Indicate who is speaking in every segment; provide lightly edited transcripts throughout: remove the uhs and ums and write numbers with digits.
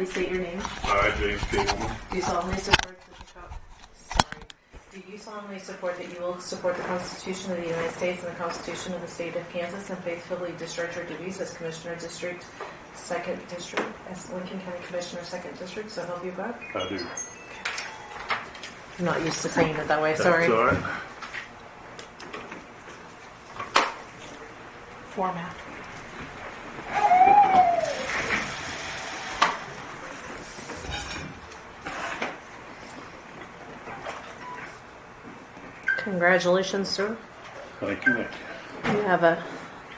Speaker 1: please state your name?
Speaker 2: I, James K. Woolman,
Speaker 1: Do you solemnly support that you will support the Constitution of the United States and the Constitution of the State of Kansas and faithfully discharge your duties as Commissioner District, 2nd District, as Lincoln County Commissioner, 2nd District, so help you God?
Speaker 2: I do.
Speaker 1: I'm not used to saying it that way, sorry.
Speaker 2: That's all right.
Speaker 1: Format. Congratulations, sir.
Speaker 2: Thank you.
Speaker 1: You have a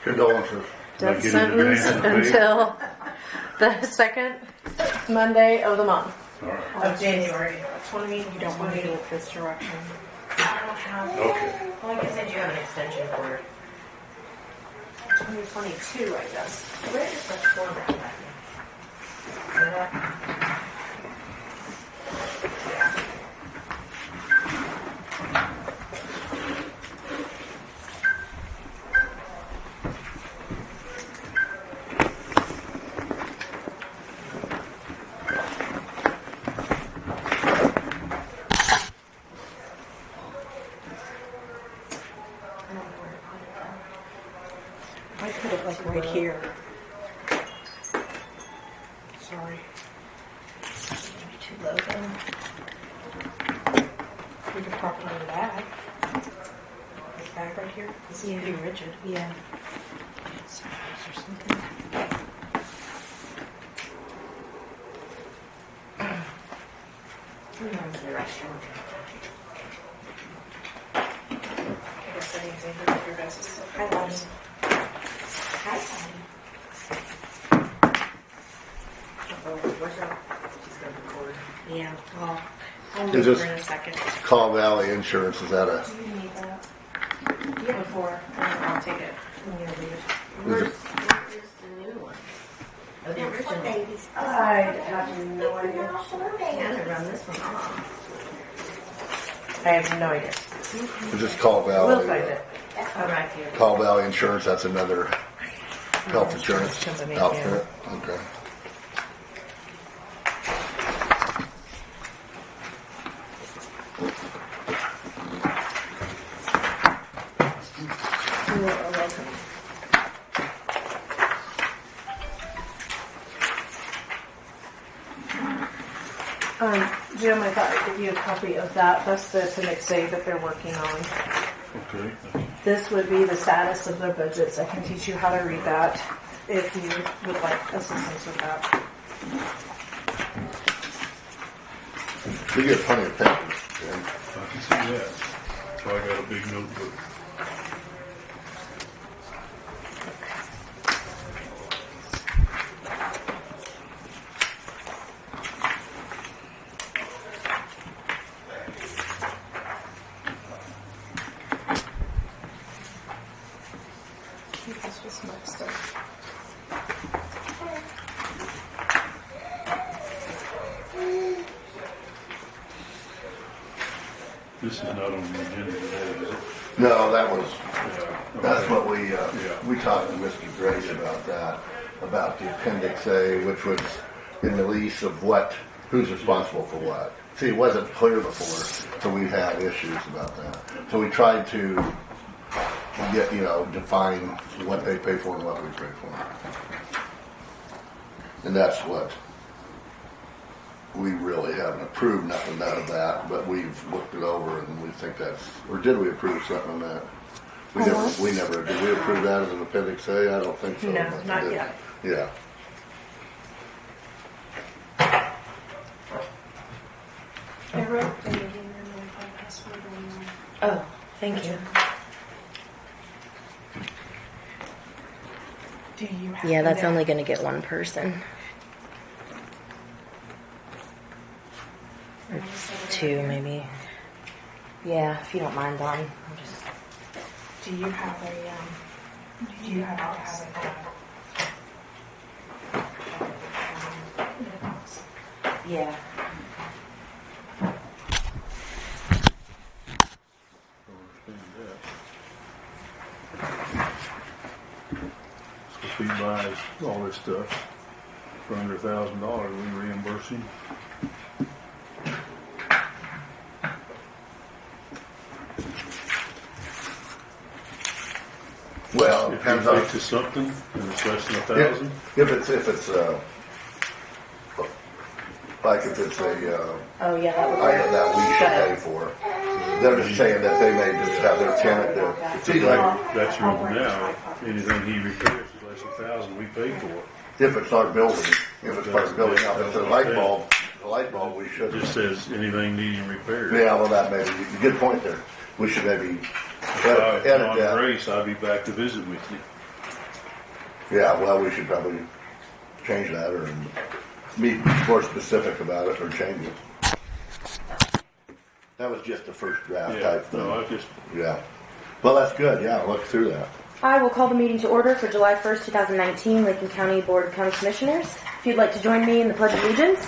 Speaker 3: Condolences.
Speaker 1: death sentence until the second Monday of the month.
Speaker 2: All right.
Speaker 1: Of January 20.
Speaker 4: You don't want to do it this direction.
Speaker 1: I don't have.
Speaker 2: Okay.
Speaker 1: Well, I guess I do have an extension for it. 2022, I guess. Where is the format back here?
Speaker 4: I put it like right here. Sorry. Maybe too low then. We could prop it on the bag. This bag right here. This is pretty rigid. Yeah. Size or something.
Speaker 1: The restaurant. I guess that means I heard your guys' stuff.
Speaker 4: Hi, Lonnie. Hi,
Speaker 1: Where's that? She's going to record.
Speaker 4: Yeah. Well, I'll
Speaker 3: Is
Speaker 4: move
Speaker 3: this-
Speaker 4: her in a second.
Speaker 3: Call Valley Insurance, is that a...
Speaker 1: Do you need that? You have 4, and I'll take it. I'm going to leave it. Where's the new one? Oh, the original. I have no idea. Yeah, they run this one off. I have no idea.
Speaker 3: Just Call Valley.
Speaker 1: We'll find it. I'm right here.
Speaker 3: Call Valley Insurance, that's another health insurance
Speaker 1: Company,
Speaker 3: outfit. Okay.
Speaker 1: You are welcome. Jim, I thought I'd give you a copy of that. That's the Appendix A that they're working on.
Speaker 2: Okay.
Speaker 1: This would be the status of their budgets. I can teach you how to read that if you would like assistance with that.
Speaker 3: We get plenty of papers. Yeah.
Speaker 2: I can see that. So I got a big notebook.
Speaker 1: This was my stuff.
Speaker 2: This is not on the agenda today, is it?
Speaker 3: No, that was,
Speaker 2: Yeah.
Speaker 3: that's what we
Speaker 2: Yeah.
Speaker 3: talked to Mr. Grace about that, about the Appendix A, which was in the lease of who's responsible for what. See, it wasn't clear before, so we had issues about that. So we tried to get, define what they pay for and what we pay for. And that's what we really haven't approved nothing out of that, but we've looked it over and we think that's, or did we approve something on that? We never, did we approve that as an Appendix A? I don't think so.
Speaker 1: No, not
Speaker 3: Did-
Speaker 1: yet.
Speaker 3: Yeah.
Speaker 1: I wrote the meeting and my password on
Speaker 4: Oh, thank you.
Speaker 1: Do you have
Speaker 4: Yeah, that's
Speaker 1: that?
Speaker 4: only going to get one person. Or two, maybe. Yeah, if you don't mind, Don. I'll just...
Speaker 1: Do you have a, do you have
Speaker 4: Yeah.
Speaker 2: So if he buys all this stuff for under $1,000, we reimburse see.
Speaker 3: Well,
Speaker 2: If
Speaker 3: depends
Speaker 2: you
Speaker 3: on
Speaker 2: pay to something and it's less than 1,000,
Speaker 3: if it's like if it's
Speaker 4: Oh, yeah, that would
Speaker 3: item that we should pay for. They're just saying that they may just have their tenant there. See, like
Speaker 2: that's written now. Anything he repairs is less than 1,000 we pay for.
Speaker 3: if it's our building, if it's part of the building, now if it's a light bulb, we should.
Speaker 2: It just says anything needing repaired.
Speaker 3: Yeah, well, that maybe good point there. We should maybe edit
Speaker 2: On
Speaker 3: that.
Speaker 2: Grace, I'll be back to visit with you.
Speaker 3: Yeah, well, we should probably change that or be more specific about it or change it. That was just the first draft
Speaker 2: Yeah,
Speaker 3: type thing.
Speaker 2: no, I just,
Speaker 3: Yeah. Well, that's good. Yeah, look through that.
Speaker 5: I will call the meeting to order for July 1st, 2019, Lincoln County Board of County Commissioners. If you'd like to join me in the Pledge of Allegiance.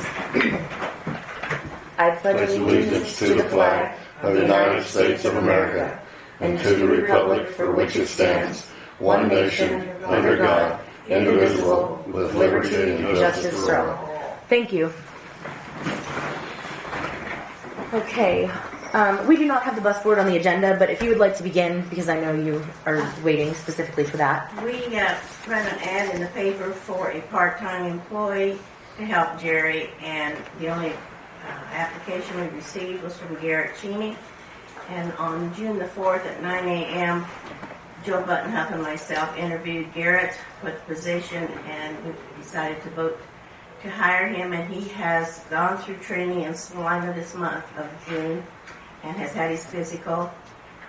Speaker 5: I pledge allegiance to the flag of the United States of America and to the republic for which it stands, one nation, under God, indivisible, with liberty and justice for all. Thank you. Okay. We do not have the bus board on the agenda, but if you would like to begin, because I know you are waiting specifically for that.
Speaker 1: We ran an ad in the paper for a part-time employee to help Jerry, and the only application we received was from Garrett Cheney. And on June the 4th at 9 a.m., Joe Buttonhuff and myself interviewed Garrett for the position, and we decided to vote to hire him, and he has gone through training in Salina this month of June and has had his physical,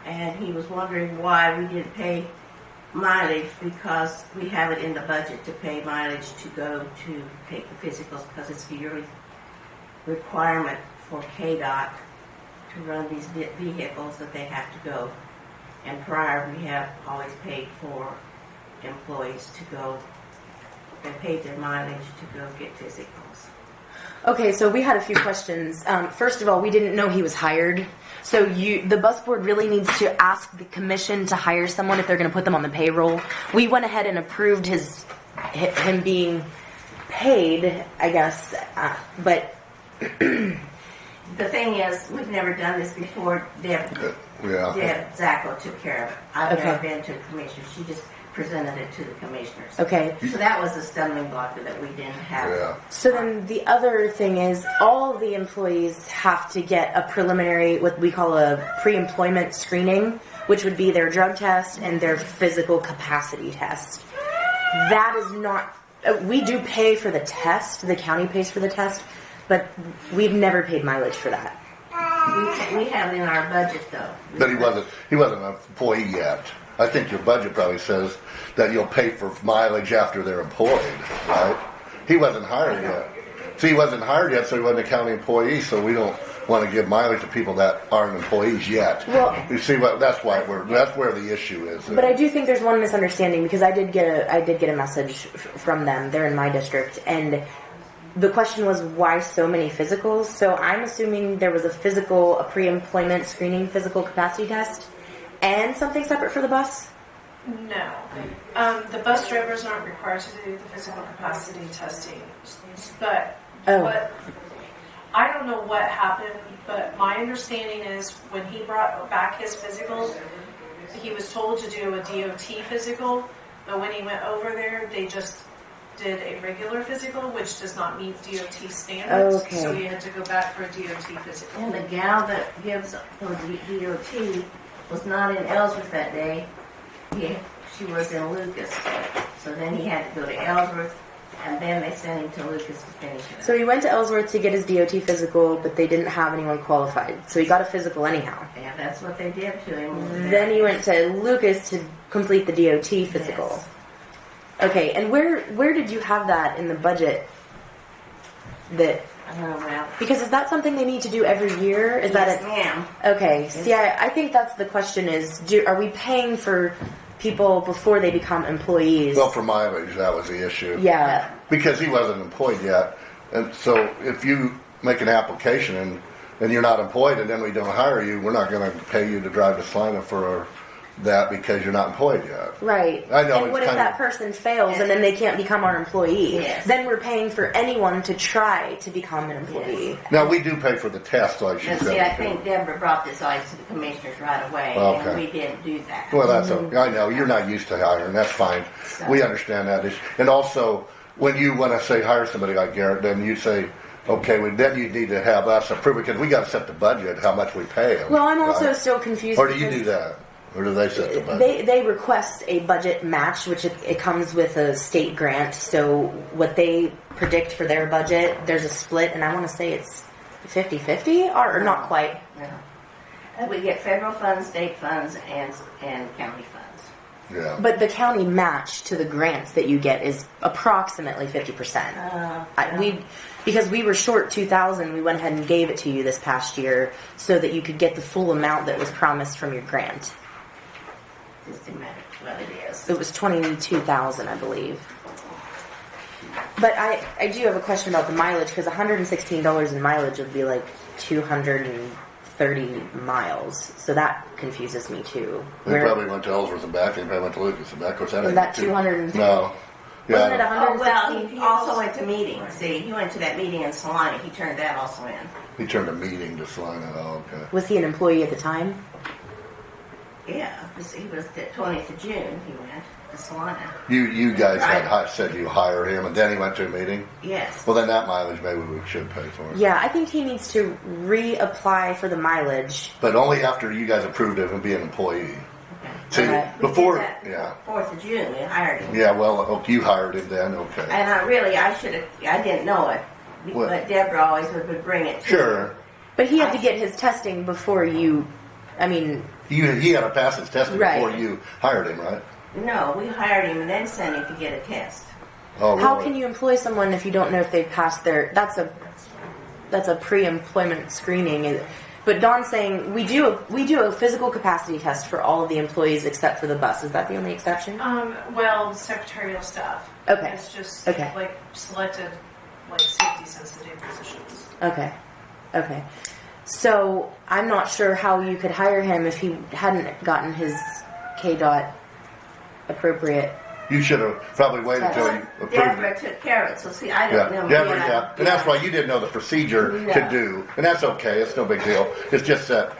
Speaker 1: and he was wondering why we didn't pay mileage, because we have it in the budget to pay mileage to go to take the physicals, because it's a yearly requirement for KDOT to run these vehicles that they have to go. And prior, we have always paid for employees to go, they paid their mileage to go get physicals.
Speaker 5: Okay, so we had a few questions. First of all, we didn't know he was hired. So the bus board really needs to ask the commission to hire someone if they're going to put them on the payroll. We went ahead and approved him being paid, I guess, but
Speaker 1: the thing is, we've never done this before. Deb Zacko took care of it. I've never been to the commissioner. She just presented it to the commissioners.
Speaker 5: Okay.
Speaker 1: So that was a stumbling block that we didn't have.
Speaker 3: Yeah.
Speaker 5: So then the other thing is all the employees have to get a preliminary, what we call a pre-employment screening, which would be their drug test and their physical capacity test. That is not, we do pay for the test, the county pays for the test, but we've never paid mileage for that.
Speaker 1: We have it in our budget, though.
Speaker 3: But he wasn't an employee yet. I think your budget probably says that you'll pay for mileage after they're employed, right? He wasn't hired yet. See, he wasn't hired yet, so he wasn't a county employee, so we don't want to give mileage to people that aren't employees yet.
Speaker 5: Well,
Speaker 3: you see, that's where the issue is.
Speaker 5: But I do think there's one misunderstanding, because I did get a message from them. They're in my district, and the question was why so many physicals. So I'm assuming there was a pre-employment screening physical capacity test, and something separate for the bus.
Speaker 6: No. The bus drivers aren't required to do the physical capacity testing. But I don't know what happened, but my understanding is when he brought back his physical, he was told to do a DOT physical, but when he went over there, they just did a regular physical, which does not meet DOT standards.
Speaker 5: Okay.
Speaker 6: So he had to go back for a DOT physical.
Speaker 1: And the gal that gives for DOT was not in Ellsworth that day. She was in Lucas. So then he had to go to Ellsworth, and then they sent him to Lucas to finish it.
Speaker 5: So he went to Ellsworth to get his DOT physical, but they didn't have anyone qualified. So he got a physical anyhow.
Speaker 1: Yeah, that's what they did to him.
Speaker 5: Then he went to Lucas to complete the DOT physical.
Speaker 1: Yes.
Speaker 5: Okay, and where did you have that in the budget? Because is that something they need to do every year? Is
Speaker 1: yes,
Speaker 5: that
Speaker 1: ma'am.
Speaker 5: Okay, see, I think that's the question is, are we paying for people before they become employees?
Speaker 3: Well, for mileage, that was the issue.
Speaker 5: Yeah.
Speaker 3: Because he wasn't employed yet. And so if you make an application and you're not employed and then we don't hire you, we're not going to pay you to drive to Salina for that because you're not employed yet.
Speaker 5: Right.
Speaker 3: I know.
Speaker 5: And
Speaker 3: it's
Speaker 5: what if
Speaker 3: kind
Speaker 5: that
Speaker 3: of,
Speaker 5: person fails and then they can't become our employee?
Speaker 1: Yes.
Speaker 5: Then we're paying for anyone to try to become an employee.
Speaker 3: now we do pay for the test, like she
Speaker 1: Now,
Speaker 3: said.
Speaker 1: see, I think Deborah brought this item to the commissioners right away,
Speaker 3: Okay.
Speaker 1: and we didn't do that.
Speaker 3: Well, that's okay. I know you're not used to hiring. That's fine. We understand that. And also, when you want to say hire somebody like Garrett, then you say, okay, well, then you need to have us approve it because we got to set the budget, how much we pay them.
Speaker 5: Well, I'm also
Speaker 3: right?
Speaker 5: still confused.
Speaker 3: Or do you
Speaker 5: because
Speaker 3: do that? Or do they set the budget?
Speaker 5: They request a budget match, which it comes with a state grant. So what they predict for their budget, there's a split, and I want to say it's 50-50, or not quite.
Speaker 1: No. We get federal funds, state funds, and county funds.
Speaker 3: Yeah.
Speaker 5: But the county match to the grants that you get is approximately 50%. Because we were short 2,000, we went ahead and gave it to you this past year so that you could get the full amount that was promised from your grant.
Speaker 1: Doesn't matter what it is.
Speaker 5: It was 22,000, I believe. But I do have a question about the mileage, because $116 in mileage would be like 230 miles. So that confuses me too.
Speaker 3: They probably went to Ellsworth and back, and they probably went to Lucas and back. What's that?
Speaker 5: Was that 200?
Speaker 3: No. Yeah,
Speaker 5: Wasn't it
Speaker 1: Oh, well,
Speaker 5: 116?
Speaker 1: he also went to meetings. See, he went to that meeting in Salina. He turned that also in.
Speaker 3: he turned a meeting to Salina. Oh, okay.
Speaker 5: Was he an employee at the time?
Speaker 1: Yeah, he was the 20th of June. He went to Salina.
Speaker 3: You guys
Speaker 1: Right.
Speaker 3: had said you hire him, and then he went to a meeting?
Speaker 1: Yes.
Speaker 3: Well, then that mileage maybe we should pay for it.
Speaker 5: Yeah, I think he needs to reapply for the mileage.
Speaker 3: But only after you guys approved of him being an employee. See,
Speaker 5: Okay.
Speaker 3: before,
Speaker 1: We did that
Speaker 3: yeah.
Speaker 1: 4th of June, we hired him.
Speaker 3: Yeah, well, you hired him then, okay.
Speaker 1: And I should have, I didn't know it.
Speaker 3: What?
Speaker 1: But Deborah always would bring it to
Speaker 3: Sure.
Speaker 1: me.
Speaker 5: But he had to get his testing before you, I mean,
Speaker 3: He had to pass his testing
Speaker 5: Right.
Speaker 3: before you hired him, right?
Speaker 1: No, we hired him and then sent him to get a test.
Speaker 3: Oh, really?
Speaker 5: how can you employ someone if you don't know if they've passed that's a pre-employment screening. But Dawn's saying we do a physical capacity test for all of the employees except for the bus. Is that the only exception?
Speaker 6: Well, secretarial staff.
Speaker 5: Okay.
Speaker 6: It's just
Speaker 5: Okay.
Speaker 6: like selected, like safety sensitive positions.
Speaker 5: Okay. So I'm not sure how you could hire him if he hadn't gotten his KDOT appropriate.
Speaker 3: You should have probably waited until you approved
Speaker 1: Deborah
Speaker 3: it.
Speaker 1: took care of it, so see, I
Speaker 3: Yeah,
Speaker 1: don't know.
Speaker 3: Deborah, yeah. And that's why you didn't know the procedure to do. And that's okay. It's no big deal. It's just that,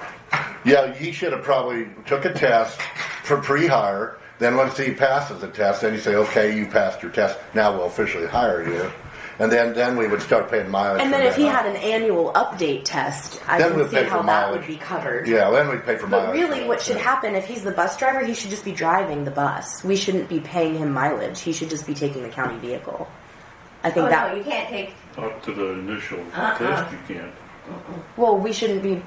Speaker 3: yeah, he should have probably took a test for pre-hire. Then once he passes the test, then you say, okay, you passed your test. Now we'll officially hire you. And then we would start paying mileage.
Speaker 5: And
Speaker 3: from
Speaker 5: then if he
Speaker 3: on.
Speaker 5: had an annual update test, I
Speaker 3: Then
Speaker 5: can
Speaker 3: we'll
Speaker 5: see
Speaker 3: pay
Speaker 5: how
Speaker 3: for
Speaker 5: that
Speaker 3: mileage.
Speaker 5: would be covered.
Speaker 3: Yeah, then we pay for mileage.
Speaker 5: But really,
Speaker 3: for
Speaker 5: what
Speaker 3: that,
Speaker 5: should
Speaker 3: too.
Speaker 5: happen if he's the bus driver? He should just be driving the bus. We shouldn't be paying him mileage. He should just be taking the county vehicle. I think
Speaker 1: Oh,
Speaker 5: that.
Speaker 1: no, you can't take.
Speaker 2: Up to the initial test, you can't.
Speaker 5: Well, we shouldn't be.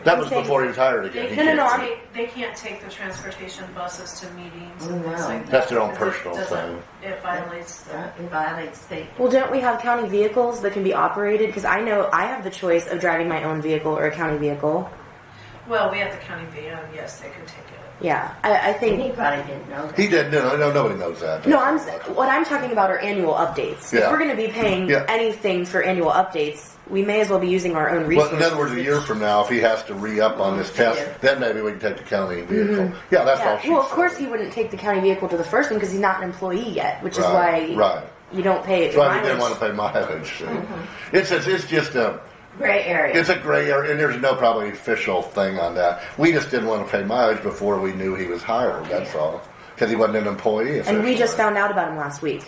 Speaker 3: That was
Speaker 5: saying-
Speaker 3: before he was hired again.
Speaker 6: They
Speaker 3: He
Speaker 6: can't,
Speaker 5: No,
Speaker 3: can't-
Speaker 6: they can't take the transportation buses to meetings and
Speaker 1: No.
Speaker 6: things like that.
Speaker 3: That's their own
Speaker 6: because
Speaker 3: personal
Speaker 6: it doesn't-
Speaker 3: thing.
Speaker 6: It violates the.
Speaker 1: It violates state.
Speaker 5: Well, don't we have county vehicles that can be operated? Because I know I have the choice of driving my own vehicle or a county vehicle.
Speaker 6: Well, we have the county van. Yes, they can take it.
Speaker 5: Yeah, I
Speaker 1: And he
Speaker 5: think.
Speaker 1: probably didn't know that.
Speaker 3: He did. No, nobody knows that.
Speaker 5: No, what I'm talking about are annual updates.
Speaker 3: Yeah.
Speaker 5: If we're going to be paying
Speaker 3: Yeah.
Speaker 5: anything for annual updates, we may as well be using our own
Speaker 3: Well,
Speaker 5: resources.
Speaker 3: in other words, a year from now, if he has to re-up on this test, then maybe we can take the county vehicle. Yeah, that's all she
Speaker 5: Well, of
Speaker 3: said.
Speaker 5: course he wouldn't take the county vehicle to the first one because he's not an employee yet, which is
Speaker 3: Right,
Speaker 5: why
Speaker 3: right.
Speaker 5: you don't pay it.
Speaker 3: That's why we didn't want to pay mileage. See. It's just a
Speaker 1: Gray area.
Speaker 3: it's a gray area, and there's no probably official thing on that. We just didn't want to pay mileage before we knew he was hired. That's all, because he wasn't an employee.
Speaker 5: And we just
Speaker 3: officially.
Speaker 5: found out about him last week.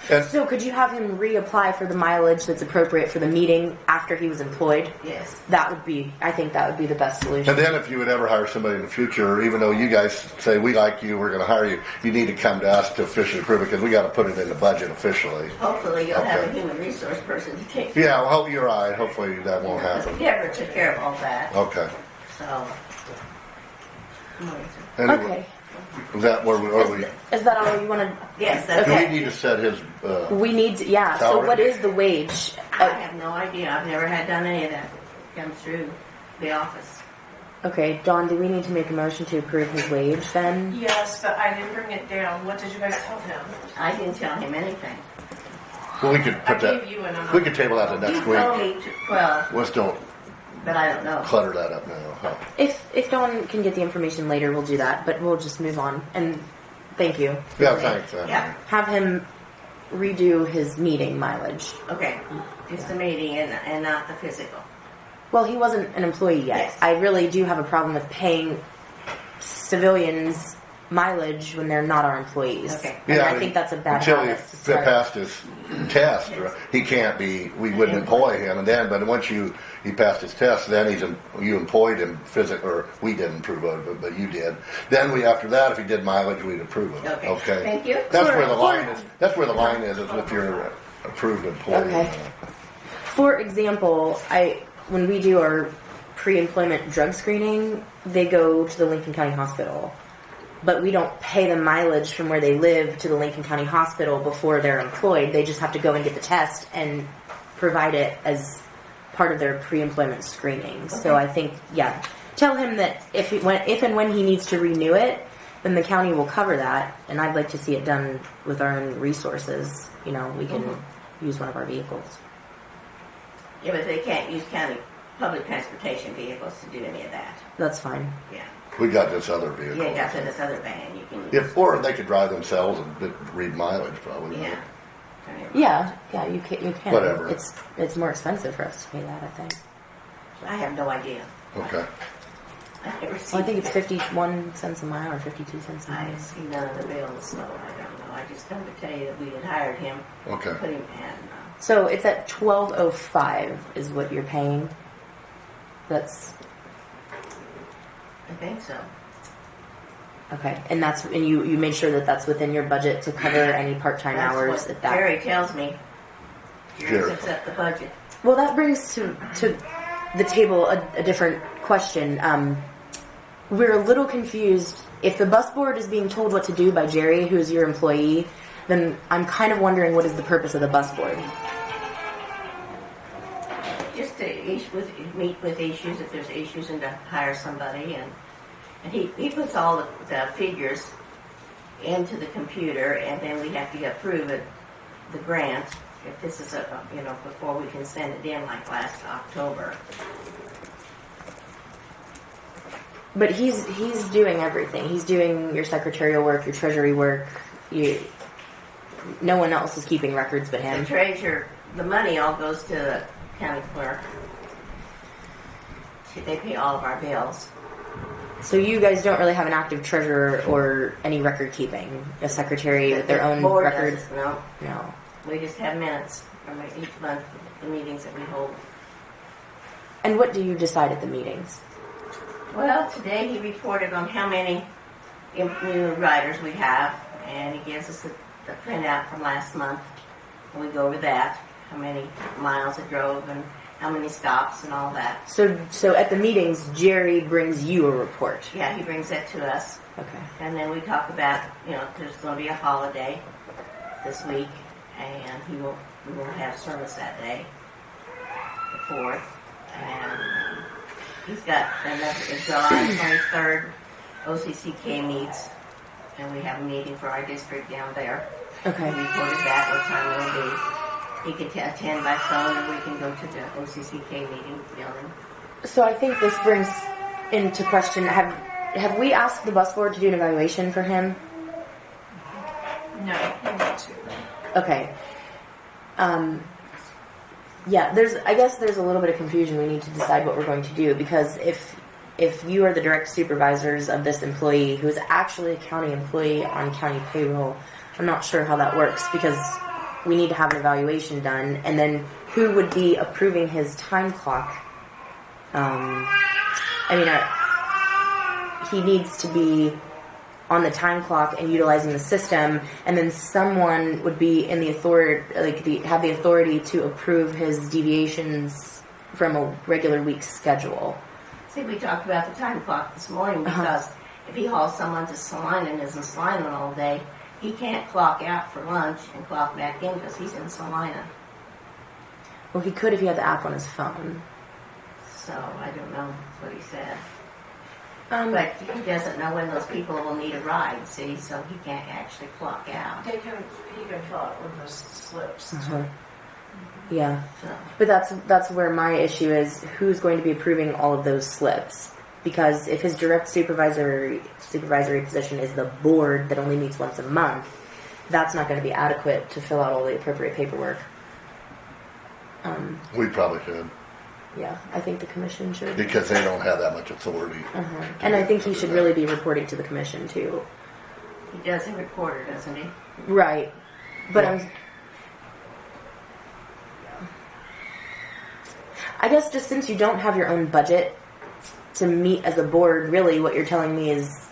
Speaker 3: And
Speaker 5: So could you have him reapply for the mileage that's appropriate for the meeting after he was employed?
Speaker 1: Yes.
Speaker 5: I think that would be the best solution.
Speaker 3: And then if you would ever hire somebody in the future, even though you guys say, we like you, we're going to hire you, you need to come to us to officially approve it because we got to put it in the budget officially.
Speaker 1: Hopefully you'll have a
Speaker 3: Okay.
Speaker 1: human resource person to take care
Speaker 3: Yeah, well, you're right. Hopefully that won't
Speaker 1: of it.
Speaker 3: happen.
Speaker 1: Deborah took care of all that.
Speaker 3: Okay.
Speaker 1: So.
Speaker 3: Anyway,
Speaker 5: Okay.
Speaker 3: is that where we are?
Speaker 5: Is that all you want to?
Speaker 1: Yes, that's
Speaker 3: Do
Speaker 5: Okay.
Speaker 3: we need to set his,
Speaker 5: We need, yeah. So
Speaker 3: Salary?
Speaker 5: what is the wage?
Speaker 1: I have no idea. I've never had done any of that. Come through the office.
Speaker 5: Okay, Dawn, do we need to make a motion to approve his wage then?
Speaker 6: Yes, but I didn't bring it down. What did you guys tell him?
Speaker 1: I didn't tell him anything.
Speaker 3: well, we could
Speaker 6: I
Speaker 3: put that,
Speaker 6: gave you an
Speaker 3: we could table that to
Speaker 1: He
Speaker 3: next
Speaker 1: told
Speaker 3: week.
Speaker 1: me, well,
Speaker 3: Let's don't
Speaker 1: but I don't know.
Speaker 3: clutter that up now. Huh?
Speaker 5: If Dawn can get the information later, we'll do that. But we'll just move on. And thank you.
Speaker 3: Yeah, thanks.
Speaker 1: Yeah.
Speaker 5: Have him redo his meeting mileage.
Speaker 1: Okay, just the meeting and not the physical.
Speaker 5: Well, he wasn't an employee yet.
Speaker 1: Yes.
Speaker 5: I really do have a problem with paying civilians mileage when they're not our employees.
Speaker 1: Okay.
Speaker 5: And
Speaker 3: Yeah,
Speaker 5: I think that's a bad
Speaker 3: until
Speaker 5: habit.
Speaker 3: he
Speaker 5: to start.
Speaker 3: passed his test, he can't be. We wouldn't employ him, and then. But once he passed his test, then you employed him physically, or we didn't approve of it, but you did. Then after that, if he did mileage, we'd approve of it.
Speaker 1: Okay. Thank you.
Speaker 3: That's where the line is. That's where the line is if you're approved employee.
Speaker 5: Okay. For example, when we do our pre-employment drug screening, they go to the Lincoln County Hospital. But we don't pay them mileage from where they live to the Lincoln County Hospital before they're employed. They just have to go and get the test and provide it as part of their pre-employment screening. Okay. So I think, tell him that if and when he needs to renew it, then the county will cover that. And I'd like to see it done with our own resources. We can use one of our vehicles.
Speaker 1: Yeah, but they can't use county public transportation vehicles to do any of that.
Speaker 5: That's fine.
Speaker 1: Yeah.
Speaker 3: We got this other vehicle.
Speaker 1: Yeah, got this other van you can use.
Speaker 3: Or they could drive themselves and read mileage, probably.
Speaker 1: Yeah.
Speaker 5: Yeah, you can.
Speaker 3: Whatever.
Speaker 5: It's more expensive for us to pay that, I think.
Speaker 1: I have no idea.
Speaker 3: Okay.
Speaker 1: I've never
Speaker 5: Well, I
Speaker 1: seen
Speaker 5: think it's 51 cents a mile or 52 cents a
Speaker 1: I
Speaker 5: mile.
Speaker 1: see none of the bills, so I don't know. I just come to tell you that we had hired him,
Speaker 3: Okay.
Speaker 1: put him in.
Speaker 5: So it's at $12.05 is what you're paying. That's
Speaker 1: I think so.
Speaker 5: okay, and you made sure that that's within your budget to cover any part-time
Speaker 1: That's
Speaker 5: hours
Speaker 1: what
Speaker 5: at that.
Speaker 1: Jerry tells me. Jerry
Speaker 3: Sure.
Speaker 1: sets up the budget.
Speaker 5: Well, that brings to the table a different question. We're a little confused. If the bus board is being told what to do by Jerry, who's your employee, then I'm kind of wondering what is the purpose of the bus board.
Speaker 1: Just to meet with issues, if there's issues, and to hire somebody. And he puts all the figures into the computer, and then we have to approve it, the grant, if this is before we can send it in, like last October.
Speaker 5: But he's doing everything. He's doing your secretarial work, your treasury work. No one else is keeping records but him.
Speaker 1: The treasurer, the money all goes to the county clerk. They pay all of our bills.
Speaker 5: So you guys don't really have an active treasurer or any record keeping, a secretary with their own
Speaker 1: board
Speaker 5: records?
Speaker 1: doesn't, no.
Speaker 5: No.
Speaker 1: We just have minutes from each month, the meetings that we hold.
Speaker 5: And what do you decide at the meetings?
Speaker 1: Well, today he reported on how many new riders we have, and he gives us the printout from last month, and we go over that, how many miles it drove, and how many stops, and all that.
Speaker 5: So at the meetings, Jerry brings you a report.
Speaker 1: Yeah, he brings that to us,
Speaker 5: Okay.
Speaker 1: and then we talk about, there's going to be a holiday this week, and we will have service that day, the 4th, and he's got another July 23rd, OCCK meets, and we have a meeting for our district down there.
Speaker 5: Okay.
Speaker 1: We reported that, what time it will be. He can attend by phone, or we can go to the OCCK meeting building.
Speaker 5: So I think this brings into question, have we asked the bus board to do an evaluation for him?
Speaker 6: No, we need to.
Speaker 5: Okay. I guess there's a little bit of confusion. We need to decide what we're going to do, because if you are the direct supervisors of this employee who is actually a county employee on county payroll, I'm not sure how that works, because we need to have an evaluation done, and then who would be approving his time clock? He needs to be on the time clock and utilizing the system, and then someone would be in the authority, have the authority to approve his deviations from a regular week's schedule.
Speaker 1: See, we talked about the time clock this morning, because if he hauls someone to Salina and is in Salina all day, he can't clock out for lunch and clock back in because he's in Salina.
Speaker 5: Well, he could if he had the app on his phone.
Speaker 1: So, I don't know what he said. But he doesn't know when those people will need a ride, see, so he can't actually clock out.
Speaker 6: He can fill out one of those slips.
Speaker 5: Yeah.
Speaker 1: So,
Speaker 5: But that's where my issue is. Who's going to be approving all of those slips? Because if his direct supervisory position is the board that only meets once a month, that's not going to be adequate to fill out all the appropriate paperwork.
Speaker 3: We probably should,
Speaker 5: Yeah, I think the commission should.
Speaker 3: because they don't have that much authority.
Speaker 5: And I think he should really be reporting to the commission too.
Speaker 1: he does a reporter, doesn't he?
Speaker 5: Right. But I guess just since you don't have your own budget to meet as a board, really what you're telling me is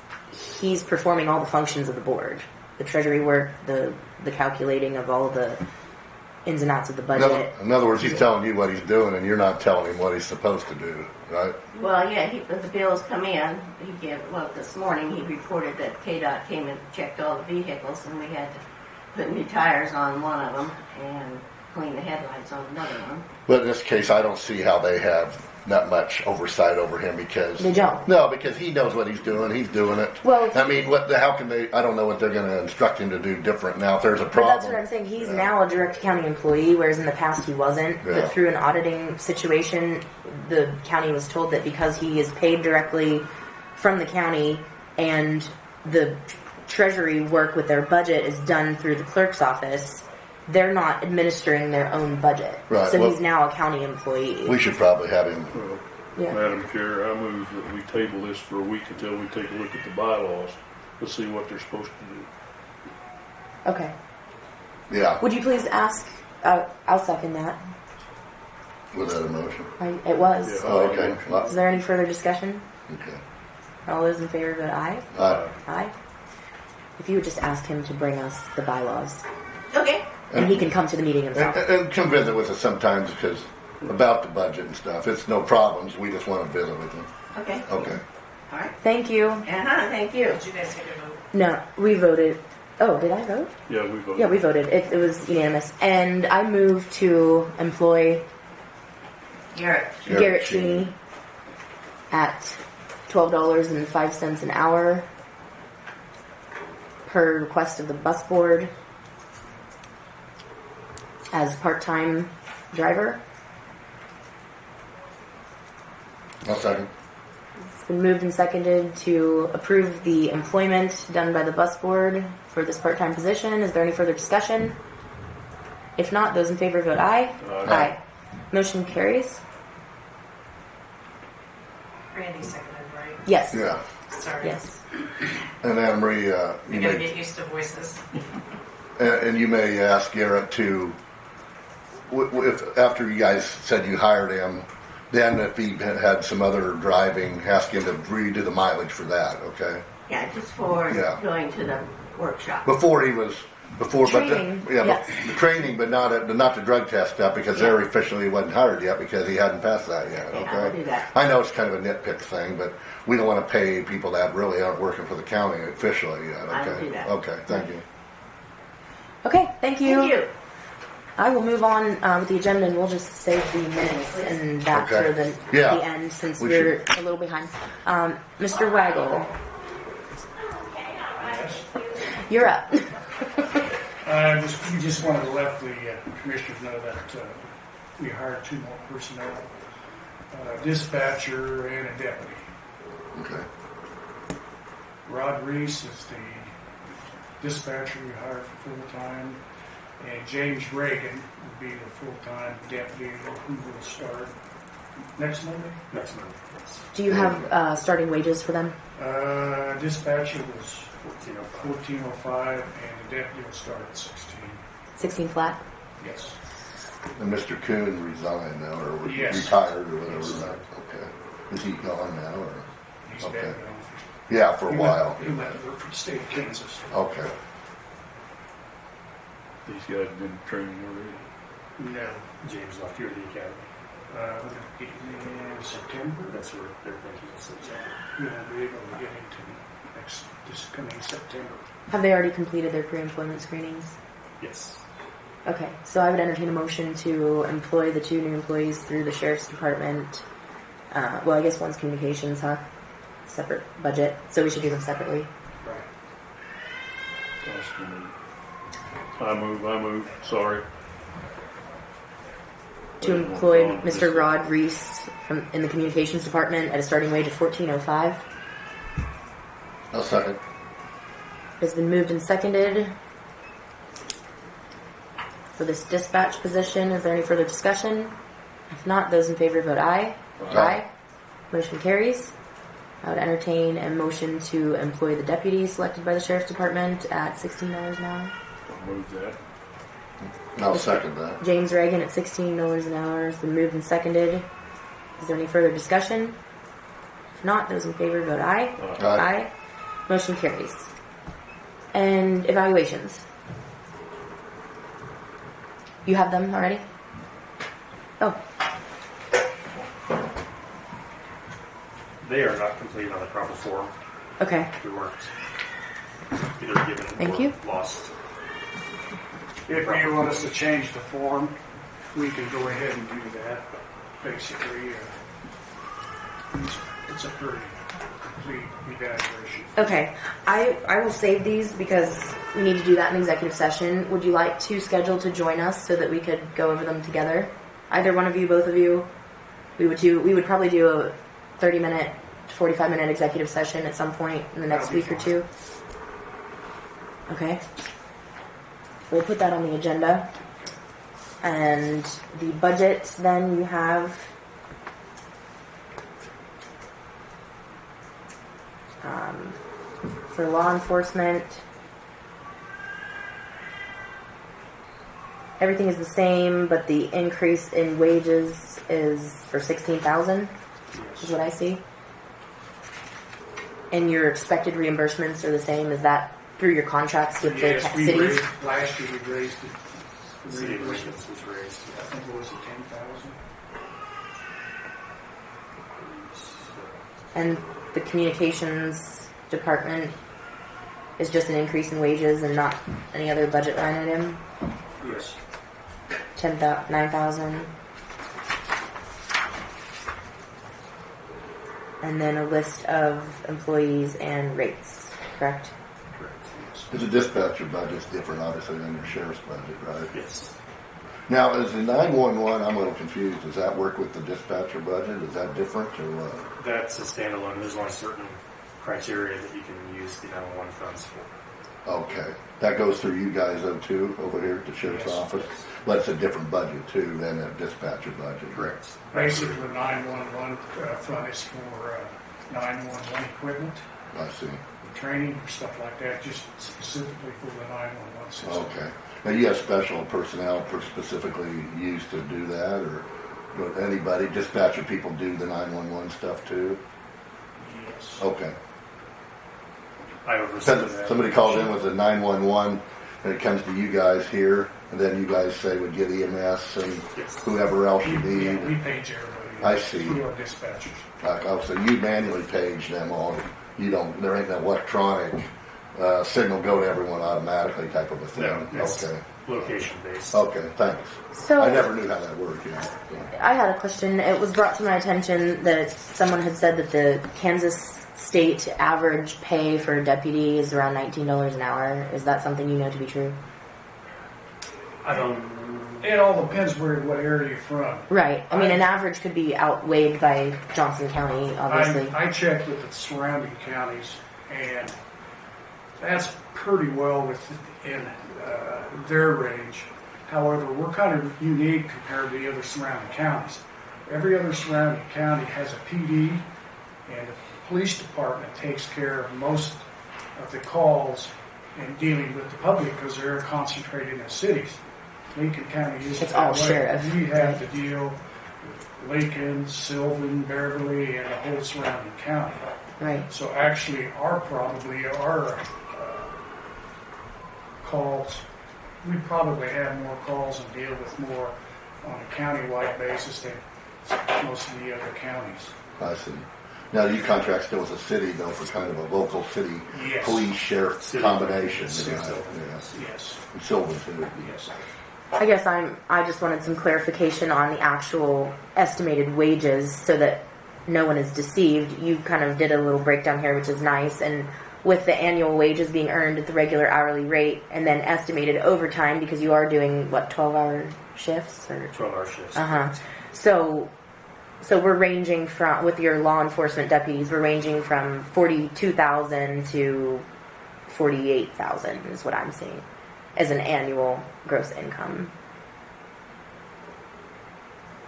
Speaker 5: he's performing all the functions of the board. The treasury work, the calculating of all the ins and outs of the budget.
Speaker 3: In other words, he's telling you what he's doing, and you're not telling him what he's supposed to do, right?
Speaker 1: Well, yeah, the bills come in. This morning he reported that KDOT came and checked all the vehicles, and we had to put new tires on one of them and clean the headlights on another one.
Speaker 3: But in this case, I don't see how they have that much oversight over him, because
Speaker 5: They don't.
Speaker 3: No, because he knows what he's doing. He's doing it.
Speaker 5: Well,
Speaker 3: I mean, how can they? I don't know what they're going to instruct him to do different now. If there's a
Speaker 5: But
Speaker 3: problem,
Speaker 5: that's what I'm saying. He's now a direct county employee, whereas in the past he wasn't.
Speaker 3: Yeah.
Speaker 5: But through an auditing situation, the county was told that because he is paid directly from the county and the treasury work with their budget is done through the clerk's office, they're not administering their own budget.
Speaker 3: Right,
Speaker 5: So
Speaker 3: well,
Speaker 5: he's now a county employee.
Speaker 3: we should probably have him.
Speaker 2: Well,
Speaker 5: Yeah.
Speaker 2: Madam Chair, I move that we table this for a week until we take a look at the bylaws to see what they're supposed to do.
Speaker 5: Okay.
Speaker 3: Yeah,
Speaker 5: Would you please ask? I'll second that.
Speaker 3: was that a motion?
Speaker 5: It was.
Speaker 2: Yeah.
Speaker 3: Oh, okay. Well,
Speaker 5: Is there any further discussion?
Speaker 3: okay.
Speaker 5: All those in favor vote aye. Aye. If you would just ask him to bring us the bylaws,
Speaker 1: Okay.
Speaker 5: and he can come to the meeting himself.
Speaker 3: And come visit with us sometimes, because about the budget and stuff, it's no problems. We just want to visit with him.
Speaker 1: Okay.
Speaker 3: Okay.
Speaker 1: All right.
Speaker 5: Thank you.
Speaker 1: Thank you.
Speaker 6: Did you guys take a vote?
Speaker 5: No, we voted. Oh, did I vote?
Speaker 2: Yeah, we voted.
Speaker 5: Yeah, we voted. It was unanimous. And I move to employ Garrett Cheney at $12.05 an hour per request of the bus board as part-time driver.
Speaker 3: I'll second.
Speaker 5: It's been moved and seconded to approve the employment done by the bus board for this part-time position. Is there any further discussion? If not, those in favor vote aye.
Speaker 2: Aye.
Speaker 5: Motion carries.
Speaker 6: Randy seconded, right?
Speaker 5: Yes.
Speaker 3: Yeah.
Speaker 6: Sorry.
Speaker 5: Yes.
Speaker 3: And Anne Marie,
Speaker 6: You
Speaker 3: you
Speaker 6: gotta
Speaker 3: may,
Speaker 6: get used to voices.
Speaker 3: and you may ask Garrett to, if after you guys said you hired him, then if he had some other driving, ask him to redo the mileage for that. Okay.
Speaker 1: Yeah, just for
Speaker 3: Yeah.
Speaker 1: going to the workshop.
Speaker 3: Before he was
Speaker 5: Training,
Speaker 3: but the
Speaker 5: yes.
Speaker 3: training, but not the drug test stuff, because there officially wasn't hired yet because he hadn't passed that yet.
Speaker 1: Yeah,
Speaker 3: Okay.
Speaker 1: I'll do that.
Speaker 3: I know it's kind of a nitpick thing, but we don't want to pay people that really aren't working for the county officially yet. Okay.
Speaker 1: I will do that.
Speaker 3: Okay. Thank you.
Speaker 5: Okay, thank you.
Speaker 1: Thank you.
Speaker 5: I will move on with the agenda, and we'll just save the minutes and that
Speaker 3: Okay.
Speaker 5: for the
Speaker 3: Yeah.
Speaker 5: end, since
Speaker 3: We
Speaker 5: we're a little behind. Mr. Weigel, you're up.
Speaker 7: We just wanted to let the commissioners know that we hired 2 more personnel, dispatcher and a deputy.
Speaker 3: Okay.
Speaker 7: Rod Reese is the dispatcher we hired for full-time, and James Reagan would be the full-time deputy who will start next Monday? Next Monday.
Speaker 5: Do you have starting wages for them?
Speaker 7: Dispatcher was $14.05, and the deputy will start at 16.
Speaker 5: 16 flat?
Speaker 7: Yes.
Speaker 3: And Mr. Kuhn resigned now, or
Speaker 7: Yes.
Speaker 3: retired, or whatever.
Speaker 7: Yes.
Speaker 3: Okay. Is he gone now, or?
Speaker 7: He's
Speaker 3: Okay.
Speaker 7: been gone.
Speaker 3: Yeah, for a while.
Speaker 7: He went to work for the state of Kansas.
Speaker 3: Okay.
Speaker 2: These guys have been training already.
Speaker 7: No, James left here at the academy. In September. That's where they're thinking of September. We won't be able to get into this coming September.
Speaker 5: Have they already completed their pre-employment screenings?
Speaker 7: Yes.
Speaker 5: Okay, so I would entertain a motion to employ the 2 new employees through the sheriff's department. Well, I guess one's communications, huh? Separate budget, so we should do them separately.
Speaker 7: Right.
Speaker 2: I move. Sorry.
Speaker 5: to employ Mr. Rod Reese in the communications department at a starting wage of $14.05.
Speaker 3: I'll second.
Speaker 5: It's been moved and seconded for this dispatch position. Is there any further discussion? If not, those in favor vote aye.
Speaker 3: Aye.
Speaker 5: Motion carries. I would entertain a motion to employ the deputy selected by the Sheriff's Department at $16 an hour.
Speaker 2: I'll move that.
Speaker 3: I'll second that.
Speaker 5: James Reagan at $16 an hour has been moved and seconded. Is there any further discussion? If not, those in favor vote aye.
Speaker 3: Aye.
Speaker 5: Motion carries. And evaluations. You have them already? Oh,
Speaker 8: They are not completed on the proper form.
Speaker 5: okay.
Speaker 8: They weren't either given
Speaker 5: Thank
Speaker 8: or
Speaker 5: you.
Speaker 8: lost.
Speaker 7: If you want us to change the form, we can go ahead and do that. Basically, it's a pretty complete evaluation.
Speaker 5: Okay. I will save these because we need to do that in executive session. Would you like to schedule to join us so that we could go over them together? Either one of you, both of you. We would probably do a 30-minute to 45-minute executive session at some point in the next
Speaker 7: That'll be
Speaker 5: week or two. Okay. We'll put that on the agenda. And the budget, then you have for law enforcement, everything is the same, but the increase in wages is for $16,000, is what I see. And your expected reimbursements are the same. Is that through your contracts with the
Speaker 7: Yes, we
Speaker 5: cities?
Speaker 7: raised, last year we raised it.
Speaker 8: The city of Lincoln was raised.
Speaker 7: I think it was at 10,000.
Speaker 5: And the communications department is just an increase in wages and not any other budget line item?
Speaker 7: Yes.
Speaker 5: 9,000. And then a list of employees and rates, correct?
Speaker 8: Correct.
Speaker 3: The dispatcher budget's different, obviously, than your sheriff's budget, right?
Speaker 8: Yes.
Speaker 3: Now, is the 911, I'm a little confused, does that work with the dispatcher budget? Is that different or what?
Speaker 8: That's a standalone. There's only certain criteria that you can use the 911 funds for.
Speaker 3: Okay. That goes through you guys though too, over here at the sheriff's
Speaker 8: Yes.
Speaker 3: office? But it's a different budget too than a dispatcher budget.
Speaker 8: Correct.
Speaker 7: Basically, the 911 fund is for 911 equipment,
Speaker 3: I see.
Speaker 7: training, stuff like that, just specifically for the 911 system.
Speaker 3: Okay. Now you have special personnel specifically used to do that, or would anybody, dispatcher people do the 911 stuff too?
Speaker 7: Yes.
Speaker 3: Okay.
Speaker 8: I oversee that.
Speaker 3: Somebody calls in with a 911 and it comes to you guys here, and then you guys say would get EMS and
Speaker 8: Yes.
Speaker 3: whoever else you
Speaker 7: Yeah,
Speaker 3: need.
Speaker 7: we page everybody.
Speaker 3: I see.
Speaker 7: Through our dispatchers.
Speaker 3: Oh, so you manually page them all. You don't. There ain't no electronic signal go to everyone automatically type of a thing.
Speaker 8: No, it's
Speaker 3: Okay.
Speaker 8: location based.
Speaker 3: Okay. Thanks.
Speaker 5: So
Speaker 3: I never knew how that worked. Yeah.
Speaker 5: I had a question. It was brought to my attention that someone had said that the Kansas state average pay for a deputy is around $19 an hour. Is that something you know to be true?
Speaker 8: I don't.
Speaker 7: It all depends what area you're from.
Speaker 5: Right. I mean, an average could be outweighed by Johnson County, obviously.
Speaker 7: I checked with the surrounding counties, and that's pretty well within their range. However, we're kind of unique compared to the other surrounding counties. Every other surrounding county has a PD, and the police department takes care of most of the calls and dealing with the public because they're concentrated in the cities. Lincoln County is
Speaker 5: It's
Speaker 7: that
Speaker 5: all
Speaker 7: way.
Speaker 5: sheriff.
Speaker 7: We have to deal with Lincoln, Sylvan, Beverly, and the whole surrounding county.
Speaker 5: Right.
Speaker 7: So actually, our calls, we probably have more calls and deal with more on a county-wide basis than most of the other counties.
Speaker 3: I see. Now you contract still with the city though for kind of a local city
Speaker 7: Yes.
Speaker 3: police sheriff
Speaker 8: City.
Speaker 3: combination.
Speaker 8: City.
Speaker 3: Yeah. Yeah.
Speaker 7: Yes,
Speaker 3: And Sylvan too.
Speaker 7: yes.
Speaker 5: I guess I just wanted some clarification on the actual estimated wages so that no one is deceived. You kind of did a little breakdown here, which is nice. And with the annual wages being earned at the regular hourly rate, and then estimated overtime because you are doing, what, 12-hour shifts? Or
Speaker 8: 12-hour shifts.
Speaker 5: So we're ranging from, with your law enforcement deputies, we're ranging from $42,000 to $48,000 is what I'm seeing as an annual gross income.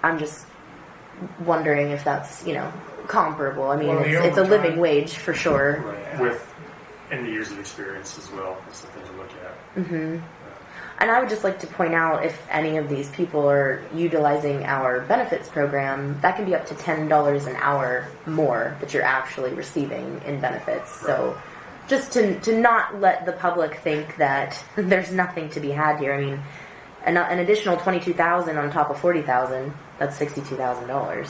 Speaker 5: I'm just wondering if that's, comparable. I mean,
Speaker 7: Well, the
Speaker 5: it's a living
Speaker 7: overtime-
Speaker 5: wage for sure.
Speaker 8: Right. With and the years of experience as well is something to look at.
Speaker 5: Mm-hmm. And I would just like to point out, if any of these people are utilizing our benefits program, that can be up to $10 an hour more that you're actually receiving in benefits.
Speaker 8: Right.
Speaker 5: So just to not let the public think that there's nothing to be had here. I mean, an additional $22,000 on top of $40,000, that's $62,000.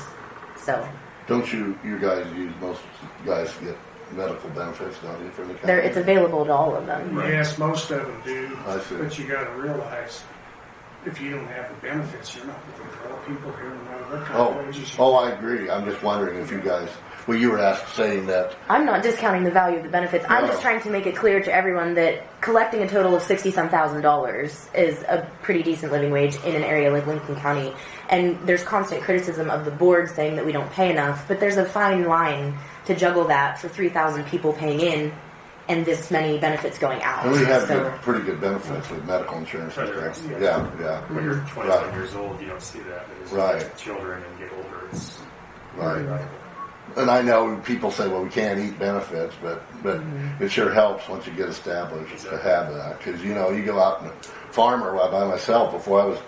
Speaker 5: So
Speaker 3: Don't you guys most guys get medical benefits, don't you, from the county?
Speaker 5: it's available to all of them.
Speaker 7: Yes, most of them do.
Speaker 3: I see.
Speaker 7: But you got to realize, if you don't have the benefits, you're not going to draw people here no matter what kind of wages you
Speaker 3: I agree. I'm just wondering if you guys, you were saying that,
Speaker 5: I'm not discounting the value of the benefits. I'm
Speaker 3: No.
Speaker 5: just trying to make it clear to everyone that collecting a total of $60-some thousand is a pretty decent living wage in an area like Lincoln County. And there's constant criticism of the board saying that we don't pay enough, but there's a fine line to juggle that for 3,000 people paying in and this many benefits going out.
Speaker 3: and we have
Speaker 5: So-
Speaker 3: pretty good benefits with medical insurance.
Speaker 8: Right.
Speaker 3: correct?
Speaker 7: Yeah.
Speaker 3: Yeah.
Speaker 8: When you're 25
Speaker 3: Right.
Speaker 8: years old, you don't see that. But as you
Speaker 3: Right.
Speaker 8: get children and get older, it's
Speaker 3: Right.
Speaker 8: valuable.
Speaker 3: And I know people say, well, we can't eat benefits, but it sure helps once you get established to have that. Because, you go out and farmer by myself before I was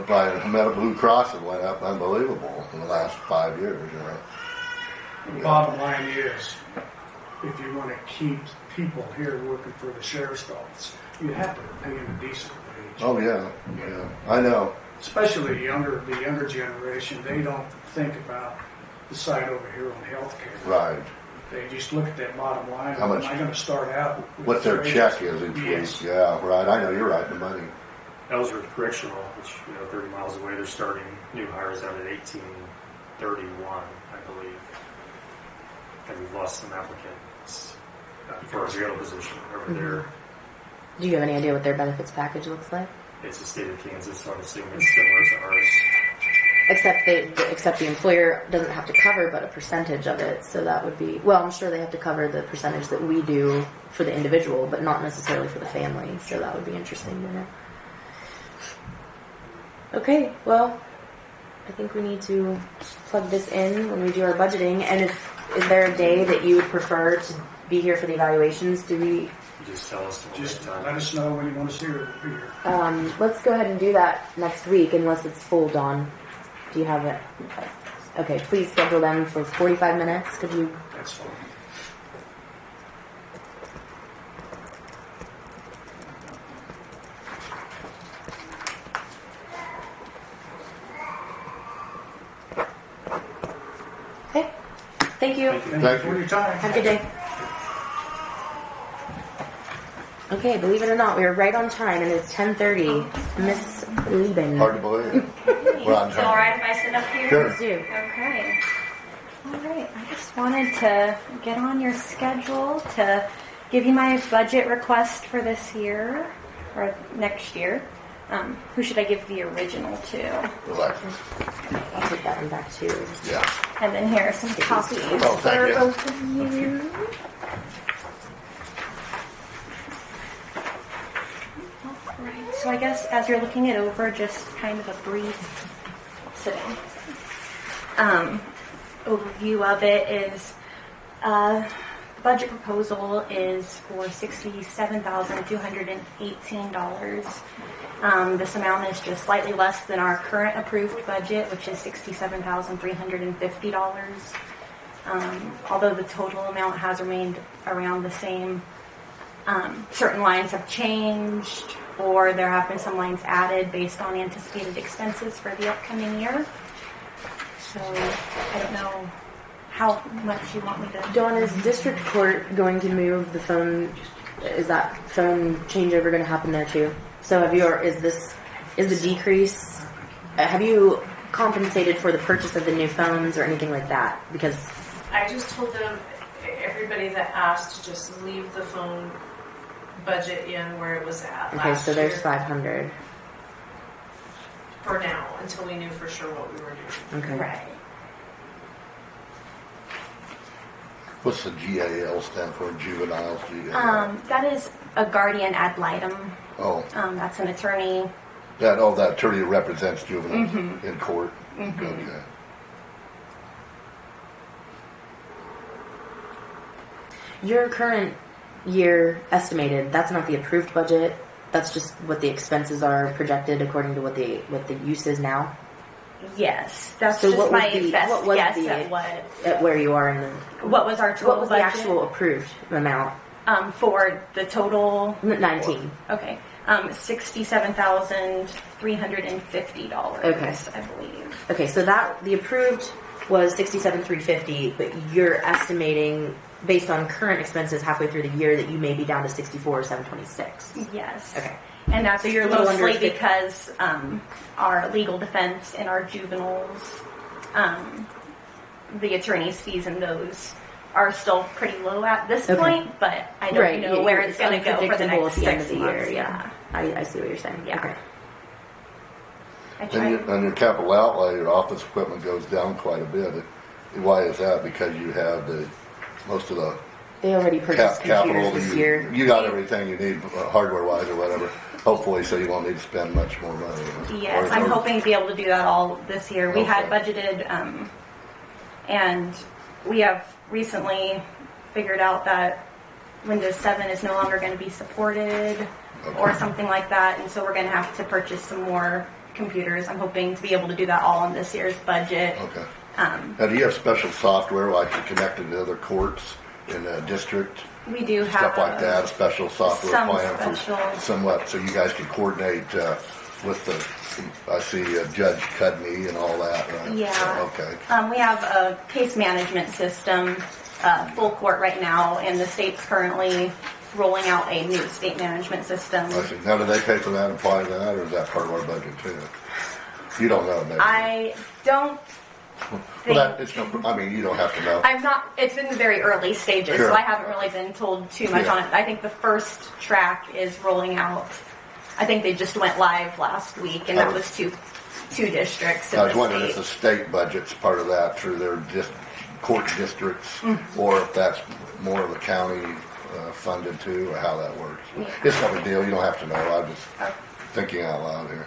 Speaker 3: by a medical Blue Cross, it went up unbelievable in the last 5 years,
Speaker 7: The bottom line is, if you want to keep people here working for the sheriff's office, you have to pay them a decent wage.
Speaker 3: Oh, yeah. I know.
Speaker 7: Especially the younger generation, they don't think about the side over here on healthcare.
Speaker 3: Right.
Speaker 7: They just look at that bottom line.
Speaker 3: How much-
Speaker 7: Am I going to start out with
Speaker 3: What their
Speaker 7: wages?
Speaker 3: check is each
Speaker 7: Yes.
Speaker 3: week. Yeah, right. I know you're right, the money.
Speaker 8: Ellsworth Correctional, which 30 miles away, they're starting new hires out at 1831, I believe. And we've lost some applicants for our jail position over there.
Speaker 5: Do you have any idea what their benefits package looks like?
Speaker 8: It's the state of Kansas, so I'm assuming it's similar to ours.
Speaker 5: Except the employer doesn't have to cover but a percentage of it, so that would be, well, I'm sure they have to cover the percentage that we do for the individual, but not necessarily for the family, so that would be interesting to know. Okay, well, I think we need to plug this in when we do our budgeting, and is there a day that you would prefer to be here for the evaluations? Do we,
Speaker 8: You just tell us to
Speaker 7: Just
Speaker 8: time.
Speaker 7: let us know when you want to see her. We'll be here.
Speaker 5: let's go ahead and do that next week, unless it's full, Dawn. Do you have it? Okay, please schedule them for 45 minutes. Could you?
Speaker 7: That's fine.
Speaker 5: Okay. Thank you.
Speaker 7: Thank you
Speaker 3: Thank
Speaker 7: for
Speaker 3: you.
Speaker 7: your time.
Speaker 5: Have a good day. Okay, believe it or not, we are right on time, and it's 10:30. Miss Lebien.
Speaker 3: Hard to believe. We're on
Speaker 9: Is it all
Speaker 3: time.
Speaker 9: right if I sit up here?
Speaker 3: Sure.
Speaker 5: Please do.
Speaker 9: Okay. All right. I just wanted to get on your schedule to give you my budget request for this year or next year. Who should I give the original to?
Speaker 3: Alexis.
Speaker 5: I'll take that one back too.
Speaker 3: Yeah.
Speaker 9: And then here are some copies
Speaker 3: Oh, thank
Speaker 9: for
Speaker 3: you.
Speaker 9: both of you. Alright, so I guess as you're looking it over, just kind of a brief sit-down. Overview of it is budget proposal is for $67,218. This amount is just slightly less than our current approved budget, which is $67,350. Although the total amount has remained around the same, certain lines have changed, or there have been some lines added based on anticipated expenses for the upcoming year. So I don't know how much you want me to.
Speaker 5: Dawn, is district court going to move the phone? Is that phone changeover going to happen there too? So have you, or is the decrease? Have you compensated for the purchase of the new phones or anything like that? Because
Speaker 6: I just told them if everybody that asked to just leave the phone budget in where it was at
Speaker 5: Okay,
Speaker 6: last
Speaker 5: so there's
Speaker 6: year
Speaker 5: 500.
Speaker 6: for now, until we knew for sure what we were doing.
Speaker 5: Okay.
Speaker 9: Right.
Speaker 3: What's the GAL stand for? Juveniles? GAL?
Speaker 9: That is a guardian ad litem.
Speaker 3: Oh,
Speaker 9: That's an attorney.
Speaker 3: that attorney represents juveniles in court. Okay.
Speaker 5: Your current year estimated, that's not the approved budget. That's just what the expenses are projected according to what the use is now.
Speaker 9: Yes, that's
Speaker 5: So
Speaker 9: just
Speaker 5: what was
Speaker 9: my
Speaker 5: the-
Speaker 9: best
Speaker 5: what was
Speaker 9: guess
Speaker 5: the-
Speaker 9: at
Speaker 5: At where you are in the
Speaker 9: what was our total
Speaker 5: what was the
Speaker 9: budget
Speaker 5: actual approved amount?
Speaker 9: for the total.
Speaker 5: 19.
Speaker 9: Okay, $67,350.
Speaker 5: Okay.
Speaker 9: I believe.
Speaker 5: Okay, so that the approved was 67,350, but you're estimating based on current expenses halfway through the year that you may be down to 64,726.
Speaker 9: Yes.
Speaker 5: Okay.
Speaker 9: And that's
Speaker 5: So you're a little under
Speaker 9: mostly
Speaker 5: 50.
Speaker 9: because our legal defense and our juveniles, the attorney's fees and those are still pretty low at this
Speaker 5: Okay.
Speaker 9: point, but I don't know where it's going to go for the
Speaker 5: unpredictable
Speaker 9: next
Speaker 5: at the end
Speaker 9: 6
Speaker 5: of the
Speaker 9: months.
Speaker 5: year. Yeah, I see what you're saying.
Speaker 9: Yeah.
Speaker 5: Okay.
Speaker 9: I
Speaker 3: And
Speaker 9: tried.
Speaker 3: on your capital outlay, your office equipment goes down quite a bit. Why is that? Because you have most of the
Speaker 5: They already purchased
Speaker 3: capital.
Speaker 5: computers this year.
Speaker 3: You got everything you need, hardware-wise or whatever. Hopefully, so you won't need to spend much more money.
Speaker 9: Yes,
Speaker 3: Or-
Speaker 9: I'm hoping to be able to do that all this year. We had
Speaker 3: Okay.
Speaker 9: budgeted, and we have recently figured out that Windows 7 is no longer going to be supported or something like that, and so we're going to have to purchase some more computers. I'm hoping to be able to do that all in this year's budget.
Speaker 3: Okay. Now, do you have special software like you connected to other courts in the district?
Speaker 9: We do have
Speaker 3: Stuff like that, a special software
Speaker 9: some
Speaker 3: plan
Speaker 9: special.
Speaker 3: for somewhat, so you guys can coordinate with I see Judge Cudney and all that, right?
Speaker 9: Yeah.
Speaker 3: Okay.
Speaker 9: We have a case management system, full court right now, and the state's currently rolling out a new state management system.
Speaker 3: I see. Now, do they pay for that, apply to that, or is that part of our budget too? You don't know, maybe.
Speaker 9: I don't think...
Speaker 3: Well, you don't have to know.
Speaker 9: I'm not, it's in the very early stages,
Speaker 3: Sure.
Speaker 9: so I haven't really been told too much
Speaker 3: Yeah.
Speaker 9: on it. I think the first track is rolling out. I think they just went live last week, and that was two districts in
Speaker 3: I was
Speaker 9: the
Speaker 3: wondering if the
Speaker 9: state.
Speaker 3: state budget's part of that through their court districts,
Speaker 9: Mm-hmm.
Speaker 3: or if that's more of the county funded too, or how that works.
Speaker 9: Yeah.
Speaker 3: It's no big deal. You don't have to know. I'm just
Speaker 9: Okay.
Speaker 3: thinking out loud here.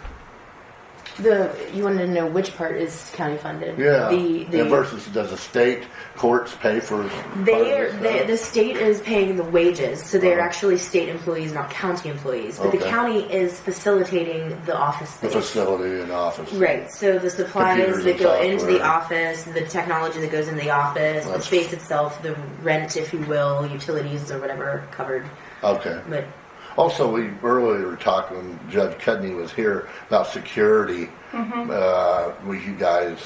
Speaker 5: You wanted to know which part is county funded?
Speaker 3: Yeah.
Speaker 5: The
Speaker 3: And versus, does the state courts pay for part of this?
Speaker 5: the state is paying the wages, so they're
Speaker 3: Uh-huh.
Speaker 5: actually state employees, not county employees. But the
Speaker 3: Okay.
Speaker 5: county is facilitating the office
Speaker 3: The
Speaker 5: space.
Speaker 3: facility and office.
Speaker 5: Right, so the supplies
Speaker 3: Computers
Speaker 5: that
Speaker 3: and
Speaker 5: go into the
Speaker 3: software.
Speaker 5: office, the technology that goes into the office, the
Speaker 3: That's-
Speaker 5: space itself, the rent, if you will, utilities or whatever are covered.
Speaker 3: Okay.
Speaker 5: But
Speaker 3: Also, we earlier were talking when Judge Cudney was here about security. Were you guys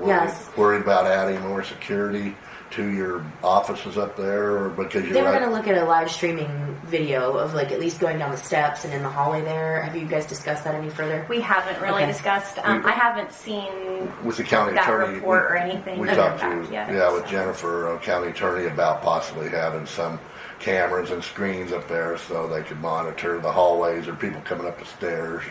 Speaker 5: Yes.
Speaker 3: worried about adding more security to your offices up there, or because you're
Speaker 5: they were
Speaker 3: right?
Speaker 5: going to look at a live streaming video of like at least going down the steps and in the hallway there. Have you guys discussed that any further?
Speaker 9: We haven't really
Speaker 5: Okay.
Speaker 9: discussed. I haven't seen
Speaker 3: with the county
Speaker 9: that
Speaker 3: attorney
Speaker 9: report or anything.
Speaker 3: We
Speaker 9: Okay.
Speaker 3: talked to
Speaker 9: Back yet,
Speaker 3: with
Speaker 9: so.
Speaker 3: Jennifer, county attorney, about possibly having some cameras and screens up there so they could monitor the hallways or people coming up the stairs,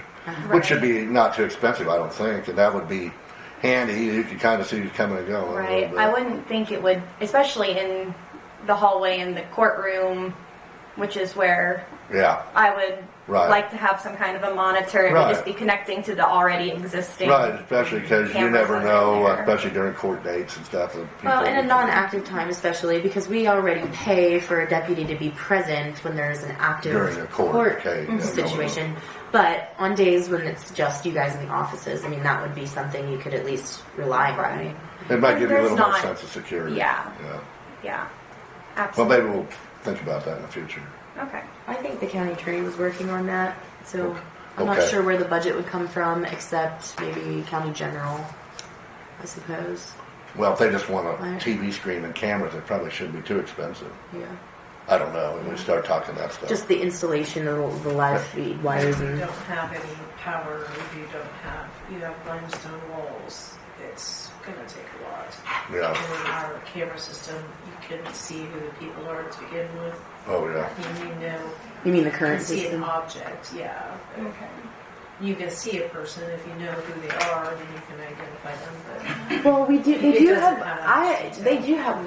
Speaker 3: which should be not too expensive, I don't think, and that would be handy. You could kind of see who's coming and going. a
Speaker 9: Right.
Speaker 3: little bit.
Speaker 9: I wouldn't think it would, especially in the hallway in the courtroom, which is where
Speaker 3: Yeah.
Speaker 9: I would
Speaker 3: Right.
Speaker 9: like to have some kind of a monitor and
Speaker 3: Right.
Speaker 9: just be connecting to the already existing.
Speaker 3: Right, especially because you
Speaker 9: cameras
Speaker 3: never
Speaker 9: that are
Speaker 3: know,
Speaker 9: there.
Speaker 3: especially during court dates and stuff. That
Speaker 5: Well,
Speaker 3: people-
Speaker 5: in a non-active time, especially because we already pay for a deputy to be present when there's an active
Speaker 3: During a court case, yeah,
Speaker 5: situation. But on days when it's just you guys in the offices, I mean, that would be something you could at least rely on.
Speaker 9: Right.
Speaker 3: It might give you a
Speaker 9: There's
Speaker 3: little more
Speaker 9: not-
Speaker 3: sense of security.
Speaker 9: Yeah.
Speaker 3: Yeah.
Speaker 9: Yeah.
Speaker 3: Well,
Speaker 9: Absolutely.
Speaker 3: maybe we'll think about that in the future.
Speaker 9: Okay.
Speaker 5: I think the county attorney was working on that, so I'm not
Speaker 3: Okay.
Speaker 5: sure where the budget would come from, except maybe county general, I suppose.
Speaker 3: Well, if they just want a
Speaker 5: Right.
Speaker 3: TV screen and cameras, it probably shouldn't be too expensive.
Speaker 5: Yeah.
Speaker 3: I don't know. When we start talking that stuff.
Speaker 5: Just the installation of the live feed wires
Speaker 6: If you
Speaker 5: and
Speaker 6: don't have any power, if you have limestone walls, it's gonna take a lot.
Speaker 3: Yeah.
Speaker 6: And in our camera system, you can see who the people are to begin with.
Speaker 3: Oh, yeah.
Speaker 6: And you know,
Speaker 5: You mean the
Speaker 6: you
Speaker 5: current
Speaker 6: can see an
Speaker 5: system?
Speaker 6: object, yeah.
Speaker 9: Okay.
Speaker 6: You can see a person if you know who they are, then you can identify them.
Speaker 5: Well, we do. They
Speaker 6: It
Speaker 5: do
Speaker 6: doesn't
Speaker 5: have.
Speaker 6: have
Speaker 5: They do have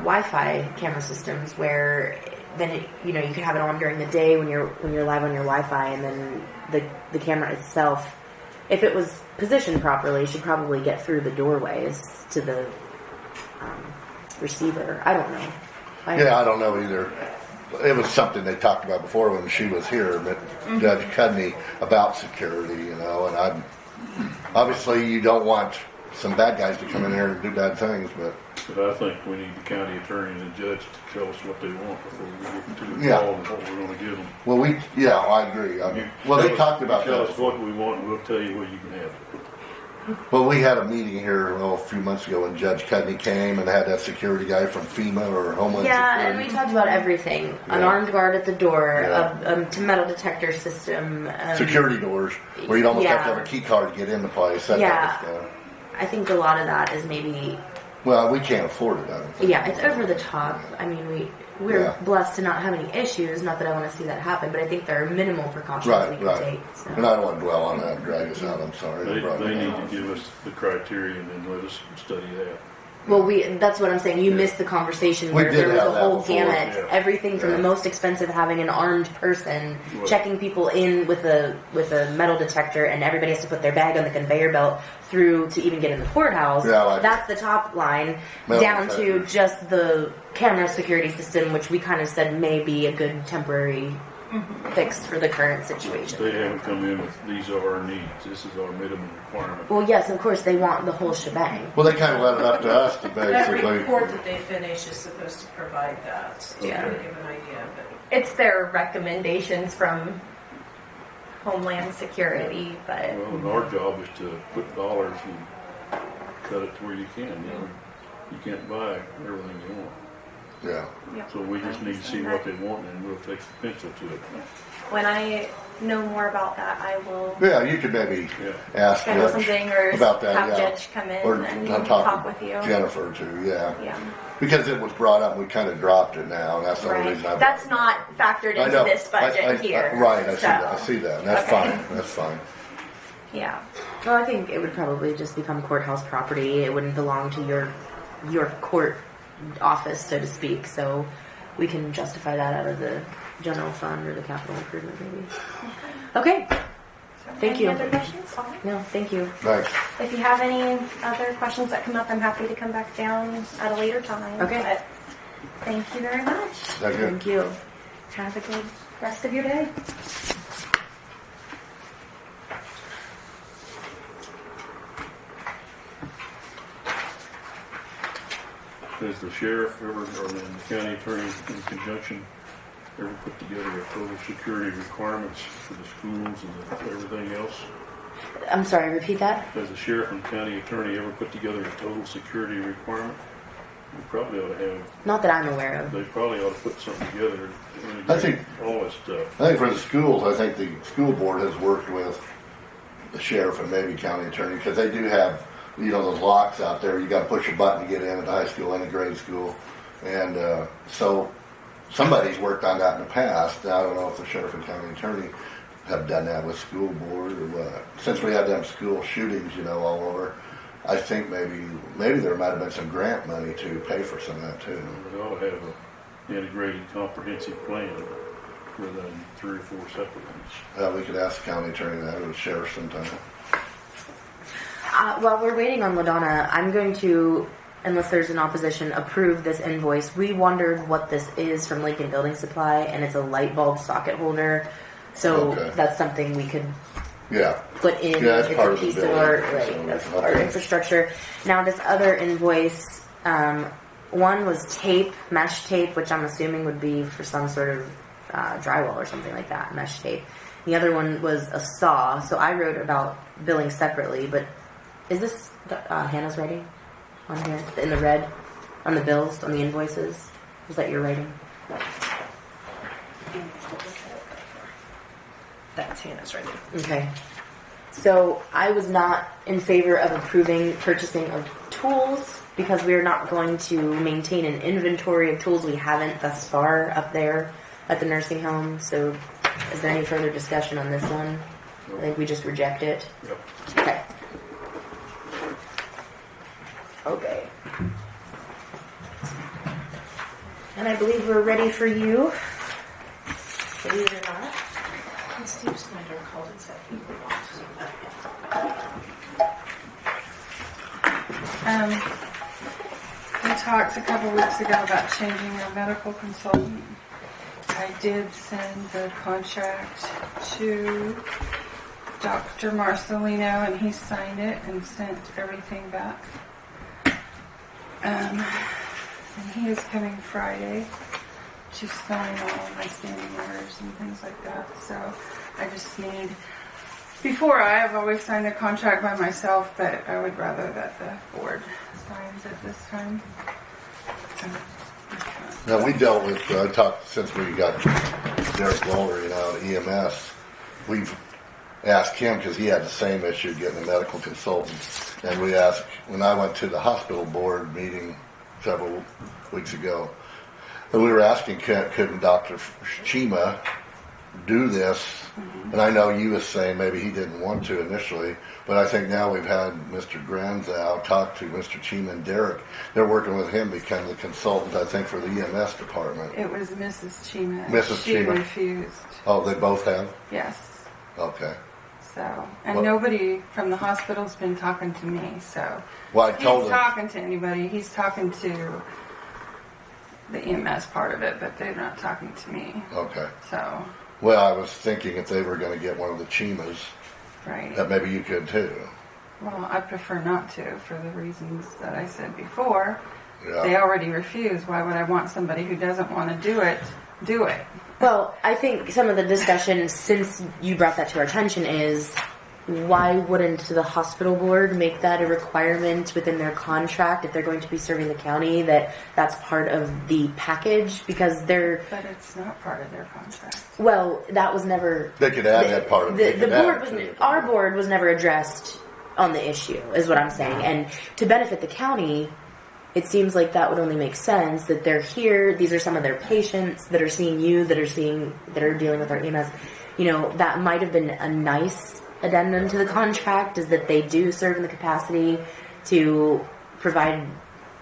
Speaker 5: Wi-Fi camera systems where then you could have it on during the day when you're live on your Wi-Fi, and then the camera itself, if it was positioned properly, should probably get through the doorways to the receiver. I don't know.
Speaker 3: Yeah, I don't know either. It was something they talked about before when she was here, but Judge Cudney about security, and obviously you don't want some bad guys to come in here and do bad things, but
Speaker 2: I think we need the county attorney and the judge to tell us what they want before we get too involved
Speaker 3: Yeah.
Speaker 2: in what we're going to give them.
Speaker 3: well, I agree. They talked about
Speaker 2: Tell
Speaker 3: that.
Speaker 2: us what we want, and we'll tell you where you can have it.
Speaker 3: Well, we had a meeting here a few months ago when Judge Cudney came and had that security guy from FEMA or Homeland
Speaker 5: Yeah,
Speaker 3: Security.
Speaker 5: and we talked about everything: an
Speaker 3: Yeah.
Speaker 5: armed guard at the door,
Speaker 3: Yeah.
Speaker 5: a metal detector system,
Speaker 3: Security doors where you'd almost have to
Speaker 5: Yeah.
Speaker 3: have a key card to get in the place. That
Speaker 5: Yeah.
Speaker 3: type of stuff.
Speaker 5: I think a lot of that is maybe.
Speaker 3: Well, we can't afford it. I don't think.
Speaker 5: Yeah, it's over the top. I mean, we're
Speaker 3: Yeah.
Speaker 5: blessed to not have any issues. Not that I want to see that happen, but I think there are minimal precautions we
Speaker 3: Right,
Speaker 5: can
Speaker 3: right.
Speaker 5: take. So.
Speaker 3: And I don't want to dwell on that and drag us out. I'm sorry.
Speaker 2: They need to give us the criteria and then let us study that.
Speaker 5: Well, that's what I'm saying. You missed the conversation
Speaker 3: We
Speaker 5: where
Speaker 3: did
Speaker 5: there was
Speaker 3: have
Speaker 5: a
Speaker 3: that
Speaker 5: whole
Speaker 3: before,
Speaker 5: gamut.
Speaker 2: yeah.
Speaker 5: Everything from
Speaker 3: Yeah.
Speaker 5: the most expensive, having an armed person
Speaker 2: Right.
Speaker 5: checking people in with a metal detector, and everybody has to put their bag on the conveyor belt through to even get in the courthouse.
Speaker 3: Yeah, I like
Speaker 5: That's the top line.
Speaker 3: Metal
Speaker 5: down
Speaker 3: detector.
Speaker 5: to just the camera security system, which we kind of said may be a good temporary fix for the current situation.
Speaker 2: They haven't come in with, these are our needs, this is our minimum requirement.
Speaker 5: Well, yes, of course, they want the whole shebang.
Speaker 3: Well, they kind of let it up to us to
Speaker 6: That
Speaker 3: basically.
Speaker 6: report that they finish is supposed to provide that, to
Speaker 5: Yeah.
Speaker 6: give an idea, but
Speaker 9: It's their recommendations from Homeland Security, but
Speaker 2: Well, and our job is to put dollars and cut it to where you can, You can't buy everything you want.
Speaker 3: Yeah.
Speaker 2: So we just need to see what they want and we'll take the pencil to it.
Speaker 9: when I know more about that, I will
Speaker 3: Yeah, you could maybe
Speaker 2: Yeah.
Speaker 3: ask
Speaker 9: schedule
Speaker 3: Judge
Speaker 9: something or
Speaker 3: about that.
Speaker 9: have
Speaker 3: Yeah.
Speaker 9: Judge come in
Speaker 3: Or
Speaker 9: and
Speaker 3: I'll
Speaker 9: talk with you.
Speaker 3: Jennifer too. Yeah.
Speaker 9: Yeah,
Speaker 3: Because it was brought up, and we kind of dropped it now, and that's the only reason
Speaker 9: right.
Speaker 3: I.
Speaker 9: That's not factored
Speaker 3: I
Speaker 9: into
Speaker 3: know.
Speaker 9: this budget here.
Speaker 3: Right, I see
Speaker 9: so,
Speaker 3: that. I see that. And that's
Speaker 9: Okay.
Speaker 3: fine. That's fine.
Speaker 9: Yeah.
Speaker 5: Well, I think it would probably just become courthouse property. It wouldn't belong to your court office, so to speak. So we can justify that out of the general fund or the capital improvement, maybe. Okay. Thank
Speaker 9: Any
Speaker 5: you.
Speaker 9: other questions? All right.
Speaker 5: No, thank you.
Speaker 3: Thanks.
Speaker 9: If you have any other questions that come up, I'm happy to come back down at a later time.
Speaker 5: Okay.
Speaker 9: But thank you very much.
Speaker 3: Is that good?
Speaker 5: Thank you.
Speaker 9: Have a good rest of your day.
Speaker 2: Has the sheriff ever, or the county attorney in conjunction, ever put together a total security requirements for the schools and everything else?
Speaker 5: I'm sorry, repeat that?
Speaker 2: Has the sheriff and county attorney ever put together a total security requirement? We probably ought to have,
Speaker 5: Not that I'm aware of.
Speaker 2: they probably ought to put something together.
Speaker 3: I think-
Speaker 2: all this stuff.
Speaker 3: I think for the schools, I think the school board has worked with the sheriff and maybe county attorney because they do have, those locks out there. You got to push a button to get in at the high school and a grade school, and so somebody's worked on that in the past. Now, I don't know if the sheriff and county attorney have done that with school board or what. Since we had them school shootings, all over, I think maybe there might have been some grant money to pay for some of that too.
Speaker 2: We ought to have an integrated, comprehensive plan rather than 3 or 4 separate ones.
Speaker 3: We could ask the county attorney that or the sheriff sometime.
Speaker 5: While we're waiting on Ladonna, I'm going to, unless there's an opposition, approve this invoice. We wondered what this is from Lincoln Building Supply, and it's a light bulb socket holder. So
Speaker 3: Okay.
Speaker 5: that's something we could
Speaker 3: Yeah.
Speaker 5: put in.
Speaker 3: Yeah, it's
Speaker 5: it's
Speaker 3: part
Speaker 5: a
Speaker 3: of the
Speaker 5: piece of
Speaker 3: building,
Speaker 5: our,
Speaker 3: so
Speaker 5: right,
Speaker 3: that's
Speaker 5: of our
Speaker 3: okay.
Speaker 5: infrastructure. Now, this other invoice, one was tape, mesh tape, which I'm assuming would be for some sort of drywall or something like that, mesh tape. The other one was a saw, so I wrote about billing separately, but is this Hannah's writing on here? In the red? On the bills? On the invoices? Is that your writing?
Speaker 6: that's Hannah's right there.
Speaker 5: Okay. So I was not in favor of approving purchasing of tools because we're not going to maintain an inventory of tools we haven't thus far up there at the nursing home. So is there any further discussion on this one? I think we just reject it.
Speaker 2: Yep.
Speaker 5: Okay. Okay. And I believe we're ready for you. Believe it or not.
Speaker 6: And Steve Schneider called and said he would want to see that.
Speaker 10: We talked a couple weeks ago about changing our medical consultant. I did send the contract to Dr. Marcelino, and he signed it and sent everything back. And he is coming Friday to sign all my standing orders and things like that. So I just need... Before, I have always signed a contract by myself, but I would rather that the board signs it this time.
Speaker 3: Now, we dealt with, I talked, since we got Derek Lowry out of EMS, we've asked him, because he had the same issue getting a medical consultant, and we asked, when I went to the hospital board meeting several weeks ago, and we were asking, couldn't Dr. Chima do this? And I know you was saying maybe he didn't want to initially, but I think now we've had Mr. Granzow talk to Mr. Chima and Derek. They're working with him to become the consultant, I think, for the EMS department.
Speaker 10: It was Mrs. Chima.
Speaker 3: Mrs.
Speaker 10: She
Speaker 3: Chima.
Speaker 10: refused.
Speaker 3: Oh, they both have?
Speaker 10: Yes.
Speaker 3: Okay.
Speaker 10: So, and
Speaker 3: Well-
Speaker 10: nobody from the hospital's been talking to me, so.
Speaker 3: Well, I told
Speaker 10: He's
Speaker 3: him.
Speaker 10: talking to anybody. He's talking to the EMS part of it, but they're not talking to me.
Speaker 3: Okay.
Speaker 10: So,
Speaker 3: Well, I was thinking if they were going to get one of the Chimas,
Speaker 10: right.
Speaker 3: that maybe you could too.
Speaker 10: Well, I prefer not to for the reasons that I said before.
Speaker 3: Yeah.
Speaker 10: They already refuse. Why would I want somebody who doesn't want to do it?
Speaker 5: Well, I think some of the discussion since you brought that to our attention is why wouldn't the hospital board make that a requirement within their contract if they're going to be serving the county that that's part of the package because they're
Speaker 10: But it's not part of their contract.
Speaker 5: well that was never
Speaker 3: They could add that part of it.
Speaker 5: the board was our board was never addressed on the issue is what I'm saying and to benefit the county it seems like that would only make sense that they're here. These are some of their patients that are seeing you, that are dealing with our EMS. You know, that might have been a nice addendum to the contract is that they do serve in the capacity to provide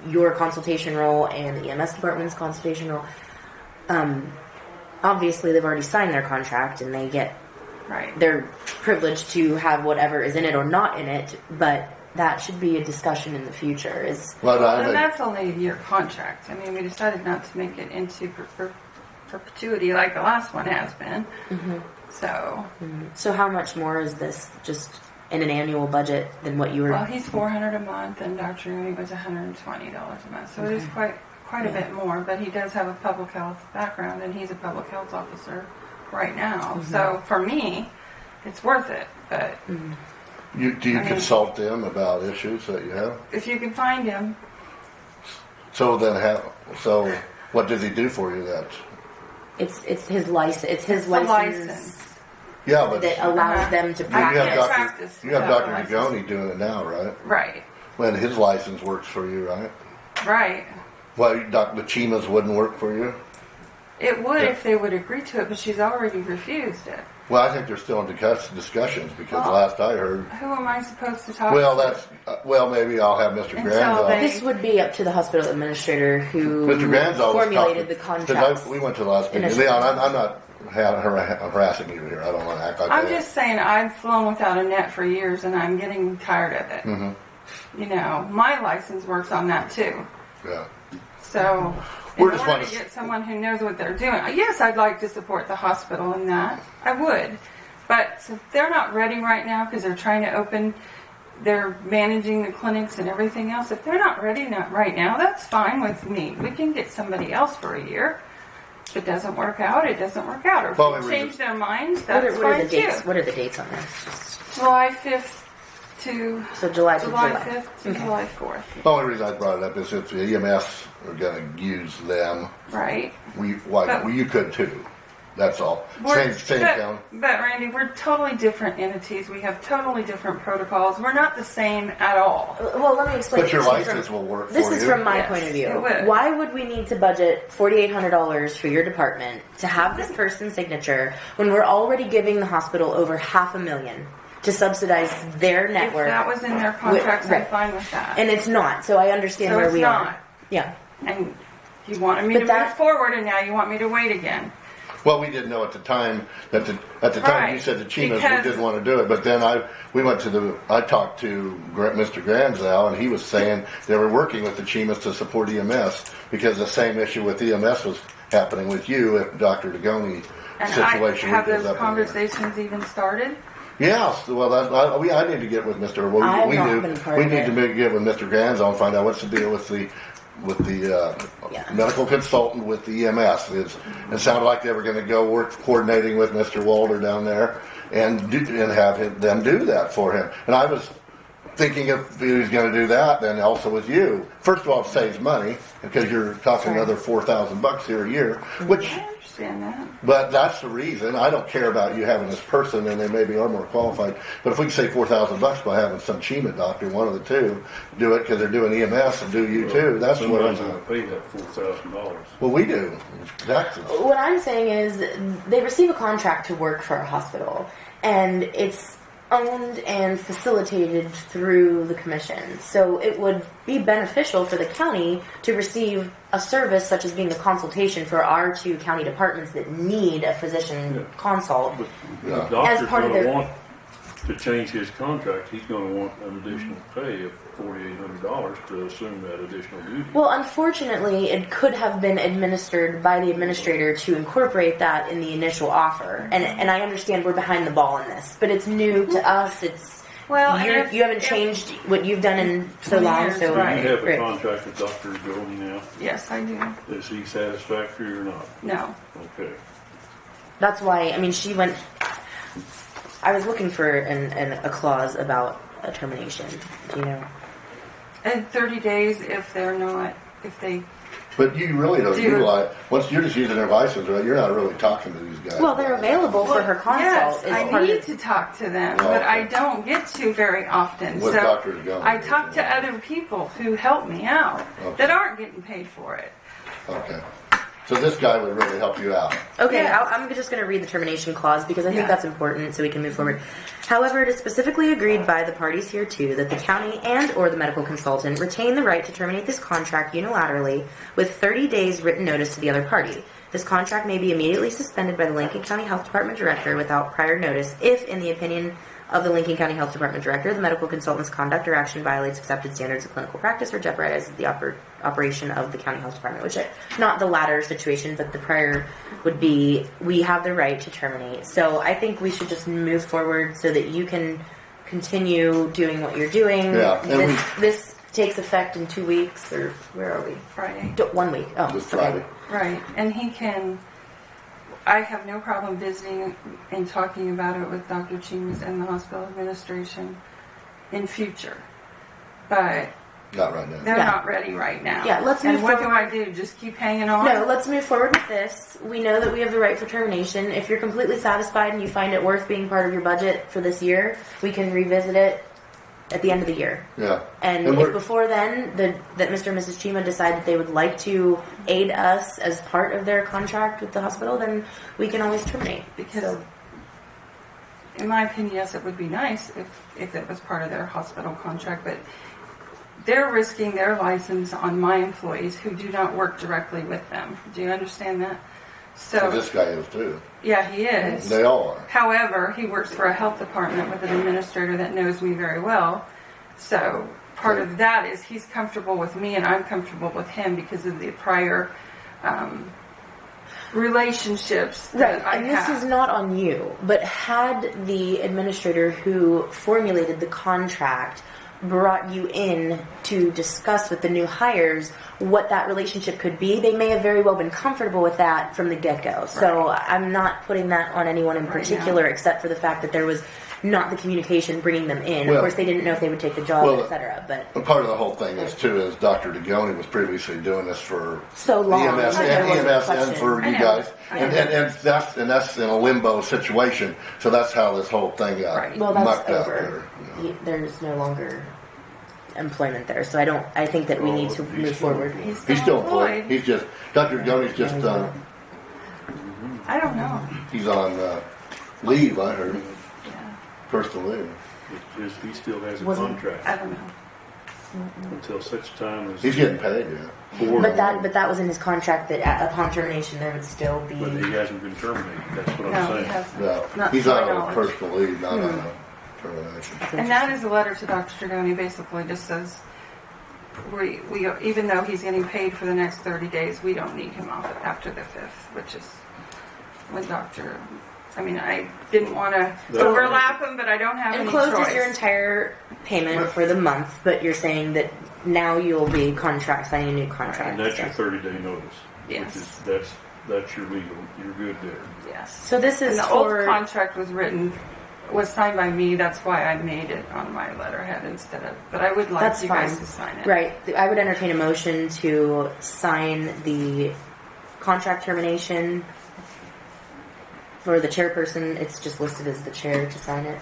Speaker 5: your consultation role and the EMS department's consultation role. Obviously, they've already signed their contract and they get they're privileged to have whatever is in it or not in it, but that should be a discussion in the future.
Speaker 10: And that's only a year contract. I mean, we decided not to make it into perpetuity like the last one has been. Mm-hmm. So
Speaker 5: how much more is this just in an annual budget than what you were?
Speaker 10: Well, he's $400 a month, and Dr. Rooney was $120 a month. So it is quite a bit more. But he does have a public health background, and he's a public health officer right now. Mm-hmm. So for me, it's worth it. But. Mm-hmm.
Speaker 3: Do you consult them about issues that you have?
Speaker 10: If you can find him.
Speaker 3: So what does he do for you? That
Speaker 5: it's his license. It's his license.
Speaker 3: Yeah, but
Speaker 5: that allows them to practice.
Speaker 3: You have Dr. Nagoni doing it now, right?
Speaker 10: Right.
Speaker 3: When his license works for you, right?
Speaker 10: Right.
Speaker 3: Well, the Chimas wouldn't work for you.
Speaker 10: It would if they would agree to it, but she's already refused it.
Speaker 3: Well, I think they're still in discussions because last I heard.
Speaker 10: Who am I supposed to talk to?
Speaker 3: Maybe I'll have Mr. Granzow.
Speaker 5: This would be up to the hospital administrator who formulated the contract.
Speaker 3: We went to the last meeting. Leon, I'm not harassing you here. I don't want to act like that.
Speaker 10: I'm just saying I've flown without a net for years and I'm getting tired of it. Mm-hmm. You know, my license works on that too.
Speaker 3: Yeah.
Speaker 10: So, in order to get someone who knows what they're doing, yes, I'd like to support the hospital in that. I would. But so they're not ready right now because they're trying to open, they're managing the clinics and everything else. If they're not ready right now, that's fine with me. We can get somebody else for a year. If it doesn't work out, it doesn't work out. Or if they change their minds, that's fine too.
Speaker 5: What are the dates on this?
Speaker 10: July 5th to
Speaker 5: July
Speaker 10: 5th to July 4th.
Speaker 3: The only reason I brought it up is if the EMS are going to use them,
Speaker 10: right?
Speaker 3: you could too. That's all. Same county.
Speaker 10: But Randy, we're totally different entities. We have totally different protocols. We're not the same at all.
Speaker 5: Well, let me explain.
Speaker 3: But your license will work for you.
Speaker 5: This is from my point of view.
Speaker 10: it would.
Speaker 5: Why would we need to budget $4,800 for your department to have this person's signature when we're already giving the hospital over $500,000 to subsidize their network?
Speaker 10: If that was in their contracts,
Speaker 5: Right.
Speaker 10: I'm fine with that.
Speaker 5: And it's not, so I understand
Speaker 10: So
Speaker 5: where
Speaker 10: it's
Speaker 5: we
Speaker 10: not.
Speaker 5: are. Yeah.
Speaker 10: And you wanted me
Speaker 5: But
Speaker 10: to
Speaker 5: that-
Speaker 10: move forward, and now you want me to wait again.
Speaker 3: Well, we didn't know at the time that at the time
Speaker 10: Right.
Speaker 3: you said the Chimas, we
Speaker 10: Because-
Speaker 3: didn't want to do it. But then I talked to Mr. Granzow, and he was saying they were working with the Chimas to support EMS because the same issue with EMS was happening with you if Dr. Degoni
Speaker 10: And
Speaker 3: situation
Speaker 10: have
Speaker 3: goes
Speaker 10: those
Speaker 3: up in the air.
Speaker 10: conversations even started?
Speaker 3: Yeah, well, I need to get with Mr.
Speaker 5: I've
Speaker 3: We
Speaker 5: not
Speaker 3: do.
Speaker 5: been part
Speaker 3: We
Speaker 5: of
Speaker 3: need
Speaker 5: it.
Speaker 3: to get with Mr. Granzow and find out what's the deal with the
Speaker 5: Yeah.
Speaker 3: medical consultant with the EMS. It sounded like they were going to go work coordinating with Mr. Walter down there and have them do that for him. And I was thinking if he was going to do that, then also with you. First of all, it saves money because you're talking another $4,000 here a year, which.
Speaker 10: I understand that.
Speaker 3: But that's the reason. I don't care about you having this person, and they maybe are more qualified. But if we can save $4,000 by having some Chima doctor, one of the two, do it because they're doing EMS and do you too, that's what I'm
Speaker 2: Somebody's going to pay that $4,000.
Speaker 3: Well, we do. Exactly.
Speaker 5: What I'm saying is they receive a contract to work for a hospital, and it's owned and facilitated through the commission. So it would be beneficial for the county to receive a service such as being a consultation for our two county departments that need a physician consult.
Speaker 2: But
Speaker 3: Yeah.
Speaker 2: the doctor's
Speaker 5: As part of
Speaker 2: going to
Speaker 5: their-
Speaker 2: want to change his contract. He's going to want an additional pay of $4,800 to assume that additional duty.
Speaker 5: Well, unfortunately, it could have been administered by the administrator to incorporate that in the initial offer. And I understand we're behind the ball in this, but it's new to us. It's you haven't changed what you've done in so
Speaker 10: 20
Speaker 5: long.
Speaker 10: years,
Speaker 5: So
Speaker 10: right.
Speaker 2: You have a
Speaker 5: Right.
Speaker 2: contract with Dr. Goldie now.
Speaker 10: Yes, I do.
Speaker 2: Is he satisfactory or not?
Speaker 10: No.
Speaker 2: Okay.
Speaker 5: That's why, I mean, she went. I was looking for a clause about a termination, you know.
Speaker 10: And 30 days if they
Speaker 3: But you really don't
Speaker 10: Do-
Speaker 3: utilize, once you're just using their license, right? You're not really talking to these guys.
Speaker 5: Well, they're available for her consult.
Speaker 10: Yes,
Speaker 5: as
Speaker 10: I
Speaker 5: part
Speaker 10: need
Speaker 5: of,
Speaker 10: to talk to them,
Speaker 3: Oh,
Speaker 10: but
Speaker 3: okay.
Speaker 10: I don't get to very often.
Speaker 3: With
Speaker 10: so
Speaker 3: Dr. Degoni.
Speaker 10: I talk to other people who help me out
Speaker 3: Okay.
Speaker 10: that aren't getting paid for it.
Speaker 3: Okay. So this guy would really help you out.
Speaker 5: Okay,
Speaker 10: Yes.
Speaker 5: I'm just going to read the termination clause because I think
Speaker 10: Yeah.
Speaker 5: that's important so we can move forward. However, it is specifically agreed by the parties here too that the county and or the medical consultant retain the right to terminate this contract unilaterally with 30 days written notice to the other party. This contract may be immediately suspended by the Lincoln County Health Department Director without prior notice if, in the opinion of the Lincoln County Health Department Director, the medical consultant's conduct or action violates accepted standards of clinical practice or jeopardizes the operation of the county health department, which not the latter situation, but the prior would be we have the right to terminate. So I think we should just move forward so that you can continue doing what you're doing.
Speaker 3: Yeah, and
Speaker 5: This takes effect in 2 weeks, or where are we?
Speaker 10: Friday.
Speaker 5: 1 week. Oh,
Speaker 3: This
Speaker 5: okay.
Speaker 3: Friday.
Speaker 10: Right. And he can, I have no problem visiting and talking about it with Dr. Chimas and the hospital administration in future. But
Speaker 3: Not right now.
Speaker 10: they're
Speaker 5: Yeah.
Speaker 10: not ready right now.
Speaker 5: Yeah, let's
Speaker 10: And
Speaker 5: move
Speaker 10: what do
Speaker 5: forward.
Speaker 10: I do? Just keep hanging on?
Speaker 5: No, let's move forward with this. We know that we have the right for termination. If you're completely satisfied and you find it worth being part of your budget for this year, we can revisit it at the end of the year.
Speaker 3: Yeah.
Speaker 5: And
Speaker 3: And
Speaker 5: if
Speaker 3: we're-
Speaker 5: before then that Mr. and Mrs. Chima decide that they would like to aid us as part of their contract with the hospital, then we can always terminate.
Speaker 10: Because,
Speaker 5: So,
Speaker 10: in my opinion, yes, it would be nice if it was part of their hospital contract, but they're risking their license on my employees who do not work directly with them. Do you understand that?
Speaker 3: So this guy is too.
Speaker 10: Yeah, he is.
Speaker 3: They all are.
Speaker 10: However, he works for a health department with an administrator that knows me very well. So part of that is he's comfortable with me and I'm comfortable with him because of the prior relationships
Speaker 5: right,
Speaker 10: that I
Speaker 5: and this
Speaker 10: have.
Speaker 5: is not on you, but had the administrator who formulated the contract brought you in to discuss with the new hires what that relationship could be, they may have very well been comfortable with that from the get-go. So I'm not putting that on anyone in particular except for the fact that there was not the communication bringing them in.
Speaker 3: Well-
Speaker 5: of course, they didn't know if they would take the job,
Speaker 3: Well,
Speaker 5: etc. But
Speaker 3: And part of the whole thing is too is Dr. Degoni was previously doing this for
Speaker 5: so long,
Speaker 3: EMS
Speaker 5: that there wasn't a
Speaker 3: and
Speaker 5: question.
Speaker 3: for you
Speaker 10: know.
Speaker 3: guys,
Speaker 10: I know.
Speaker 3: and that's in a limbo situation. So that's how this whole thing got
Speaker 10: Right.
Speaker 5: Well, that's
Speaker 3: mucked out
Speaker 5: over.
Speaker 3: there. You know.
Speaker 5: There's no longer employment there, so I think that we need to
Speaker 2: He's
Speaker 5: move
Speaker 2: still-
Speaker 5: forward.
Speaker 3: He's still employed. He's just Dr. Degoni's just
Speaker 10: I don't know.
Speaker 3: he's on leave. I heard
Speaker 10: Yeah.
Speaker 3: personal leave.
Speaker 2: He still has a
Speaker 5: Wasn't-
Speaker 2: contract
Speaker 10: I don't know.
Speaker 2: until such time as.
Speaker 3: He's getting paid. Yeah.
Speaker 2: Four,
Speaker 5: But that was in his contract that upon termination there would still be.
Speaker 2: But he hasn't been terminated. That's what I'm
Speaker 10: No, he
Speaker 2: saying.
Speaker 10: hasn't.
Speaker 3: No,
Speaker 10: Not
Speaker 3: he's
Speaker 10: to my
Speaker 3: on a
Speaker 10: knowledge.
Speaker 3: personal leave, not on a termination.
Speaker 10: And that is a letter to Dr. Dragoni, basically just says, we even though he's getting paid for the next 30 days, we don't need him off after the 5th, which is when I didn't want to overlap him, but I don't have any
Speaker 5: Enclosed
Speaker 10: choice.
Speaker 5: is your entire payment for the month, but you're saying that now you'll be signing a new contract.
Speaker 2: And that's your
Speaker 5: so.
Speaker 2: 30-day notice.
Speaker 10: Yes.
Speaker 2: Which is, that's your legal. You're good there.
Speaker 10: Yes.
Speaker 5: So this
Speaker 10: And
Speaker 5: is
Speaker 10: the old
Speaker 5: for
Speaker 10: contract was signed by me. That's why I made it on my letterhead instead of. But I would like
Speaker 5: That's
Speaker 10: you
Speaker 5: fine.
Speaker 10: guys to sign it.
Speaker 5: Right. I would entertain a motion to sign the contract termination for the chairperson. It's just listed as the chair to sign it.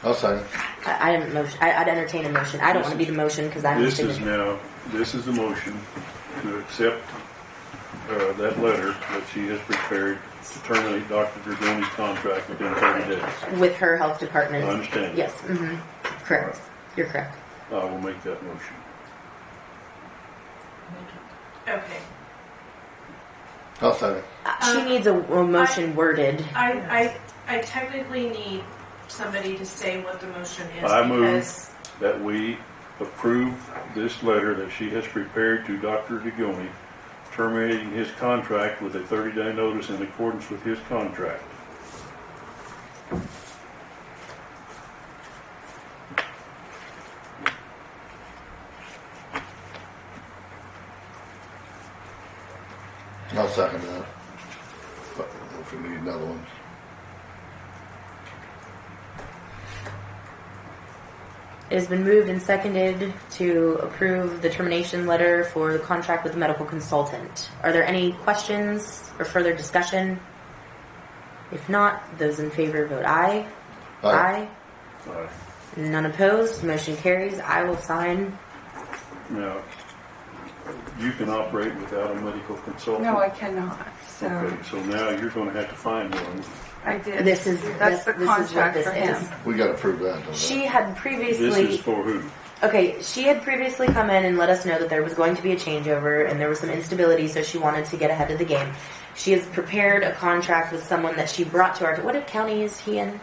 Speaker 3: I'll sign it.
Speaker 5: I'd entertain a motion. I don't want to be the motion because I'm
Speaker 2: This
Speaker 5: just
Speaker 2: is the motion to accept that letter that she has prepared to terminate Dr. Dragoni's contract within 30 days.
Speaker 5: with her health department.
Speaker 2: I understand.
Speaker 5: Yes. Mm-hmm. Correct. You're correct.
Speaker 2: I will make that motion.
Speaker 6: Okay.
Speaker 3: I'll sign it.
Speaker 5: She needs a motion worded.
Speaker 6: I technically need somebody to say what the motion is
Speaker 2: I move
Speaker 6: because
Speaker 2: that we approve this letter that she has prepared to Dr. Degoni, terminating his contract with a 30-day notice in accordance with his contract.
Speaker 3: I'll second that. But if we need another one.
Speaker 5: It has been moved and seconded to approve the termination letter for the contract with the medical consultant. Are there any questions or further discussion? If not, those in favor vote aye.
Speaker 3: Aye.
Speaker 5: None opposed. Motion carries. I will sign.
Speaker 2: Now, you can operate without a medical consultant.
Speaker 10: No, I cannot. So
Speaker 2: Okay, so now you're going to have to find one.
Speaker 10: I did.
Speaker 5: This is
Speaker 10: That's the
Speaker 5: this is what
Speaker 10: contract
Speaker 5: this
Speaker 10: for
Speaker 5: is.
Speaker 10: him.
Speaker 3: We got to prove that, don't we?
Speaker 5: She had
Speaker 2: This
Speaker 5: previously
Speaker 2: is for who?
Speaker 5: Okay, she had previously come in and let us know that there was going to be a changeover and there was some instability, so she wanted to get ahead of the game. She has prepared a contract with someone that she brought to our. What county is he in?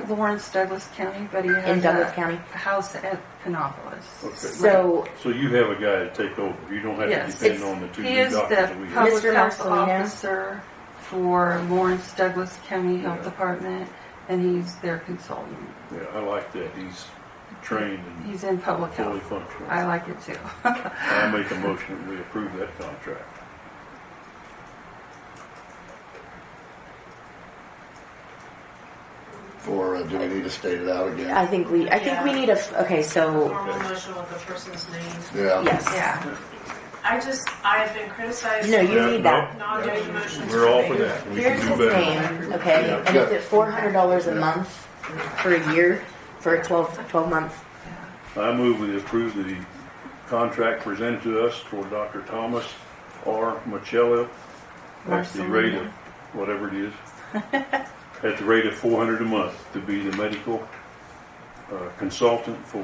Speaker 10: Lawrence, Douglas County, but he has
Speaker 5: In Douglas County.
Speaker 10: a house at Panopolis.
Speaker 2: Okay.
Speaker 5: So
Speaker 2: So you have a guy to take over. You don't have
Speaker 10: Yes,
Speaker 2: to depend on the two
Speaker 10: He
Speaker 2: new
Speaker 10: is
Speaker 2: doctors
Speaker 10: the
Speaker 2: that we have.
Speaker 10: public
Speaker 5: Mr.
Speaker 10: health
Speaker 5: Marcelino.
Speaker 10: officer for Lawrence, Douglas County Health Department, and he's their consultant.
Speaker 2: Yeah, I like that. He's trained and
Speaker 10: He's in public
Speaker 2: fully
Speaker 10: health.
Speaker 2: functional.
Speaker 10: I like it too.
Speaker 2: I make a motion that we approve that contract.
Speaker 3: Or do we need to state it out again?
Speaker 5: I think we need a. Okay, so
Speaker 6: formal motion with the person's name.
Speaker 3: Yeah.
Speaker 5: yes.
Speaker 10: Yeah.
Speaker 6: I have been criticized.
Speaker 5: No, you
Speaker 6: for
Speaker 5: need that.
Speaker 6: Not doing the motions.
Speaker 2: We're all
Speaker 6: me.
Speaker 2: for that. We
Speaker 5: Here's
Speaker 2: can
Speaker 5: his
Speaker 2: do better.
Speaker 5: name. Okay,
Speaker 2: Yeah.
Speaker 5: and it's at $400 a month for a year for a 12 month.
Speaker 2: I move we approve the contract presented to us for Dr. Thomas R. Michel at the rate of whatever it is, at the rate of $400 a month to be the medical consultant for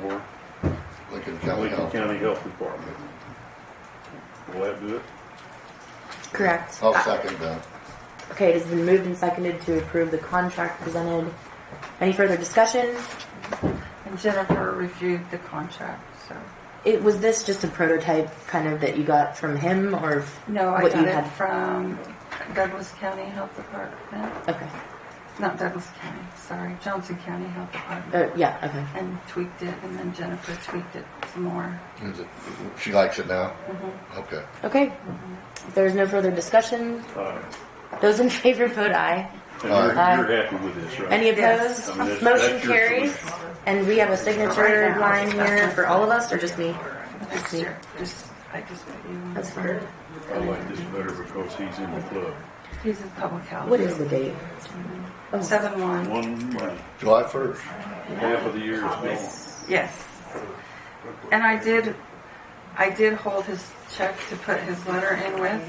Speaker 3: Lincoln County
Speaker 2: Lincoln
Speaker 3: Health.
Speaker 2: County Health Department. Will that do it?
Speaker 5: Correct.
Speaker 3: I'll second that.
Speaker 5: Okay, it has been moved and seconded to approve the contract presented. Any further discussion?
Speaker 10: And Jennifer reviewed the contract, so.
Speaker 5: Was this just a prototype kind of that you got from him or
Speaker 10: No, I
Speaker 5: what
Speaker 10: got
Speaker 5: you
Speaker 10: it
Speaker 5: had?
Speaker 10: from Douglas County Health Department.
Speaker 5: Okay.
Speaker 10: Not Douglas County, sorry, Johnson County Health Department.
Speaker 5: Yeah, okay.
Speaker 10: And tweaked it, and then Jennifer tweaked it some more.
Speaker 3: Is it, she likes it now?
Speaker 10: Mm-hmm.
Speaker 3: Okay.
Speaker 5: Okay. If there's no further discussion, those in favor vote aye.
Speaker 2: And you're happy with this, right?
Speaker 5: Any opposed?
Speaker 2: Yes. I mean, that's
Speaker 5: Motion
Speaker 2: your
Speaker 5: carries.
Speaker 2: solution.
Speaker 5: And we have a signature line here for all of us, or just me? Just me.
Speaker 10: I just put you on.
Speaker 5: That's fine.
Speaker 2: I like this better because he's in the club.
Speaker 10: He's in public health.
Speaker 5: What is the date? Oh.
Speaker 10: 7/1.
Speaker 2: 1 month.
Speaker 3: July 1st.
Speaker 2: Half of the year is gone.
Speaker 10: Yes. And I did hold his check to put his letter in with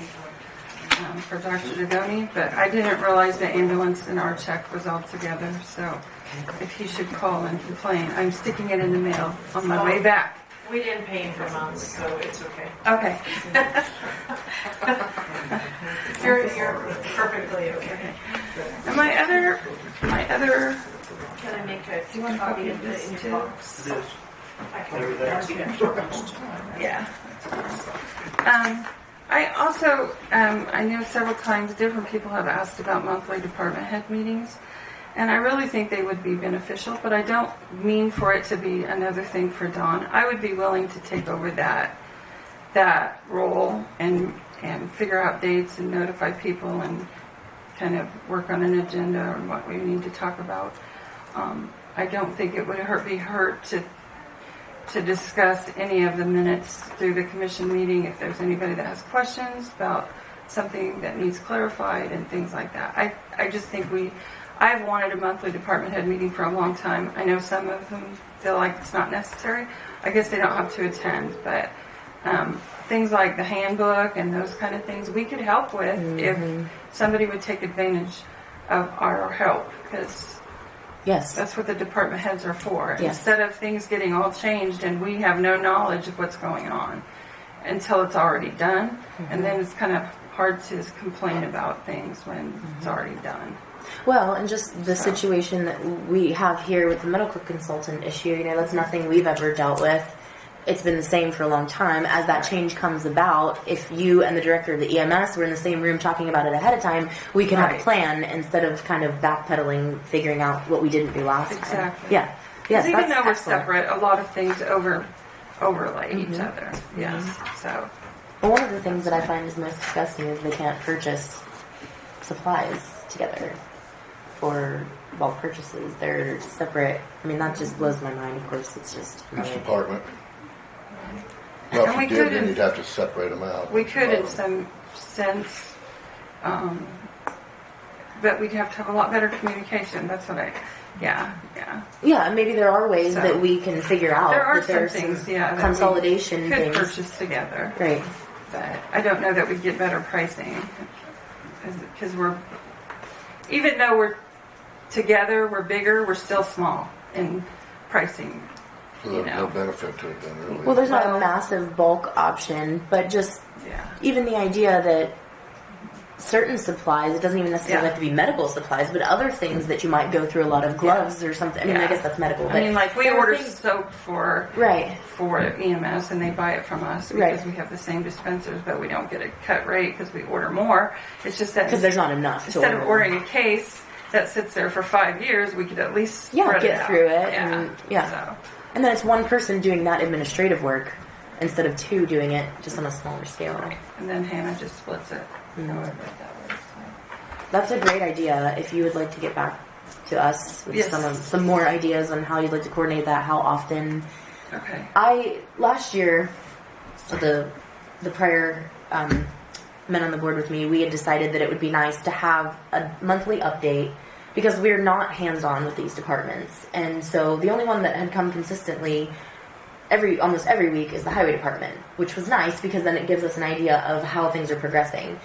Speaker 10: for Dr. Ladonna, but I didn't realize the ambulance and our check was all together. So if he should call and complain, I'm sticking it in the mail on my way back.
Speaker 6: We didn't pay him for months, so it's okay.
Speaker 10: Okay.
Speaker 6: You're perfectly okay.
Speaker 10: And my other.
Speaker 6: Can I make a
Speaker 10: Do you want a
Speaker 6: copy
Speaker 10: copy
Speaker 6: of
Speaker 10: of
Speaker 6: this
Speaker 10: this
Speaker 6: in
Speaker 10: too?
Speaker 6: your box?
Speaker 10: Yeah. I also, I know several times different people have asked about monthly department head meetings, and I really think they would be beneficial, but I don't mean for it to be another thing for Dawn. I would be willing to take over that role and figure out dates and notify people and kind of work on an agenda or what we need to talk about. I don't think it would be hurt to discuss any of the minutes through the commission meeting if there's anybody that has questions about something that needs clarified and things like that. I just think I've wanted a monthly department head meeting for a long time. I know some of them feel like it's not necessary. I guess they don't have to attend, but things like the handbook and those kind of things we could help with if somebody would take advantage of our help, because
Speaker 5: Yes.
Speaker 10: that's what the department heads are for.
Speaker 5: Yes.
Speaker 10: Instead of things getting all changed and we have no knowledge of what's going on until it's already done. And then it's kind of hard to complain about things when it's already done.
Speaker 5: Well, and just the situation that we have here with the medical consultant issue, that's nothing we've ever dealt with. It's been the same for a long time. As that change comes about, if you and the director of the EMS were in the same room talking about it ahead of time, we can have a plan instead of kind of backpedaling, figuring out what we didn't do last time.
Speaker 10: Exactly.
Speaker 5: Yeah. Yes,
Speaker 10: Because even
Speaker 5: that's
Speaker 10: though we're
Speaker 5: excellent.
Speaker 10: separate, a lot of things overlay each other. Yes. So.
Speaker 5: Well, one of the things that I find is most disgusting is they can't purchase supplies together for bulk purchases. They're separate. I mean, that just blows my mind. Of course, it's just
Speaker 3: Each department. Well,
Speaker 10: And we
Speaker 3: if you did,
Speaker 10: could-
Speaker 3: then you'd have to separate them out.
Speaker 10: We could in some sense, but we'd have to have a lot better communication. That's what yeah.
Speaker 5: Yeah, maybe there are ways
Speaker 10: So-
Speaker 5: that we can figure out
Speaker 10: There are
Speaker 5: that
Speaker 10: some
Speaker 5: there's
Speaker 10: things,
Speaker 5: some
Speaker 10: that
Speaker 5: consolidation
Speaker 10: we could
Speaker 5: things.
Speaker 10: purchase together.
Speaker 5: Right.
Speaker 10: But I don't know that we'd get better pricing because even though we're together, we're bigger, we're still small in pricing.
Speaker 3: So there's no benefit to it then, really.
Speaker 5: Well, there's not a massive bulk option, but just
Speaker 10: Yeah.
Speaker 5: even the idea that certain supplies, it doesn't even necessarily have to be medical supplies, but other things that you might go through a lot of gloves or something. I mean, I guess that's medical. But
Speaker 10: I mean, like we
Speaker 5: there are
Speaker 10: order
Speaker 5: things-
Speaker 10: soap for EMS, and they buy it from us because we have the same dispensers, but we don't get a cut rate because we order more. It's just that
Speaker 5: because there's not enough.
Speaker 10: instead of ordering a case that sits there for 5 years, we could at least spread
Speaker 5: get
Speaker 10: it out.
Speaker 5: through it,
Speaker 10: Yeah.
Speaker 5: and and then it's one person doing that administrative work instead of two doing it just on a smaller scale.
Speaker 10: And then Hannah just splits it. However that works.
Speaker 5: That's a great idea. If you would like to get back to us with
Speaker 10: Yes.
Speaker 5: some more ideas on how you'd like to coordinate that, how often.
Speaker 10: Okay.
Speaker 5: Last year, the prior men on the board with me, we had decided that it would be nice to have a monthly update because we're not hands-on with these departments, and so the only one that had come consistently almost every week is the highway department, which was nice because then it gives us an idea of how things are progressing.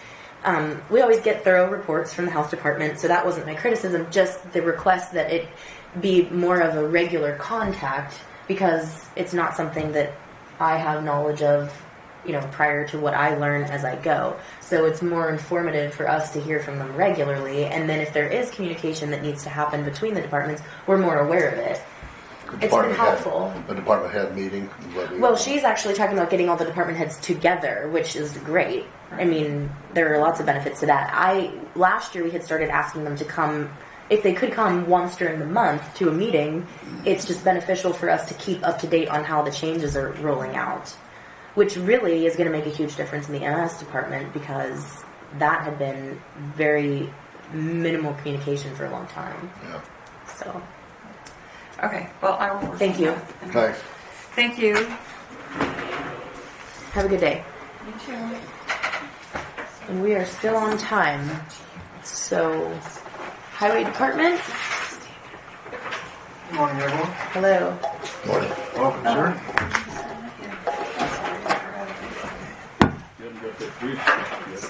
Speaker 5: We always get thorough reports from the health department, so that wasn't my criticism, just the request that it be more of a regular contact because it's not something that I have knowledge of, prior to what I learn as I go. So it's more informative for us to hear from them regularly, and then if there is communication that needs to happen between the departments, we're more aware of it. It's been helpful.
Speaker 3: A department head meeting.
Speaker 5: Well, she's actually talking about getting all the department heads together, which is great. I mean, there are lots of benefits to that. Last year we had started asking them to come, if they could come once during the month to a meeting. It's just beneficial for us to keep up to date on how the changes are rolling out, which really is going to make a huge difference in the MS department because that had been very minimal communication for a long time.
Speaker 3: Yeah.
Speaker 5: So,
Speaker 10: Okay, well, I will.
Speaker 5: thank you.
Speaker 3: Thanks.
Speaker 10: Thank you.
Speaker 5: Have a good day.
Speaker 10: You too.
Speaker 5: And we are still on time. So, Highway Department,
Speaker 11: Good morning, everyone.
Speaker 5: hello.
Speaker 3: Morning.
Speaker 11: Welcome, sir.
Speaker 2: You haven't got that brief yet.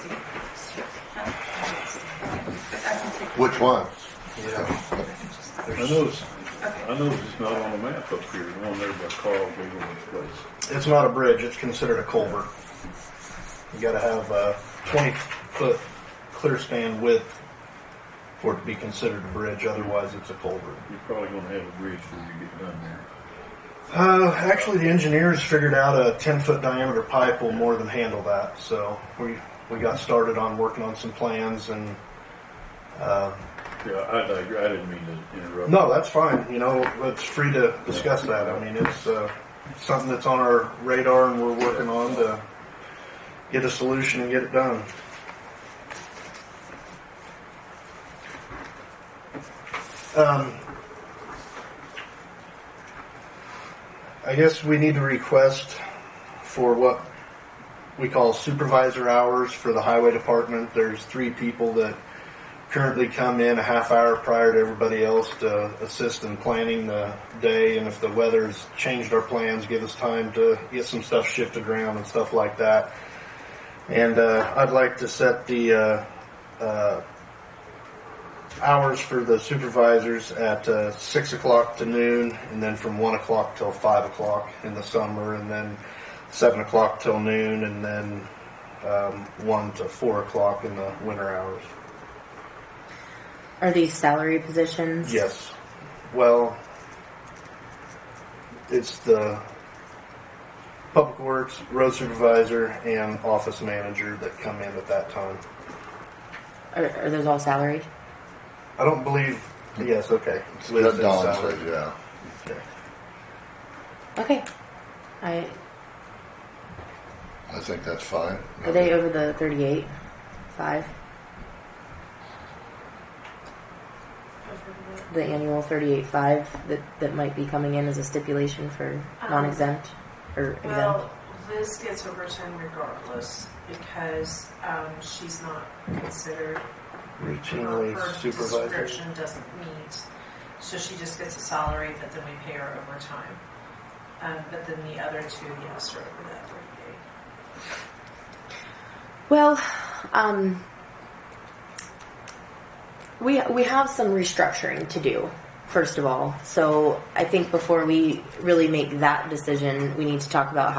Speaker 3: Which one?
Speaker 2: I noticed it's not on the map up here, the one there by Carl Gableman's place.
Speaker 11: It's not a bridge. It's considered a culvert. You got to have a 20-foot clear span width for it to be considered a bridge. Otherwise, it's a culvert.
Speaker 2: You're probably gonna have a bridge before you get done there.
Speaker 11: Actually, the engineers figured out a 10-foot diameter pipe will more than handle that. So we got started on working on some plans and.
Speaker 2: Yeah, I didn't mean to interrupt.
Speaker 11: No, that's fine. You know, it's free to discuss that. I mean, it's something that's on our radar, and we're working on to get a solution and get it done. I guess we need to request for what we call supervisor hours for the highway department. There's 3 people that currently come in a half hour prior to everybody else to assist in planning the day, and if the weather's changed our plans, give us time to get some stuff shifted around and stuff like that. And I'd like to set the hours for the supervisors at 6 o'clock to noon, and then from 1 o'clock till 5 o'clock in the summer, and then 7 o'clock till noon, and then 1 to 4 o'clock in the winter hours.
Speaker 5: Are these salary positions?
Speaker 11: Yes. Well, it's the public works, road supervisor, and office manager that come in at that time.
Speaker 5: Are those all salaried?
Speaker 11: I don't believe. Yes. Okay.
Speaker 3: It's what Dawn said, yeah.
Speaker 11: Okay.
Speaker 5: Okay.
Speaker 3: I think that's fine.
Speaker 5: Are they over the 38.5? The annual 38.5 that might be coming in as a stipulation for non-exempt or exempt?
Speaker 6: Well, Liz gets overtime regardless because she's not considered.
Speaker 11: Routinely
Speaker 6: her
Speaker 11: supervisor.
Speaker 6: description doesn't meet, so she just gets a salary, but then we pay her overtime. But then the other 2, yes, are over that 38.
Speaker 5: Well, we have some restructuring to do, first of all. So I think before we really make that decision, we need to talk about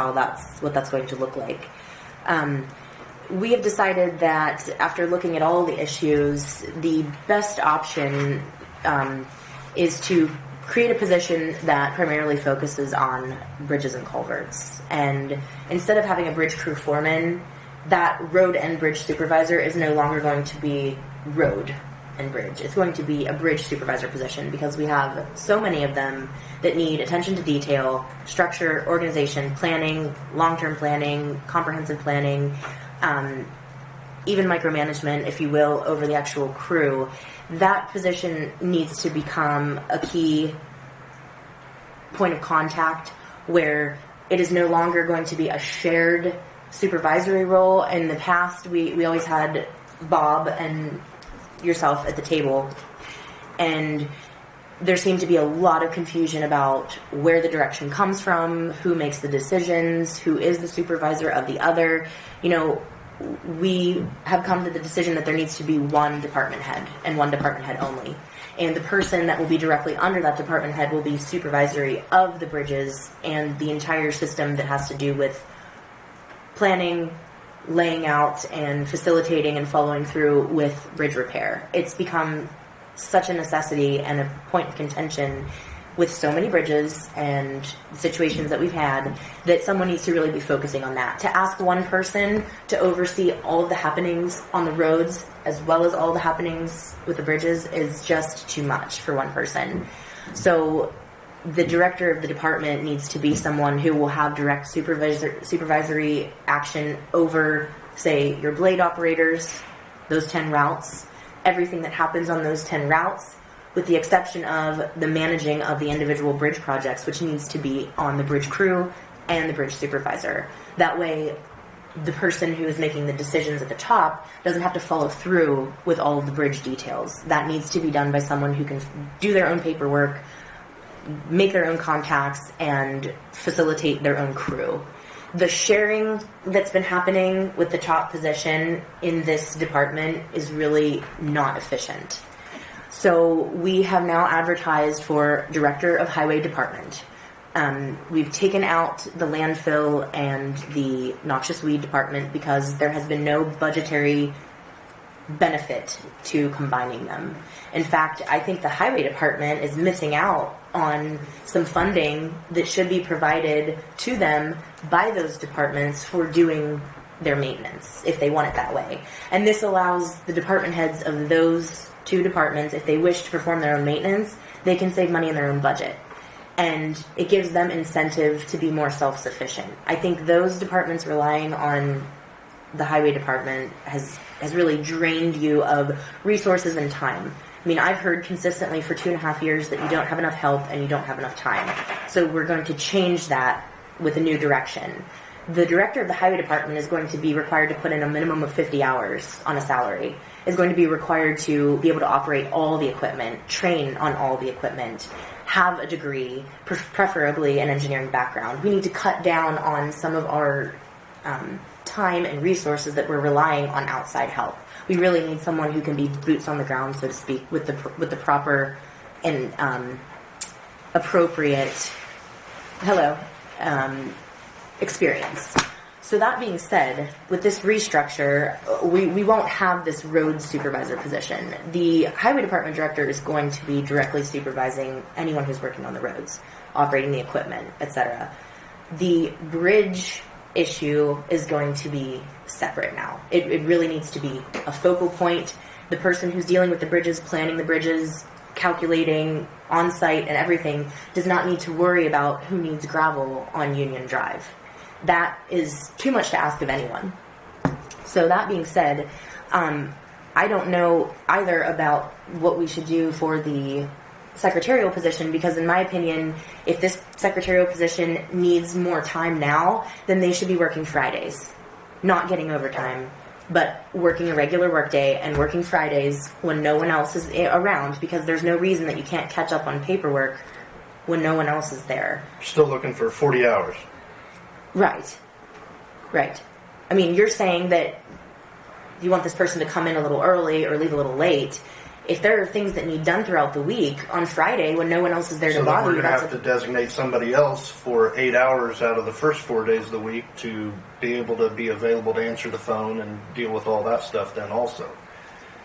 Speaker 5: what that's going to look like. We have decided that after looking at all the issues, the best option is to create a position that primarily focuses on bridges and culverts. And instead of having a bridge crew foreman, that road and bridge supervisor is no longer going to be road and bridge. It's going to be a bridge supervisor position because we have so many of them that need attention to detail, structure, organization, planning, long-term planning, comprehensive planning, even micromanagement, if you will, over the actual crew. That position needs to become a key point of contact where it is no longer going to be a shared supervisory role. In the past, we always had Bob and yourself at the table, and there seemed to be a lot of confusion about where the direction comes from, who makes the decisions, who is the supervisor of the other. You know, we have come to the decision that there needs to be one department head and one department head only. And the person that will be directly under that department head will be supervisory of the bridges and the entire system that has to do with planning, laying out, and facilitating and following through with bridge repair. It's become such a necessity and a point of contention with so many bridges and situations that we've had that someone needs to really be focusing on that. To ask one person to oversee all of the happenings on the roads as well as all the happenings with the bridges is just too much for one person. So the director of the department needs to be someone who will have direct supervisory action over, say, your blade operators, those 10 routes, everything that happens on those 10 routes, with the exception of the managing of the individual bridge projects, which needs to be on the bridge crew and the bridge supervisor. That way, the person who is making the decisions at the top doesn't have to follow through with all of the bridge details. That needs to be done by someone who can do their own paperwork, make their own contacts, and facilitate their own crew. The sharing that's been happening with the top position in this department is really not efficient. So we have now advertised for Director of Highway Department. We've taken out the landfill and the noxious weed department because there has been no budgetary benefit to combining them. In fact, I think the highway department is missing out on some funding that should be provided to them by those departments for doing their maintenance, if they want it that way. And this allows the department heads of those two departments, if they wish to perform their own maintenance, they can save money in their own budget. And it gives them incentive to be more self-sufficient. I think those departments relying on the highway department has really drained you of resources and time. I mean, I've heard consistently for 2.5 years that you don't have enough help and you don't have enough time. So we're going to change that with a new direction. The director of the highway department is going to be required to put in a minimum of 50 hours on a salary, is going to be required to be able to operate all the equipment, train on all the equipment, have a degree, preferably an engineering background. We need to cut down on some of our time and resources that we're relying on outside help. We really need someone who can be boots on the ground, so to speak, with the proper and appropriate experience. So that being said, with this restructure, we won't have this road supervisor position. The highway department director is going to be directly supervising anyone who's working on the roads, operating the equipment, etc. The bridge issue is going to be separate now. It really needs to be a focal point. The person who's dealing with the bridges, planning the bridges, calculating on-site and everything does not need to worry about who needs gravel on Union Drive. That is too much to ask of anyone. So that being said, I don't know either about what we should do for the secretarial position, because in my opinion, if this secretarial position needs more time now, then they should be working Fridays, not getting overtime, but working a regular workday and working Fridays when no one else is around, because there's no reason that you can't catch up on paperwork when no one else is there.
Speaker 11: Still looking for 40 hours.
Speaker 5: Right. I mean, you're saying that you want this person to come in a little early or leave a little late. If there are things that need done throughout the week, on Friday when no one else is there to bother you,
Speaker 11: we're going to have to designate somebody else for 8 hours out of the first 4 days of the week to be able to be available to answer the phone and deal with all that stuff then also.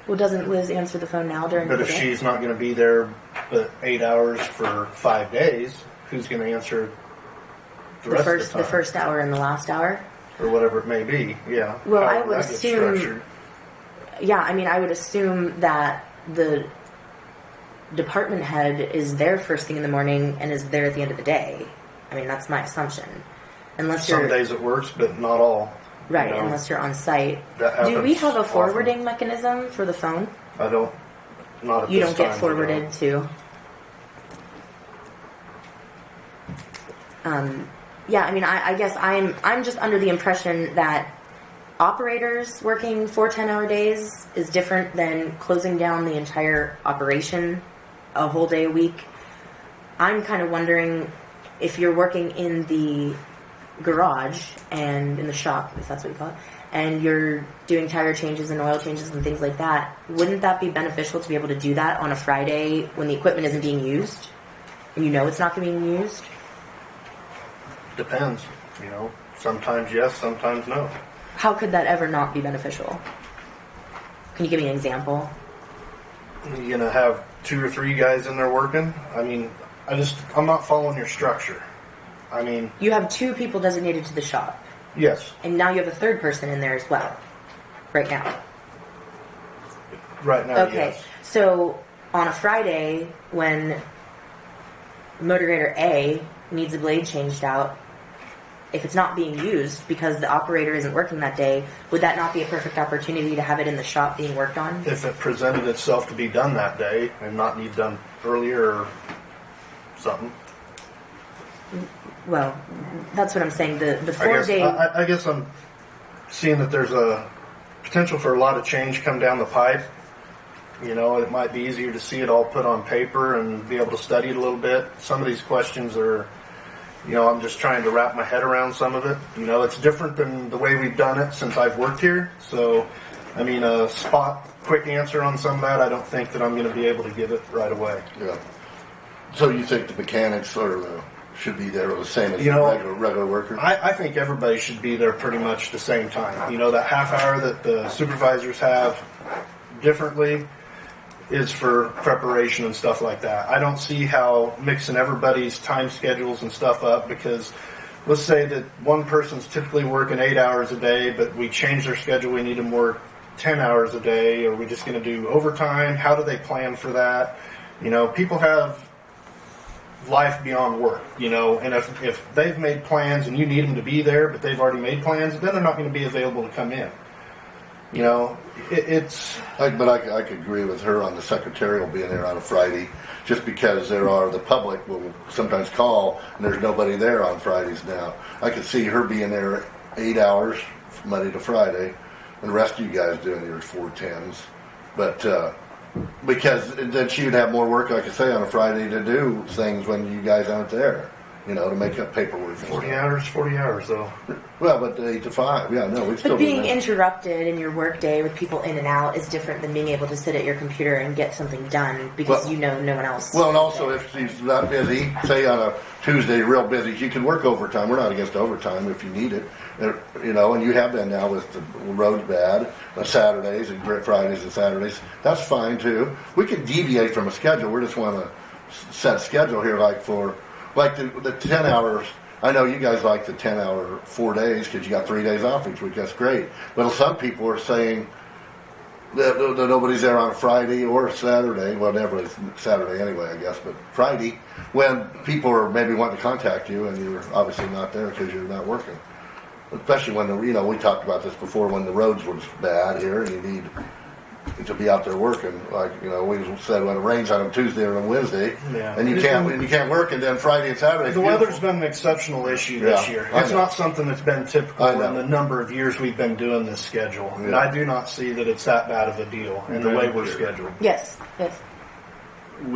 Speaker 5: Well, doesn't Liz answer the phone now during the day?
Speaker 11: But if she's not going to be there but 8 hours for 5 days, who's going to answer the rest of the time?
Speaker 5: The first hour and the last hour?
Speaker 11: Or whatever it may be, yeah.
Speaker 5: Well, I would assume... Yeah, I mean, I would assume that the department head is there first thing in the morning and is there at the end of the day. I mean, that's my assumption.
Speaker 11: Some days it works, but not all.
Speaker 5: Right, unless you're on site. Do we have a forwarding mechanism for the phone?
Speaker 11: I don't. Not at this time.
Speaker 5: You don't get forwarded to? Yeah, I mean, I guess I'm just under the impression that operators working 4 10-hour days is different than closing down the entire operation a whole day a week. I'm kind of wondering if you're working in the garage and in the shop, if that's what you call it, and you're doing tire changes and oil changes and things like that, wouldn't that be beneficial to be able to do that on a Friday when the equipment isn't being used and you know it's not being used?
Speaker 11: Depends, Sometimes yes, sometimes no.
Speaker 5: How could that ever not be beneficial? Can you give me an example?
Speaker 11: You're going to have 2 or 3 guys in there working? I mean, I'm not following your structure. I mean...
Speaker 5: You have 2 people designated to the shop.
Speaker 11: Yes.
Speaker 5: And now you have a 3rd person in there as well. Right now.
Speaker 11: Right now,
Speaker 5: okay.
Speaker 11: Yes.
Speaker 5: So, on a Friday, when motor grader A needs a blade changed out, if it's not being used because the operator isn't working that day, would that not be a perfect opportunity to have it in the shop being worked on?
Speaker 11: If it presented itself to be done that day and not need done earlier or something.
Speaker 5: Well, that's what I'm saying. The
Speaker 11: I
Speaker 5: 4
Speaker 11: guess,
Speaker 5: day.
Speaker 11: I guess I'm seeing that there's a potential for a lot of change come down the pipe. You know, it might be easier to see it all put on paper and be able to study it a little bit. Some of these questions are, you know, I'm just trying to wrap my head around some of it. You know, it's different than the way we've done it since I've worked here. So, I mean, a quick answer on some of that, I don't think that I'm going to be able to give it right away.
Speaker 3: Yeah. So you think the mechanics should be there the same as
Speaker 11: You know,
Speaker 3: regular workers?
Speaker 11: I think everybody should be there pretty much the same time. You know, that half hour that the supervisors have differently is for preparation and stuff like that. I don't see how mixing everybody's time schedules and stuff up, because let's say that one person's typically working 8 hours a day, but we change their schedule, we need them work 10 hours a day. Are we just going to do overtime? How do they plan for that? You know, people have life beyond work, you know, and if they've made plans and you need them to be there, but they've already made plans, then they're not going to be available to come in. You know, it's...
Speaker 3: But I could agree with her on the secretarial being there on a Friday, just because the public will sometimes call and there's nobody there on Fridays now. I could see her being there 8 hours, Monday to Friday, and the rest of you guys doing your 410s. But, because then she would have more work, like I say, on a Friday to do things when you guys aren't there, you know, to make up paperwork.
Speaker 11: 40 hours though.
Speaker 3: Well, but 8 to 5, yeah, no, we'd still
Speaker 5: But
Speaker 3: be
Speaker 5: being
Speaker 3: there.
Speaker 5: interrupted in your work day with people in and out is different than being able to sit at your computer and get something done because
Speaker 3: Well-
Speaker 5: you know no one else.
Speaker 3: Well, and also if she's not busy, say on a Tuesday, real busy, she can work overtime. We're not against overtime if you need it, you know. And you have been now with the roads bad, Saturdays and Fridays and Saturdays. That's fine too. We can deviate from a schedule. We just want to set a schedule here, like the 10 hours. I know you guys like the 10-hour 4 days because you got 3 days off each week. That's great. But some people are saying that nobody's there on a Friday or a Saturday. Well, never Saturday anyway, I guess, but Friday, when people are maybe wanting to contact you and you're obviously not there because you're not working. Especially when we talked about this before, when the roads was bad here and you need to be out there working. Like, you know, we said when it rains on a Tuesday or a Wednesday,
Speaker 11: Yeah.
Speaker 3: and you can't work, and then Friday and Saturday.
Speaker 11: The weather's been an exceptional issue this
Speaker 3: Yeah,
Speaker 11: year.
Speaker 3: I
Speaker 11: It's
Speaker 3: know.
Speaker 11: not something that's been typical
Speaker 3: I know.
Speaker 11: in the number of years we've been doing this schedule. And
Speaker 3: Yeah.
Speaker 11: I do not see that it's that bad of a deal in the way we're scheduled.
Speaker 5: Yes.
Speaker 2: I'm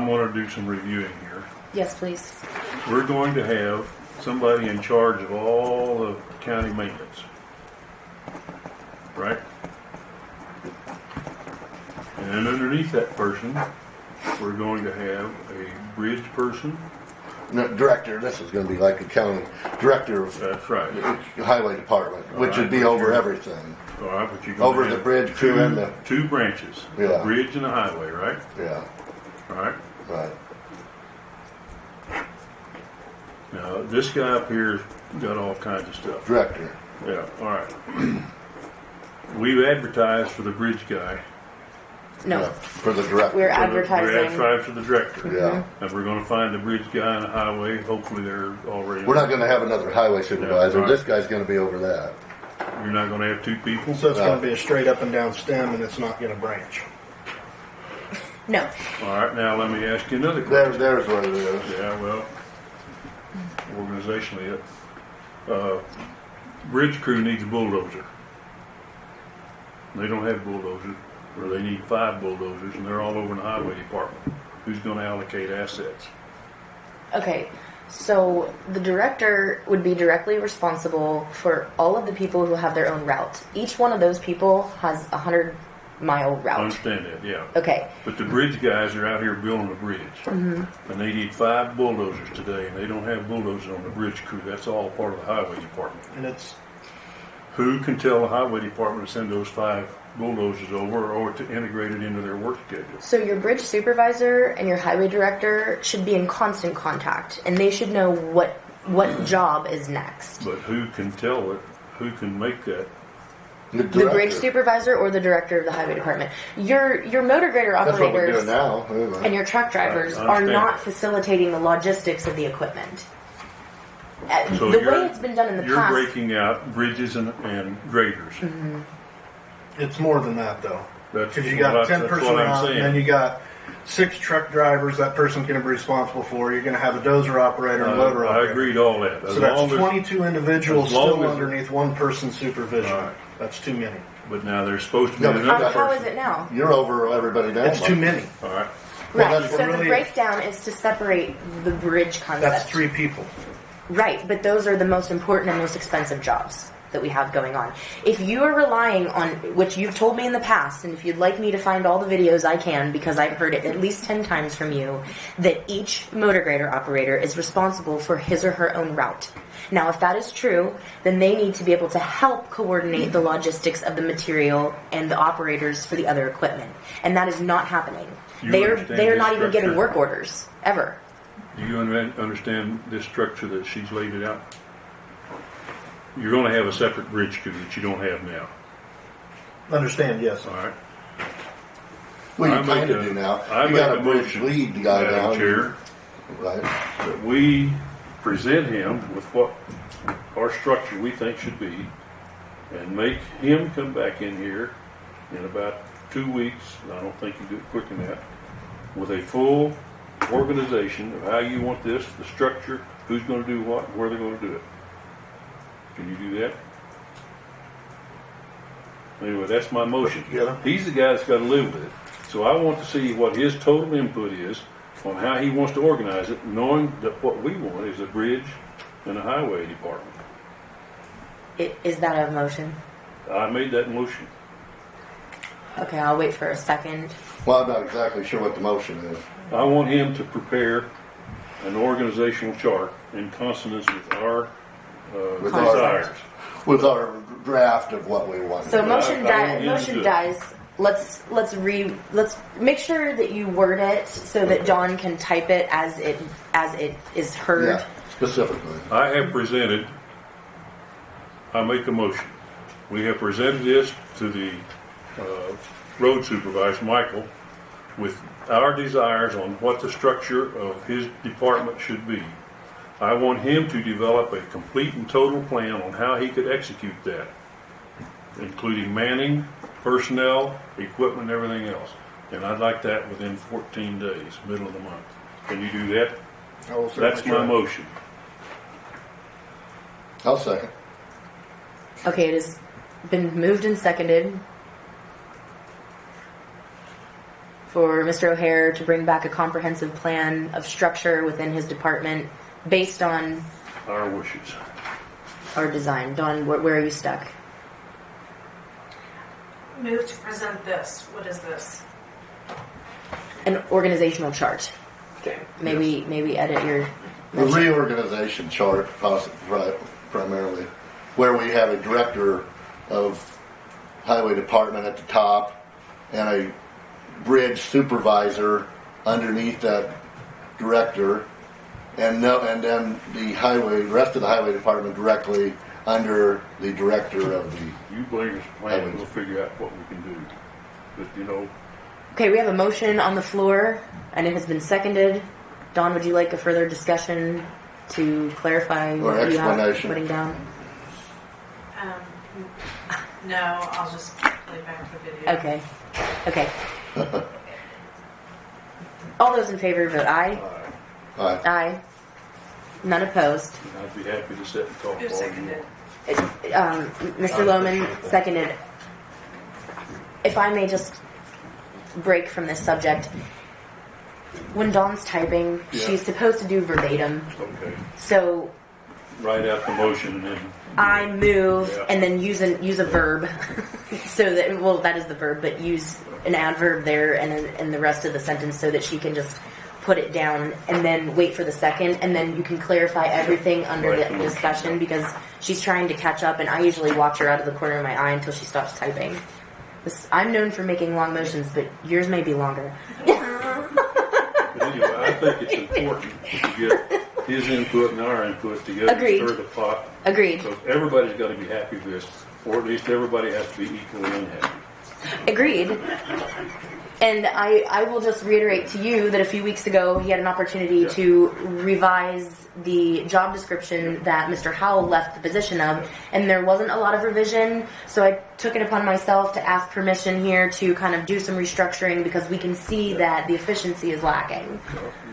Speaker 2: going to do some reviewing here.
Speaker 5: Yes, please.
Speaker 2: We're going to have somebody in charge of all the county maintenance, right? And underneath that person, we're going to have a bridge person.
Speaker 3: No, director, this is going to be like the county director of
Speaker 2: That's right.
Speaker 3: the highway department, which
Speaker 2: right,
Speaker 3: would be
Speaker 2: but
Speaker 3: over
Speaker 2: you're-
Speaker 3: everything.
Speaker 2: All right, but you're
Speaker 3: Over
Speaker 2: going to
Speaker 3: the bridge crew and the...
Speaker 2: two branches,
Speaker 3: Yeah.
Speaker 2: a bridge and a highway, right?
Speaker 3: Yeah,
Speaker 2: All right.
Speaker 3: right.
Speaker 2: Now, this guy up here's got all kinds of stuff.
Speaker 3: Director.
Speaker 2: Yeah, all right. We've advertised for the bridge guy.
Speaker 5: No.
Speaker 3: Yeah, for the director.
Speaker 5: We're
Speaker 2: We're
Speaker 5: advertising.
Speaker 2: advertised for the director.
Speaker 3: Yeah.
Speaker 2: And we're going to find the bridge guy and the highway. Hopefully they're already...
Speaker 3: We're not going to have another highway supervisor.
Speaker 2: Yeah, right.
Speaker 3: This guy's going to be over that.
Speaker 2: You're not going to have two people?
Speaker 11: So it's going to be a straight up and down stem, and it's not going to branch.
Speaker 5: No.
Speaker 2: All right, now let me ask you another question.
Speaker 3: There's what it is.
Speaker 2: Yeah, well, organizationally, bridge crew needs a bulldozer. They don't have bulldozers, or they need 5 bulldozers, and they're all over in the highway department. Who's going to allocate assets?
Speaker 5: Okay. So the director would be directly responsible for all of the people who have their own route. Each one of those people has a 100-mile
Speaker 2: I
Speaker 5: route.
Speaker 2: understand that, yeah.
Speaker 5: Okay.
Speaker 2: But the bridge guys are out here building a bridge, and they need 5 bulldozers today, and they don't have bulldozers on the bridge crew. That's all part of the highway department.
Speaker 11: And it's
Speaker 2: Who can tell the highway department to send those 5 bulldozers over, or to integrate it into their work schedule?
Speaker 5: So your bridge supervisor and your highway director should be in constant contact, and they should know what job is next.
Speaker 2: But who can tell it? Who can make that?
Speaker 5: The bridge supervisor or the director of the highway department. Your motor grader
Speaker 3: That's what we're
Speaker 5: operators
Speaker 3: doing now. Anyway.
Speaker 5: and your truck drivers
Speaker 2: Right, I
Speaker 5: are
Speaker 2: understand
Speaker 5: not
Speaker 2: that.
Speaker 5: facilitating the logistics of the equipment.
Speaker 2: So
Speaker 5: The way it's been done in the
Speaker 2: you're
Speaker 5: past.
Speaker 2: breaking out bridges and graders.
Speaker 5: Mm-hmm.
Speaker 11: It's more than that, though.
Speaker 2: That's
Speaker 11: Because you got a
Speaker 2: what
Speaker 11: 10 person
Speaker 2: I'm
Speaker 11: round,
Speaker 2: saying.
Speaker 11: and then you got 6 truck drivers that person's going to be responsible for. You're going to have a dozer operator and loader
Speaker 2: I
Speaker 11: operator.
Speaker 2: agreed all that.
Speaker 11: So that's 22 individuals
Speaker 2: as long
Speaker 11: still
Speaker 2: as-
Speaker 11: underneath one person's supervision.
Speaker 2: All right.
Speaker 11: That's too many.
Speaker 2: But now there's supposed to be
Speaker 3: No, but
Speaker 2: another
Speaker 5: How
Speaker 2: person.
Speaker 5: is it now?
Speaker 3: You're over everybody now.
Speaker 11: It's too many.
Speaker 2: All right.
Speaker 3: Well,
Speaker 5: Right.
Speaker 3: that's
Speaker 5: So
Speaker 3: what
Speaker 5: the
Speaker 11: really-
Speaker 5: breakdown is to separate the bridge concept.
Speaker 11: That's 3 people.
Speaker 5: Right, but those are the most important and most expensive jobs that we have going on. If you are relying on, which you've told me in the past, and if you'd like me to find all the videos I can, because I've heard it at least 10 times from you, that each motor grader operator is responsible for his or her own route. Now, if that is true, then they need to be able to help coordinate the logistics of the material and the operators for the other equipment. And that is not happening.
Speaker 2: You
Speaker 5: They are
Speaker 2: understand
Speaker 5: not
Speaker 2: this
Speaker 5: even getting
Speaker 2: structure?
Speaker 5: work orders, ever.
Speaker 2: Do you understand this structure that she's laid it out? You're going to have a separate bridge crew that you don't have now.
Speaker 11: Understand, yes.
Speaker 2: All right.
Speaker 3: Well,
Speaker 2: I
Speaker 3: you
Speaker 2: make
Speaker 3: kind of
Speaker 2: a-
Speaker 3: do now.
Speaker 2: I
Speaker 3: You
Speaker 2: make
Speaker 3: got
Speaker 2: a
Speaker 3: a bridge
Speaker 2: motion,
Speaker 3: lead guy
Speaker 2: Madam
Speaker 3: now.
Speaker 2: Chair,
Speaker 3: Right.
Speaker 2: that we present him with what our structure we think should be, and make him come back in here in about 2 weeks. I don't think you do it quick enough, with a full organization of how you want this, the structure, who's going to do what, and where they're going to do it. Can you do that? Anyway, that's my motion.
Speaker 11: Yeah.
Speaker 2: He's the guy that's got to live with it. So I want to see what his total input is on how he wants to organize it, knowing that what we want is a bridge and a highway department.
Speaker 5: Is that a motion?
Speaker 2: I made that motion.
Speaker 5: Okay, I'll wait for a second.
Speaker 3: Well, I'm not exactly sure what the motion is.
Speaker 2: I want him to prepare an organizational chart in consonance with our
Speaker 3: With our-
Speaker 2: desires.
Speaker 3: With our draft of what we want.
Speaker 5: So motion
Speaker 2: I want
Speaker 5: dies.
Speaker 2: him
Speaker 5: Motion
Speaker 2: to-
Speaker 5: dies. Let's make sure that you word it so that John can type it as it is heard.
Speaker 3: Yeah, specifically.
Speaker 2: I have presented, I make a motion. We have presented this to the road supervisor, Michael, with our desires on what the structure of his department should be. I want him to develop a complete and total plan on how he could execute that, including manning, personnel, equipment, and everything else. And I'd like that within 14 days, middle of the month. Can you do that?
Speaker 11: I will certainly
Speaker 2: That's my
Speaker 11: try.
Speaker 2: motion.
Speaker 3: I'll second.
Speaker 5: Okay, it has been moved and seconded for Mr. O'Hare to bring back a comprehensive plan of structure within his department based on
Speaker 2: Our wishes.
Speaker 5: our design. Dawn, where are you stuck?
Speaker 6: Move to present this. What is this?
Speaker 5: An organizational chart.
Speaker 1: Okay.
Speaker 5: Maybe edit your.
Speaker 3: The reorganization chart, primarily, where we have a director of highway department at the top and a bridge supervisor underneath that director, and then the rest of the highway department directly under the director of the.
Speaker 2: You bring us a plan and we'll figure out what we can do. But, you know,
Speaker 5: Okay, we have a motion on the floor, and it has been seconded. Dawn, would you like a further discussion to clarify
Speaker 3: Or
Speaker 5: what you have
Speaker 3: explanation.
Speaker 5: putting down?
Speaker 6: No, I'll just play back the video.
Speaker 5: Okay. All those in favor vote aye. Aye. None opposed.
Speaker 2: I'd be happy to sit and talk
Speaker 6: Who
Speaker 2: all you
Speaker 6: seconded?
Speaker 2: want.
Speaker 5: Mr. Lohman seconded. If I may just break from this subject. When Dawn's typing,
Speaker 2: Yeah.
Speaker 5: she's supposed to do verbatim.
Speaker 2: Okay.
Speaker 5: So
Speaker 2: Write out the motion and then.
Speaker 5: I move
Speaker 2: Yeah.
Speaker 5: and then use a verb. So that, well, that is the verb, but use an adverb there and in the rest of the sentence so that she can just put it down and then wait for the second, and then you can clarify everything under
Speaker 2: Right.
Speaker 5: the discussion, because she's trying to catch up and I usually watch her out of the corner of my eye until she stops typing. I'm known for making long motions, but yours may be longer.
Speaker 2: But anyway, I think it's important to get his input and our input together
Speaker 5: Agreed.
Speaker 2: to stir the pot.
Speaker 5: Agreed.
Speaker 2: So everybody's got to be happy with this, or at least everybody has to be equally unhappy.
Speaker 5: Agreed. And I will just reiterate to you that a few weeks ago he had an opportunity to revise the job description that Mr. Howell left the position of, and there wasn't a lot of revision, so I took it upon myself to ask permission here to kind of do some restructuring because we can see that the efficiency is lacking.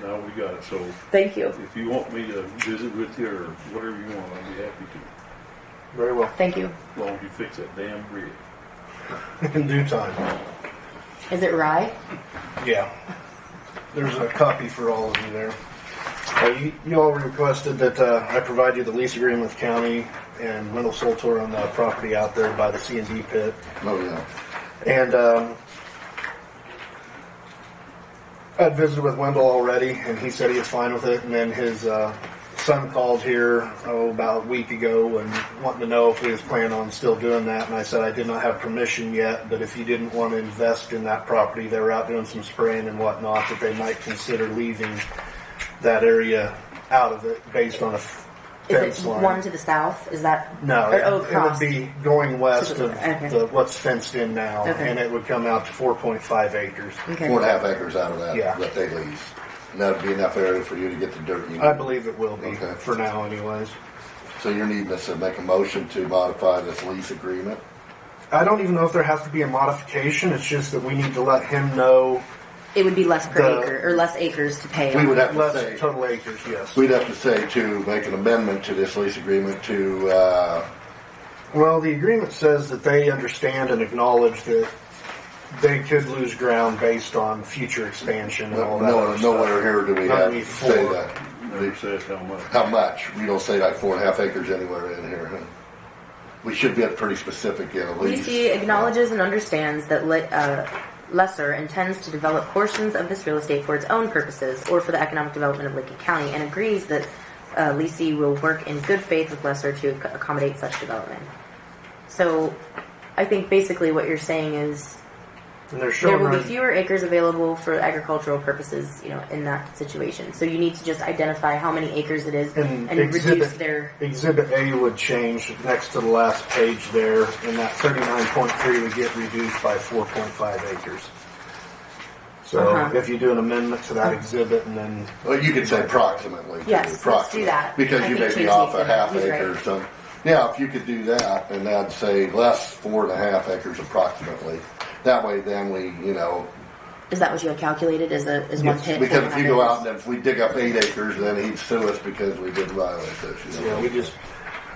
Speaker 2: Now we got it. So
Speaker 5: thank you.
Speaker 2: If you want me to visit with you or whatever you want, I'll be happy to.
Speaker 11: Very well.
Speaker 5: Thank you.
Speaker 2: As long as you fix that damn bridge.
Speaker 11: In due time.
Speaker 5: Is it rye?
Speaker 11: Yeah. There's a copy for all of you there. You all requested that I provide you the lease agreement with the county and Wendell Soltor on the property out there by the C&D pit.
Speaker 3: Oh, yeah.
Speaker 11: And I'd visited with Wendell already, and he said he was fine with it. And then his son called here about a week ago and wanting to know if we was planning on still doing that. And I said I did not have permission yet, but if you didn't want to invest in that property, they were out doing some spraying and whatnot, that they might consider leaving that area out of it based on a fence
Speaker 5: Is it
Speaker 11: line.
Speaker 5: one to the south? Is that
Speaker 11: No,
Speaker 5: or,
Speaker 11: it would be going west of
Speaker 5: okay.
Speaker 11: what's fenced in now,
Speaker 5: Okay.
Speaker 11: and it would come out to 4.5 acres.
Speaker 5: Okay.
Speaker 3: 4.5 acres out of that
Speaker 11: Yeah.
Speaker 3: that they lease. And that would be enough area for you to get the dirt you need.
Speaker 11: I believe it will be,
Speaker 3: Okay.
Speaker 11: for now anyways.
Speaker 3: So you're needing us to make a motion to modify this lease agreement?
Speaker 11: I don't even know if there has to be a modification, it's just that we need to let him know
Speaker 5: It would be less per
Speaker 11: The-
Speaker 5: acre or less acres to pay.
Speaker 3: We
Speaker 5: on.
Speaker 3: would have to
Speaker 11: less
Speaker 3: say,
Speaker 11: total acres, yes.
Speaker 3: we'd have to say to make an amendment to this lease agreement to,
Speaker 11: Well, the agreement says that they understand and acknowledge that they could lose ground based on future expansion and all that other stuff.
Speaker 3: nowhere here do we have to
Speaker 11: Only
Speaker 3: say
Speaker 11: four.
Speaker 3: that.
Speaker 2: Never says how much.
Speaker 3: How much? We don't say like 4.5 acres anywhere in here. Huh? We should get pretty specific in a lease.
Speaker 5: DC acknowledges and understands that Lesser intends to develop portions of this real estate for its own purposes or for the economic development of Lincoln County, and agrees that Lisi will work in good faith with Lesser to accommodate such development. So, I think basically what you're saying is
Speaker 11: And they're
Speaker 5: there
Speaker 11: showing
Speaker 5: will be
Speaker 11: right-
Speaker 5: fewer acres available for agricultural purposes, in that situation. So you need to just identify how many acres it is and reduce their.
Speaker 11: Exhibit A would change next to the last page there, and that 39.3 would get reduced by 4.5 acres. So if you do an amendment to that exhibit and then...
Speaker 3: Well, you could say approximately.
Speaker 5: Yes, let's do that.
Speaker 3: Because
Speaker 5: I
Speaker 3: you
Speaker 5: think
Speaker 3: may be
Speaker 5: Tracy
Speaker 3: off a
Speaker 5: said
Speaker 3: half
Speaker 5: he's
Speaker 3: acre or
Speaker 5: right.
Speaker 3: something. Yeah, if you could do that, and that'd say less 4.5 acres approximately. That way then we,
Speaker 5: Is that what you had calculated as one pit?
Speaker 3: because if you go out and if we dig up 8 acres, then he'd sue us because we didn't violate this.
Speaker 11: Yeah,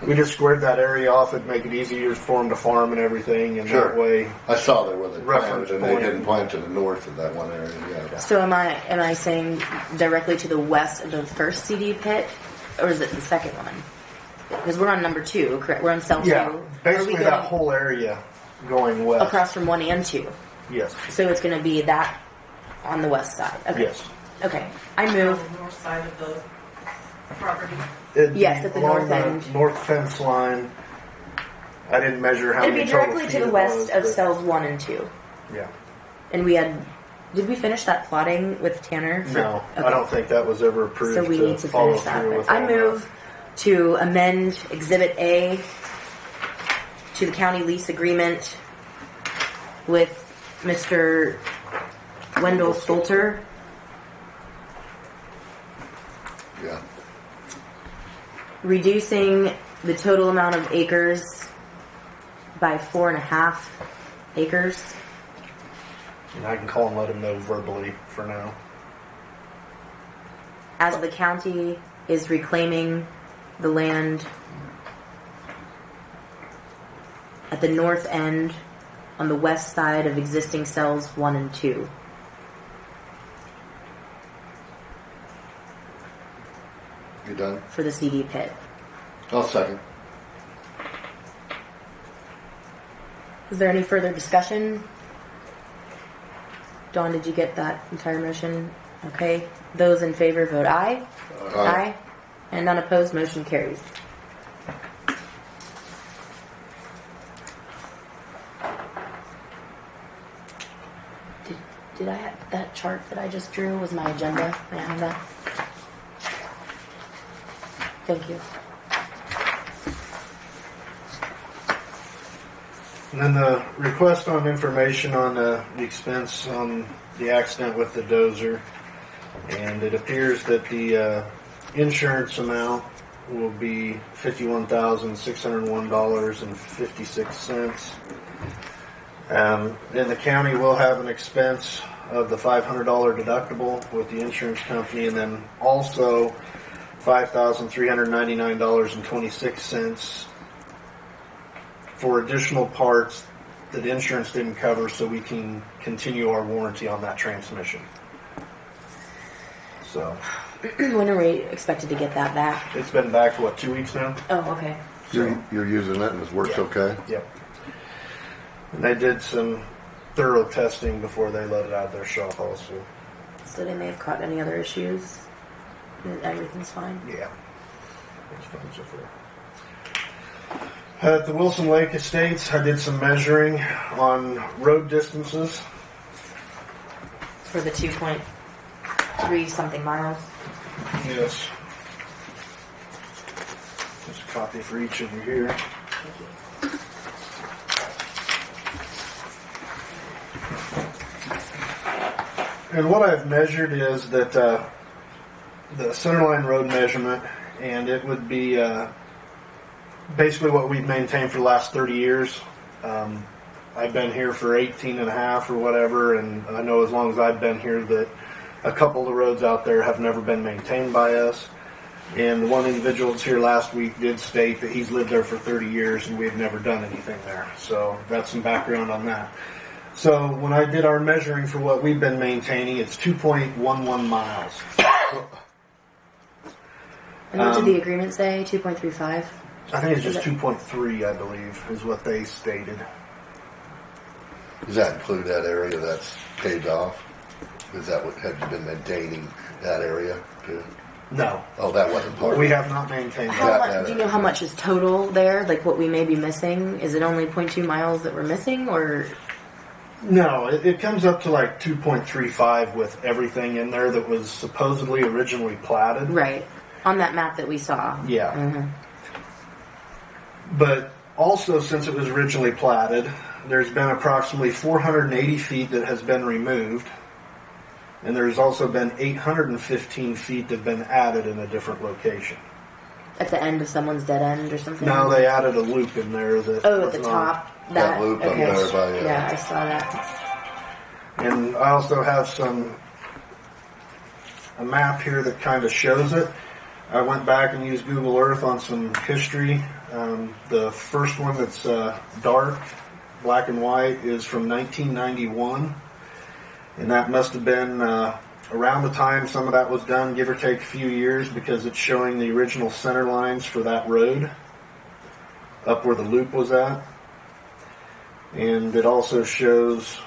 Speaker 11: we just squared that area off. It'd make it easier for them to farm and everything, and
Speaker 3: Sure.
Speaker 11: that way...
Speaker 3: I saw there where they
Speaker 11: Reference
Speaker 3: planted, and they
Speaker 11: point.
Speaker 3: didn't plant to the north of that one area. Yeah.
Speaker 5: So am I saying directly to the west of the first CD pit, or is it the second one? Because we're on number 2, correct? We're on cell 2.
Speaker 11: Yeah,
Speaker 5: Are we
Speaker 11: basically
Speaker 5: going
Speaker 11: that whole area going west.
Speaker 5: across from 1 and 2.
Speaker 11: Yes.
Speaker 5: So it's going to be that on the west side. Okay.
Speaker 11: Yes.
Speaker 5: Okay. I move.
Speaker 6: On the north side of the property.
Speaker 11: It'd
Speaker 5: Yes,
Speaker 11: be
Speaker 5: at the
Speaker 11: along
Speaker 5: north end.
Speaker 11: North fence line. I didn't measure how
Speaker 5: It'd
Speaker 11: many
Speaker 5: be
Speaker 11: total
Speaker 5: directly
Speaker 11: feet
Speaker 5: to the
Speaker 11: it
Speaker 5: west
Speaker 11: was,
Speaker 5: of
Speaker 11: but-
Speaker 5: cells 1 and 2.
Speaker 11: Yeah.
Speaker 5: And we had. Did we finish that plotting with Tanner?
Speaker 11: No,
Speaker 5: Okay.
Speaker 11: I don't think that was ever approved.
Speaker 5: So we need to
Speaker 11: follow
Speaker 5: finish that.
Speaker 11: through with
Speaker 5: I
Speaker 11: all
Speaker 5: move to amend Exhibit A to the county lease agreement with Mr. Wendell Stolter.
Speaker 3: Yeah.
Speaker 5: Reducing the total amount of acres by 4.5 acres.
Speaker 11: that. And I can call and let him know verbally for now.
Speaker 5: As the county is reclaiming the land at the north end on the west side of existing cells 1 and 2.
Speaker 3: You done?
Speaker 5: For the CD pit.
Speaker 3: I'll second.
Speaker 5: Is there any further discussion? Dawn, did you get that entire motion? Okay. Those in favor vote aye. Aye. And none opposed, motion carries. Did I have that chart that I just drew was my agenda? May I have that? Thank you.
Speaker 11: And then the request on information on the expense on the accident with the dozer. And it appears that the insurance amount will be $51,601.56. And the county will have an expense of the $500 deductible with the insurance company, and then also $5,399.26 for additional parts that insurance didn't cover, so we can continue our warranty on that transmission. So,
Speaker 5: When are we expected to get that back?
Speaker 11: it's been back, 2 weeks now?
Speaker 5: Oh, okay.
Speaker 3: You're using it and it works okay?
Speaker 11: Yep. And they did some thorough testing before they let it out of their shop also.
Speaker 5: So they may have caught any other issues. Everything's fine.
Speaker 11: Yeah. It's fun so far. At the Wilson Lake Estates, I did some measuring on road distances.
Speaker 5: For the 2.3 something miles.
Speaker 11: Yes. There's a copy for each of you here. And what I've measured is that the centerline road measurement, and it would be basically what we've maintained for the last 30 years. I've been here for 18 and a half or whatever, and I know as long as I've been here that a couple of the roads out there have never been maintained by us. And the one individual that's here last week did state that he's lived there for 30 years and we've never done anything there. So that's some background on that. So when I did our measuring for what we've been maintaining, it's 2.11 miles.
Speaker 5: And what did the agreement say? 2.35?
Speaker 11: I think it's just 2.3, I believe, is what they stated.
Speaker 3: Does that include that area that's paved off? Is that what, have you been maintaining that area too?
Speaker 11: No.
Speaker 3: Oh, that wasn't part of
Speaker 11: We
Speaker 3: it.
Speaker 11: have not maintained
Speaker 5: How
Speaker 11: that.
Speaker 5: much, do you know how much is total there? Like what we may be missing? Is it only 0.2 miles that we're missing, or?
Speaker 11: No, it comes up to like 2.35 with everything in there that was supposedly originally platted.
Speaker 5: Right. On that map that we saw.
Speaker 11: Yeah.
Speaker 5: Mm-hmm.
Speaker 11: But also, since it was originally platted, there's been approximately 480 feet that has been removed. And there's also been 815 feet that have been added in a different location.
Speaker 5: At the end of someone's dead end or something?
Speaker 11: Now they added a loop in there that
Speaker 5: Oh, at
Speaker 11: was
Speaker 5: the
Speaker 11: not-
Speaker 5: top?
Speaker 3: That loop up
Speaker 5: okay.
Speaker 3: there by
Speaker 5: Yeah, I saw that.
Speaker 11: And I also have a map here that kind of shows it. I went back and used Google Earth on some history. The first one that's dark, black and white, is from 1991. And that must have been around the time some of that was done, give or take a few years, because it's showing the original center lines for that road up where the loop was at. And it also shows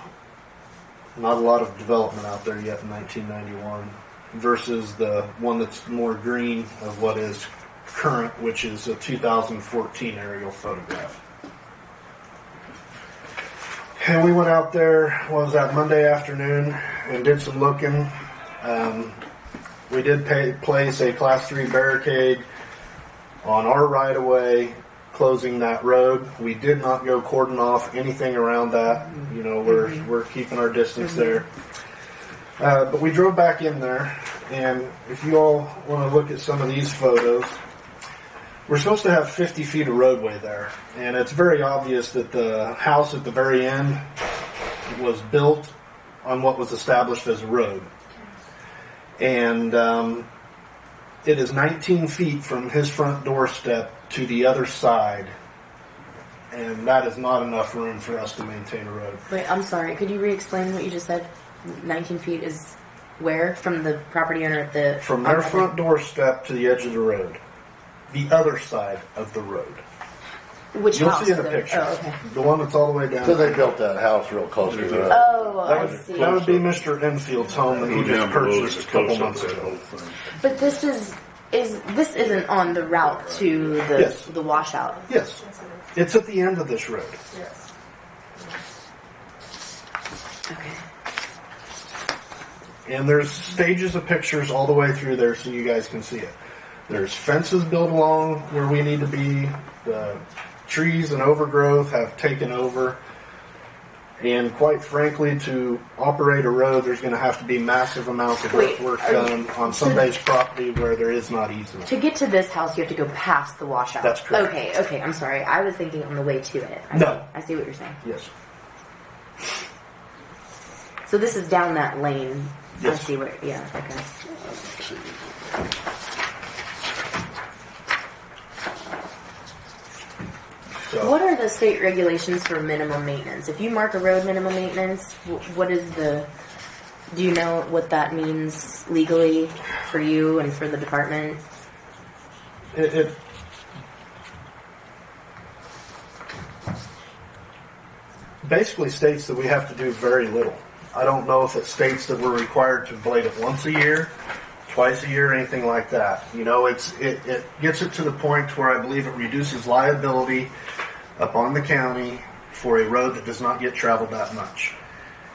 Speaker 11: not a lot of development out there yet in 1991 versus the one that's more green of what is current, which is a 2014 aerial photograph. And we went out there, what was that, Monday afternoon, and did some looking. We did place a Class 3 barricade on our right-of-way, closing that road. We did not go cordon off anything around that. You know, we're keeping our distance there. But we drove back in there, and if you all want to look at some of these photos, we're supposed to have 50 feet of roadway there, and it's very obvious that the house at the very end was built on what was established as a road. And it is 19 feet from his front doorstep to the other side, and that is not enough room for us to maintain a road.
Speaker 5: Wait, I'm sorry. Could you re-explain what you just said? 19 feet is where? From the property owner at the...
Speaker 11: From their front doorstep to the edge of the road. The other side of the road.
Speaker 5: Which
Speaker 11: You'll
Speaker 5: house?
Speaker 11: see in the
Speaker 5: though?
Speaker 11: picture.
Speaker 5: Oh, okay.
Speaker 11: The one that's all the way down.
Speaker 3: So they built that house real close to the road.
Speaker 5: Oh, I see.
Speaker 11: That would be Mr. Enfield's home that he just purchased a couple months ago.
Speaker 5: But this this isn't on the route to the
Speaker 11: Yes.
Speaker 5: the washout.
Speaker 11: Yes. It's at the end of this road.
Speaker 5: Okay.
Speaker 11: And there's stages of pictures all the way through there so you guys can see it. There's fences built along where we need to be. The trees and overgrowth have taken over. And quite frankly, to operate a road, there's going to have to be massive amounts of earthwork done on somebody's property where there is not easement.
Speaker 5: To get to this house, you have to go past the washout.
Speaker 11: That's correct.
Speaker 5: Okay, I'm sorry. I was thinking on the way to it. I see what you're saying.
Speaker 11: Yes.
Speaker 5: So this is down that lane.
Speaker 11: Yes.
Speaker 5: I see where, yeah, okay.
Speaker 11: So,
Speaker 5: What are the state regulations for minimum maintenance? If you mark a road minimum maintenance, what is do you know what that means legally for you and for the department?
Speaker 11: it basically states that we have to do very little. I don't know if it states that we're required to blade it once a year, twice a year, anything like that. You know, it gets it to the point where I believe it reduces liability upon the county for a road that does not get traveled that much.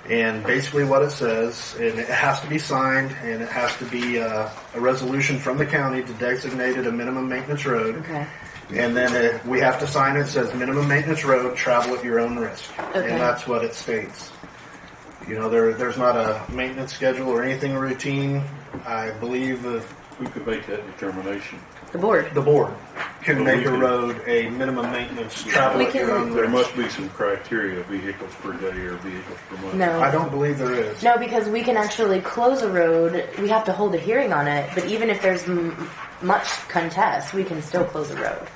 Speaker 11: And basically what it says, and it has to be signed, and it has to be a resolution from the county to designate it a minimum maintenance road.
Speaker 5: Okay.
Speaker 11: And then we have to sign it. It says minimum maintenance road, travel at your own risk.
Speaker 5: Okay.
Speaker 11: And that's what it states. You know, there's not a maintenance schedule or anything routine. I believe
Speaker 2: Who could make that determination?
Speaker 5: The board.
Speaker 11: the board can
Speaker 2: Well,
Speaker 11: make
Speaker 2: we
Speaker 11: a
Speaker 2: can-
Speaker 11: road a minimum maintenance travel
Speaker 5: We
Speaker 11: at your
Speaker 5: can-
Speaker 11: own
Speaker 2: There
Speaker 11: risk.
Speaker 2: must be some criteria, vehicles per day or vehicles per month.
Speaker 5: No.
Speaker 11: I don't believe there is.
Speaker 5: No, because we can actually close a road. We have to hold a hearing on it, but even if there's much contest, we can still close a road.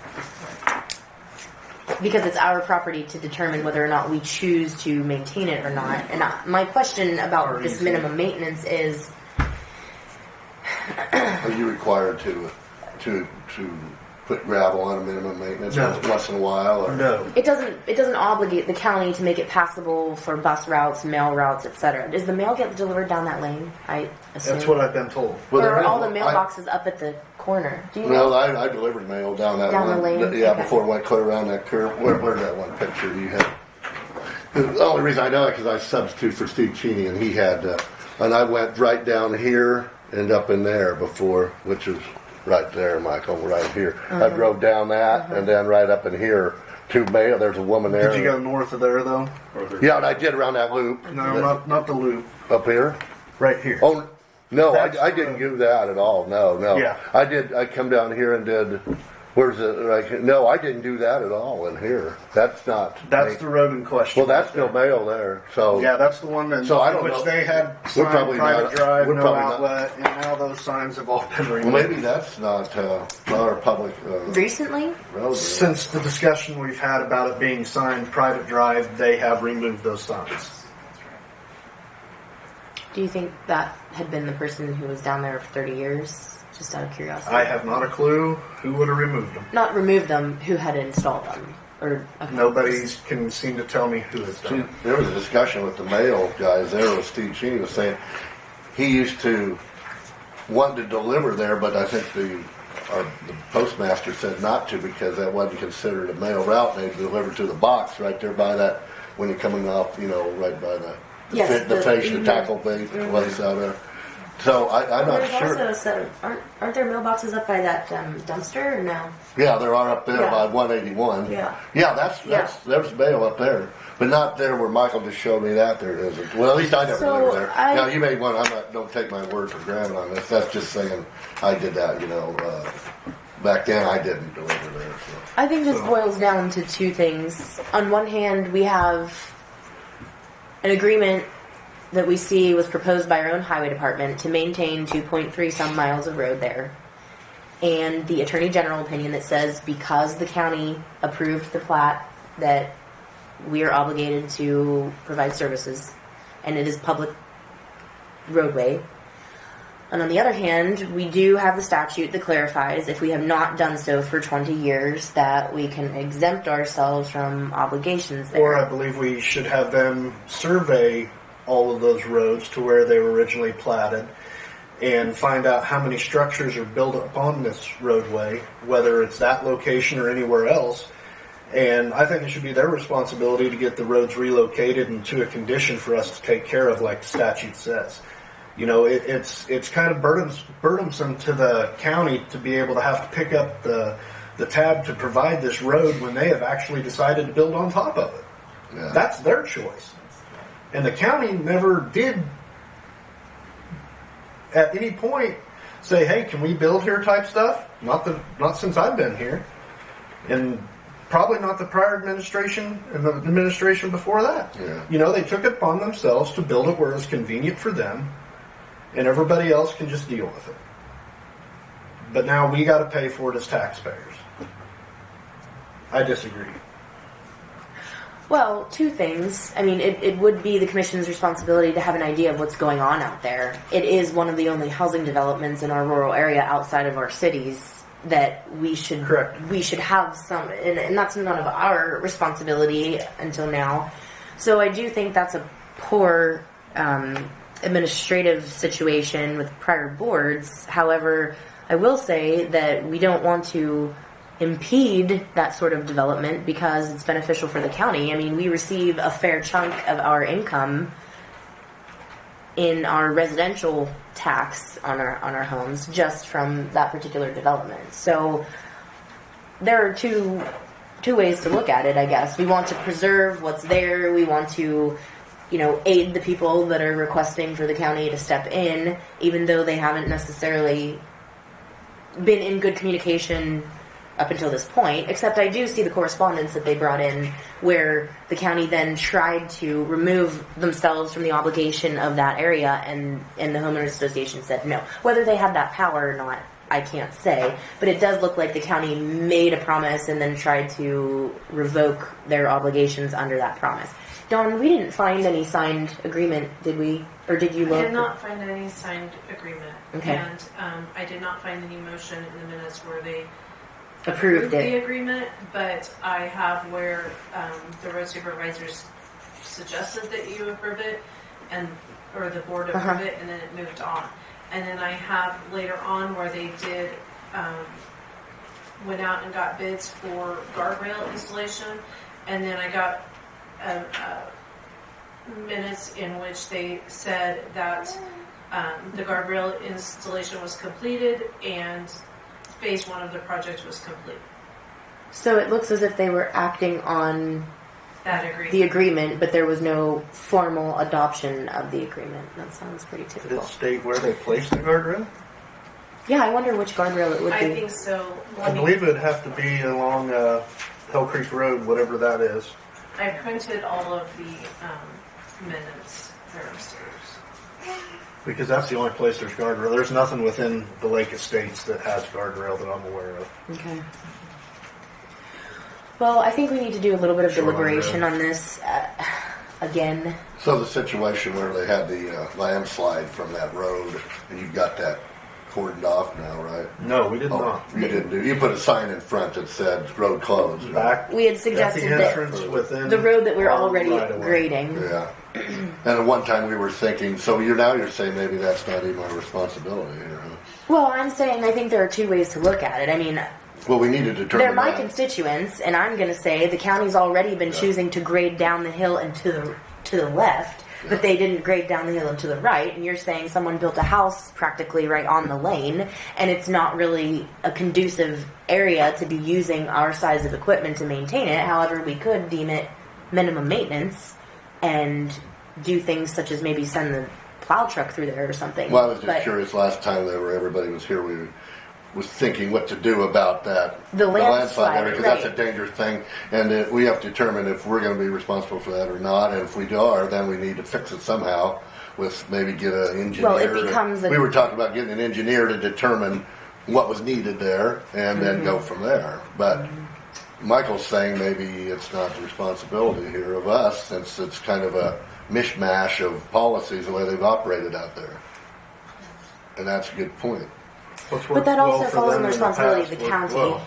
Speaker 5: Because it's our property to determine whether or not we choose to maintain it or not. And my question about this minimum maintenance is,
Speaker 3: Are you required to put gravel on a minimum maintenance
Speaker 11: No.
Speaker 3: once in a while? Or?
Speaker 11: No.
Speaker 5: it doesn't obligate the county to make it passable for bus routes, mail routes, etc. Does the mail get delivered down that lane? I assume.
Speaker 11: That's what I've been told.
Speaker 3: Well,
Speaker 5: Or
Speaker 3: there
Speaker 5: are
Speaker 3: is
Speaker 5: all the
Speaker 3: one.
Speaker 5: mailboxes up at the corner? Do you
Speaker 3: No,
Speaker 5: know?
Speaker 3: I delivered mail down that
Speaker 5: Down the
Speaker 3: one.
Speaker 5: lane?
Speaker 3: Yeah,
Speaker 5: Okay.
Speaker 3: before I clear around that curve. Where's that one picture you had? The only reason I know it because I substitute for Steve Cheney, and he had, and I went right down here and up in there before, which is right there, Michael, right here. I drove down that and then right up in here to mail. There's a woman there.
Speaker 11: Did you go north of there though?
Speaker 3: Yeah, and I did around that loop.
Speaker 11: No, not the loop.
Speaker 3: Up here?
Speaker 11: Right here.
Speaker 3: Oh, no,
Speaker 11: That's
Speaker 3: I didn't do that at all. No.
Speaker 11: Yeah.
Speaker 3: I did. I come down here and did. Where's it? Like, no, I didn't do that at all in here. That's not.
Speaker 11: That's the road in question.
Speaker 3: Well, that's still mail there. So
Speaker 11: Yeah, that's the one that.
Speaker 3: So I don't
Speaker 11: which
Speaker 3: know.
Speaker 11: they had
Speaker 3: We're
Speaker 11: signed
Speaker 3: probably
Speaker 11: private
Speaker 3: not-
Speaker 11: drive,
Speaker 3: we're
Speaker 11: no
Speaker 3: probably not-
Speaker 11: outlet, and now those signs have all been removed.
Speaker 3: well, maybe that's not our public
Speaker 5: Recently?
Speaker 3: road.
Speaker 11: Since the discussion we've had about it being signed private drive, they have removed those signs.
Speaker 5: Do you think that had been the person who was down there for 30 years? Just out of curiosity.
Speaker 11: I have not a clue who would have removed them.
Speaker 5: Not removed them, who had installed them? Or okay.
Speaker 11: Nobody can seem to tell me who has done
Speaker 3: See,
Speaker 11: it.
Speaker 3: there was a discussion with the mail guys there with Steve Cheney was saying he used to want to deliver there, but I think the postmaster said not to because that wasn't considered a mail route. They delivered to the box right there by that when you're coming off, right by the
Speaker 5: Yes,
Speaker 3: the fish, the tackle bait place out there. So I'm not
Speaker 5: There's
Speaker 3: sure.
Speaker 5: also a set of, aren't there mailboxes up by that dumpster or no?
Speaker 3: Yeah, there are up there
Speaker 5: Yeah.
Speaker 3: by 181.
Speaker 5: Yeah.
Speaker 3: Yeah, there's mail up there, but not there where Michael just showed me that there isn't. Well, at least I never
Speaker 5: So
Speaker 3: delivered there.
Speaker 5: I-
Speaker 3: Now you may want. Don't take my word for granted on this. That's just saying I did that. Back then I didn't deliver there. So.
Speaker 5: I think this boils down to two things. On one hand, we have an agreement that we see was proposed by our own highway department to maintain 2.3 some miles of road there. And the Attorney General opinion that says because the county approved the plat that we are obligated to provide services and it is public roadway. And on the other hand, we do have the statute that clarifies if we have not done so for 20 years that we can exempt ourselves from obligations there.
Speaker 11: Or I believe we should have them survey all of those roads to where they were originally platted and find out how many structures are built upon this roadway, whether it's that location or anywhere else. And I think it should be their responsibility to get the roads relocated into a condition for us to take care of, like the statute says. It's kind of burdensome to the county to be able to have to pick up the the tab to provide this road when they have actually decided to build on top of it.
Speaker 3: Yeah.
Speaker 11: That's their choice. And the county never did at any point say, hey, can we build here type stuff? Not since I've been here. And probably not the prior administration and the administration before that.
Speaker 3: Yeah.
Speaker 11: You know, they took it upon themselves to build it where it's convenient for them, and everybody else can just deal with it. But now we got to pay for it as taxpayers. I disagree.
Speaker 5: Well, two things. I mean, it would be the commission's responsibility to have an idea of what's going on out there. It is one of the only housing developments in our rural area outside of our cities that we should have some, and that's none of our responsibility until now. So I do think that's a poor administrative situation with prior boards. However, I will say that we don't want to impede that sort of development because it's beneficial for the county. I mean, we receive a fair chunk of our income in our residential tax on our homes just from that particular development. So there are two ways to look at it, I guess. We want to preserve what's there. We want to, aid the people that are requesting for the county to step in, even though they haven't necessarily been in good communication up until this point, except I do see the correspondence that they brought in where the county then tried to remove themselves from the obligation of that area, and the homeowners association said no. Whether they had that power or not, I can't say, but it does look like the county made a promise and then tried to revoke their obligations under that promise. Dawn, we didn't find any signed agreement, did we? Or did you look?
Speaker 6: I did not find any signed agreement.
Speaker 5: Okay.
Speaker 6: And I did not find any motion in the minutes where they
Speaker 5: approved it.
Speaker 6: The agreement, but I have where the road supervisors suggested that you approve it, or the board approve it, and then it moved on. And then I have later on where they did went out and got bids for guardrail installation, and then I got minutes in which they said that the guardrail installation was completed and phase 1 of the project was complete.
Speaker 5: So it looks as if they were acting on the agreement, but there was no formal adoption of the agreement. That sounds pretty typical.
Speaker 11: Did it state where they placed the guardrail?
Speaker 5: Yeah, I wonder which guardrail it would be.
Speaker 6: I think so.
Speaker 11: I believe it would have to be along Hell Creek Road, whatever that is.
Speaker 6: I printed all of the minutes. They're upstairs.
Speaker 11: Because that's the only place there's guardrail. There's nothing within the Lake Estates that has guardrail that I'm aware of.
Speaker 5: Okay. Well, I think we need to do a little bit of deliberation on this again.
Speaker 3: So the situation where they had the landslide from that road, and you've got that cordoned off now, right?
Speaker 11: No, we did not.
Speaker 3: You didn't do. You put a sign in front that said "road closed." Right?
Speaker 11: Back.
Speaker 5: We had suggested that the road that we're already grading.
Speaker 3: Yeah. And at one time we were thinking. So you're saying maybe that's not even our responsibility.
Speaker 5: Well, I'm saying I think there are two ways to look at it. I mean.
Speaker 3: Well, we need to determine.
Speaker 5: They're my constituents, and I'm going to say the county's already been choosing to grade down the hill and to the left, but they didn't grade down the hill and to the right. And you're saying someone built a house practically right on the lane, and it's not really a conducive area to be using our size of equipment to maintain it. However, we could deem it minimum maintenance and do things such as maybe send the plow truck through there or something.
Speaker 3: Well, I was just curious. Last time everybody was here, we was thinking what to do about that.
Speaker 5: The landslide,
Speaker 3: because that's a dangerous thing, and we have to determine if we're going to be responsible for that or not. And if we are, then we need to fix it somehow. With maybe get an engineer.
Speaker 5: Well, it becomes.
Speaker 3: We were talking about getting an engineer to determine what was needed there, and then go from there. But Michael's saying maybe it's not the responsibility here of us, since it's kind of a mishmash of policies the way they've operated out there. And that's a good point.
Speaker 5: But that also falls on the responsibility of the county.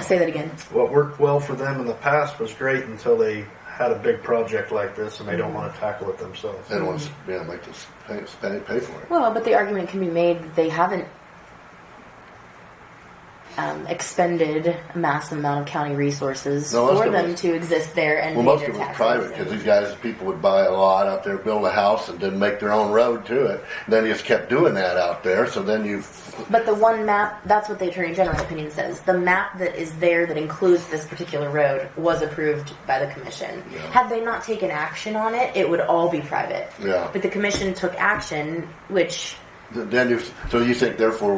Speaker 5: Say that again.
Speaker 11: What worked well for them in the past was great until they had a big project like this, and they don't want to tackle it themselves.
Speaker 3: They don't want to make this pay for it.
Speaker 5: Well, but the argument can be made that they haven't expended a massive amount of county resources
Speaker 3: No, most
Speaker 5: for
Speaker 3: of
Speaker 5: them
Speaker 3: it-
Speaker 5: to exist there and
Speaker 3: Well,
Speaker 5: pay
Speaker 3: most
Speaker 5: their
Speaker 3: of it was
Speaker 5: taxes.
Speaker 3: private because these guys, people would buy a lot out there, build a house, and then make their own road to it. And then you just kept doing that out there. So then you,
Speaker 5: But the one map, that's what the Attorney General opinion says. The map that is there that includes this particular road was approved by the Commission.
Speaker 3: Yeah.
Speaker 5: Had they not taken action on it, it would all be private.
Speaker 3: Yeah.
Speaker 5: But the Commission took action, which...
Speaker 3: then you. So you think therefore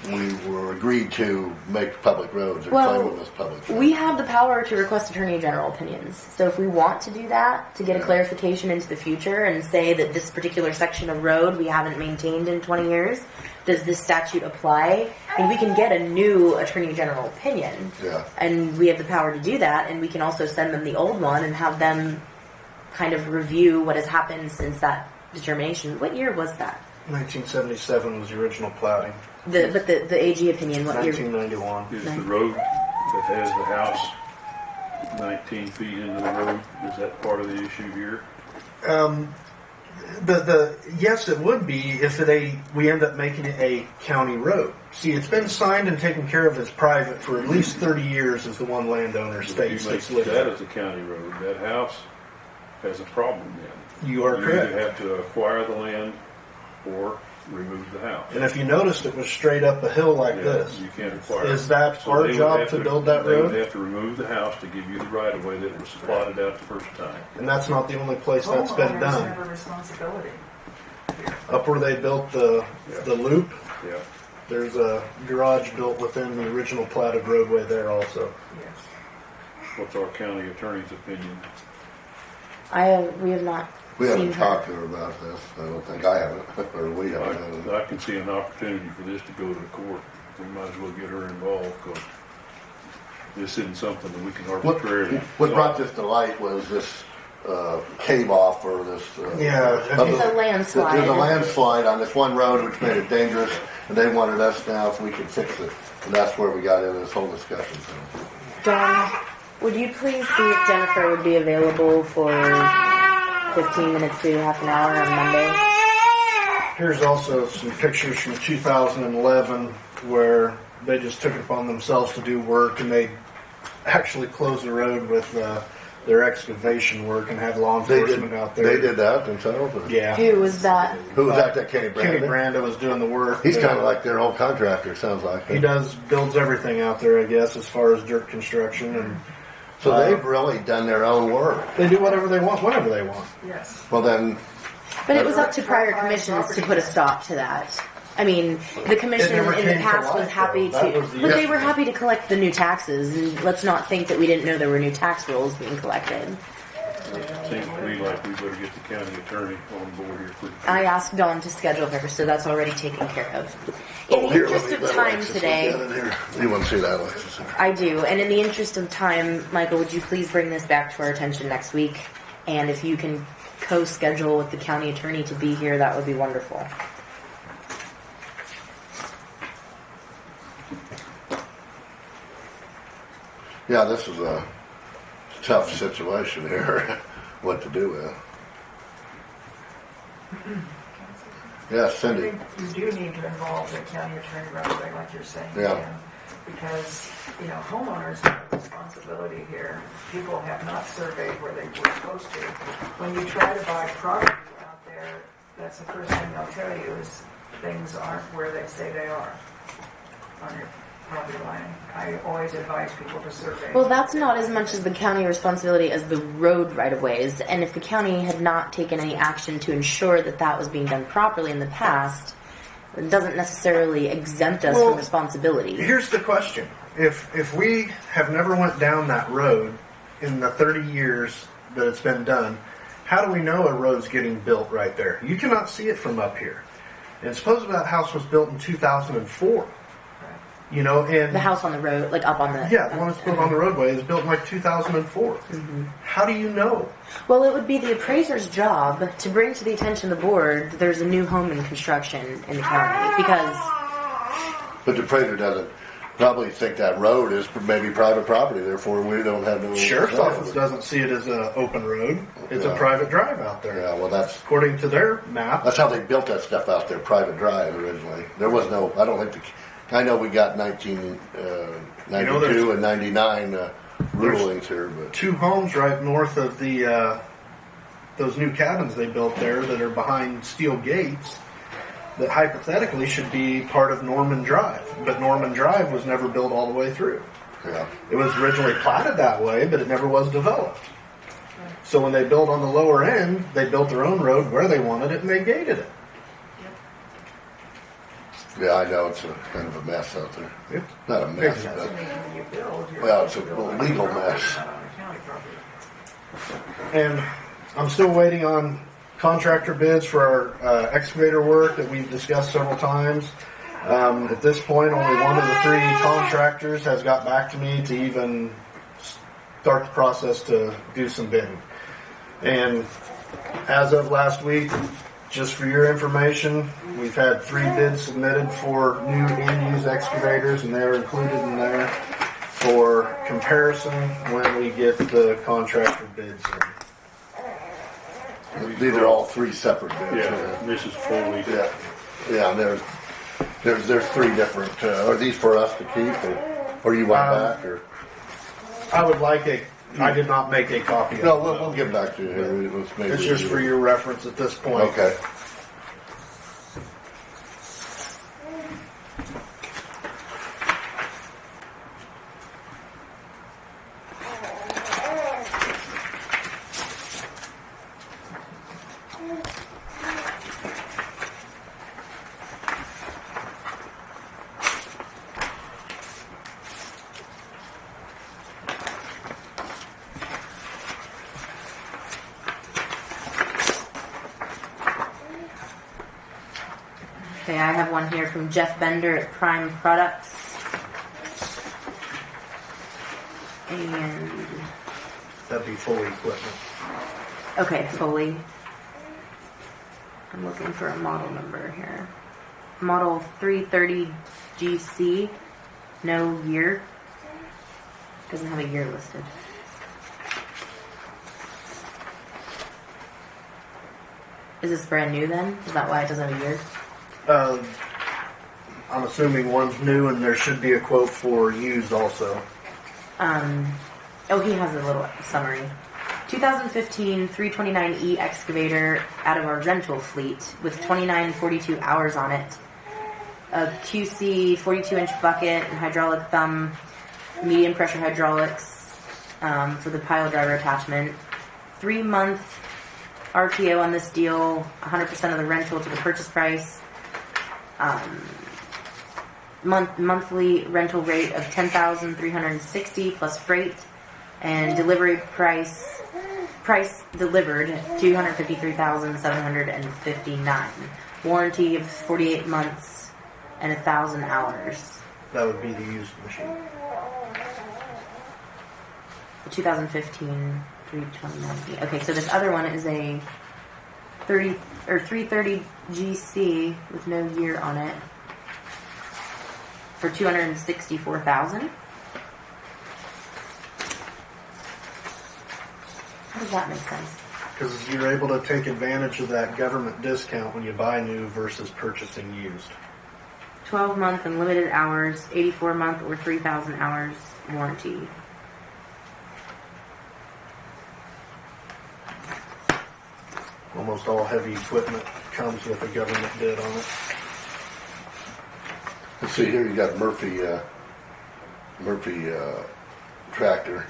Speaker 3: we were agreed to make public roads or claim them as public roads.
Speaker 5: We have the power to request Attorney General opinions. So if we want to do that, to get a clarification into the future and say that this particular section of road we haven't maintained in 20 years, does this statute apply? And we can get a new Attorney General opinion.
Speaker 3: Yeah.
Speaker 5: And we have the power to do that, and we can also send them the old one and have them kind of review what has happened since that determination. What year was that?
Speaker 11: 1977 was the original plating.
Speaker 5: But the AG opinion, what year?
Speaker 11: 1991.
Speaker 2: Is the road that has the house 19 feet into the road, is that part of the issue here?
Speaker 11: Yes, it would be if we end up making it a county road. See, it's been signed and taken care of as private for at least 30 years, as the one landowner states.
Speaker 2: You make
Speaker 11: that's living
Speaker 2: that
Speaker 11: there.
Speaker 2: as a county road. That house has a problem then.
Speaker 11: You are correct.
Speaker 2: either have to acquire the land or remove the house.
Speaker 11: And if you noticed, it was straight up a hill like
Speaker 2: Yeah,
Speaker 11: this.
Speaker 2: you can't acquire.
Speaker 11: Is that
Speaker 2: So
Speaker 11: our
Speaker 2: they would
Speaker 11: job
Speaker 2: have
Speaker 11: to build that
Speaker 2: They
Speaker 11: road?
Speaker 2: would have to remove the house to give you the right of way that was plotted out the first time.
Speaker 11: And that's not the only place that's been
Speaker 12: Homeowners
Speaker 11: done.
Speaker 12: have a responsibility.
Speaker 11: Up where they built the loop,
Speaker 2: Yeah.
Speaker 11: there's a garage built within the original platted roadway there also.
Speaker 12: Yes.
Speaker 2: What's our county attorney's opinion?
Speaker 5: We have not
Speaker 3: We
Speaker 5: seen
Speaker 3: haven't
Speaker 5: her.
Speaker 3: talked to her about this. I don't think I haven't, or we haven't.
Speaker 2: I can see an opportunity for this to go to the court. We might as well get her involved because this isn't something that we can arbitrarily.
Speaker 3: What brought this to light was this cave off or this.
Speaker 5: It's a landslide.
Speaker 3: There's a landslide on this one road which made it dangerous, and they wanted us now if we could fix it. And that's where we got into this whole discussion.
Speaker 5: Dawn, would you please see if Jennifer would be available for 15 minutes to half an hour on Monday?
Speaker 11: Here's also some pictures from 2011 where they just took it upon themselves to do work, and they actually closed the road with their excavation work and had law enforcement out there.
Speaker 3: They did that themselves? Or?
Speaker 11: Yeah.
Speaker 5: Who was that?
Speaker 3: Who was that Kenny Brandon?
Speaker 11: Kenny Branda was doing the work.
Speaker 3: He's kind of like their old contractor, sounds like.
Speaker 11: He builds everything out there, I guess, as far as dirt construction. And
Speaker 3: So they've really done their own work.
Speaker 11: they do whatever they want, whenever they want.
Speaker 12: Yes.
Speaker 3: Well then,
Speaker 5: But it was up to prior commissions to put a stop to that. I mean, the commission
Speaker 11: never
Speaker 5: in the
Speaker 11: came to
Speaker 5: past was
Speaker 11: light,
Speaker 5: happy
Speaker 11: though. That
Speaker 5: to,
Speaker 11: was the
Speaker 5: but they
Speaker 11: issue.
Speaker 5: were happy to collect the new taxes. And let's not think that we didn't know there were new tax rolls being collected.
Speaker 2: Seems to me like we better get the county attorney on board here pretty quick.
Speaker 5: I asked Dawn to schedule her, so that's already taken care of. In the
Speaker 3: here,
Speaker 5: interest
Speaker 3: let
Speaker 5: of
Speaker 3: me let
Speaker 5: time
Speaker 3: Alexis
Speaker 5: today,
Speaker 3: look at it here. You want to see that, Alexis?
Speaker 5: I do. And in the interest of time, Michael, would you please bring this back to our attention next week? And if you can co-schedule with the county attorney to be here, that would be wonderful.
Speaker 3: Yeah, this is a tough situation here. What to do with? Yes,
Speaker 12: I
Speaker 3: Cindy.
Speaker 12: think you do need to involve the county attorney right away, like you're saying.
Speaker 3: Yeah.
Speaker 12: Dan, because, homeowners have a responsibility here. People have not surveyed where they were supposed to. When you try to buy property out there, that's the first thing they'll tell you is things aren't where they say they are on your property line. I always advise people to survey.
Speaker 5: Well, that's not as much as the county responsibility as the road right-of-ways. And if the county had not taken any action to ensure that that was being done properly in the past, it doesn't necessarily exempt us
Speaker 11: Well,
Speaker 5: from responsibility.
Speaker 11: Here's the question. If we have never went down that road in the 30 years that it's been done, how do we know a road's getting built right there? You cannot see it from up here. And suppose that house was built in 2004. And
Speaker 5: The house on the road, like up on the...
Speaker 11: yeah, the one that's built on the roadway is built in like 2004. How do you know?
Speaker 5: Well, it would be the appraiser's job to bring to the attention of the board that there's a new home in construction in the county, because...
Speaker 3: But the appraiser doesn't probably think that road is maybe private property, therefore we don't have no...
Speaker 11: Sheriff's office doesn't see it as an open road. It's a private drive out there.
Speaker 3: Yeah, well that's
Speaker 11: According to their map.
Speaker 3: how they built that stuff out there, private drive originally. There was no, I don't think I know we got 1992 and 99 rulings here, but
Speaker 11: 2 homes right north of the those new cabins they built there that are behind steel gates that hypothetically should be part of Norman Drive, but Norman Drive was never built all the way through.
Speaker 3: yeah.
Speaker 11: It was originally platted that way, but it never was developed. So when they built on the lower end, they built their own road where they wanted it, and they gated it.
Speaker 3: Yeah, I know it's a kind of a mess out there.
Speaker 11: Yep.
Speaker 3: Not a mess,
Speaker 12: I
Speaker 3: but
Speaker 12: mean, when you build, you're
Speaker 3: well, it's a legal mess.
Speaker 12: not on county property.
Speaker 11: And I'm still waiting on contractor bids for our excavator work that we've discussed several times. At this point, only one of the 3 contractors has got back to me to even start the process to do some bidding. And as of last week, just for your information, we've had 3 bids submitted for new and used excavators, and they're included in there for comparison when we get the contractor bids in.
Speaker 3: These are all 3 separate bids.
Speaker 2: Yeah, this is fully.
Speaker 3: Yeah, yeah. And there's 3 different. Are these for us to keep, or you want back, or?
Speaker 11: I would like I did not make a copy of it.
Speaker 3: No, we'll give back to you here.
Speaker 11: It's just for your reference at this point.
Speaker 3: Okay.
Speaker 5: Okay, I have one here from Jeff Bender at Prime Products. And
Speaker 11: That'd be fully equipment.
Speaker 5: okay, fully. I'm looking for a model number here. Model 330 GC, no year. Doesn't have a year listed. Is this brand new then? Is that why it doesn't have a year?
Speaker 11: I'm assuming one's new, and there should be a quote for used also.
Speaker 5: Oh, he has a little summary. 2015 329E excavator out of our rental fleet with 2942 hours on it. A QC 42-inch bucket and hydraulic thumb, medium pressure hydraulics for the pile driver attachment. 3-month RTO on this deal, 100% of the rental to the purchase price. Monthly rental rate of $10,360 plus freight, and delivery price delivered $253,759. Warranty of 48 months and 1,000 hours.
Speaker 11: That would be the used machine.
Speaker 5: The 2015 329. Okay, so this other one is a 330 GC with no year on it for $264,000. How does that make sense?
Speaker 11: Because you're able to take advantage of that government discount when you buy new versus purchasing used.
Speaker 5: 12-month unlimited hours, 84-month or 3,000 hours warranty.
Speaker 11: Almost all heavy equipment comes with a government bid on it.
Speaker 3: Let's see here. You got Murphy tractor.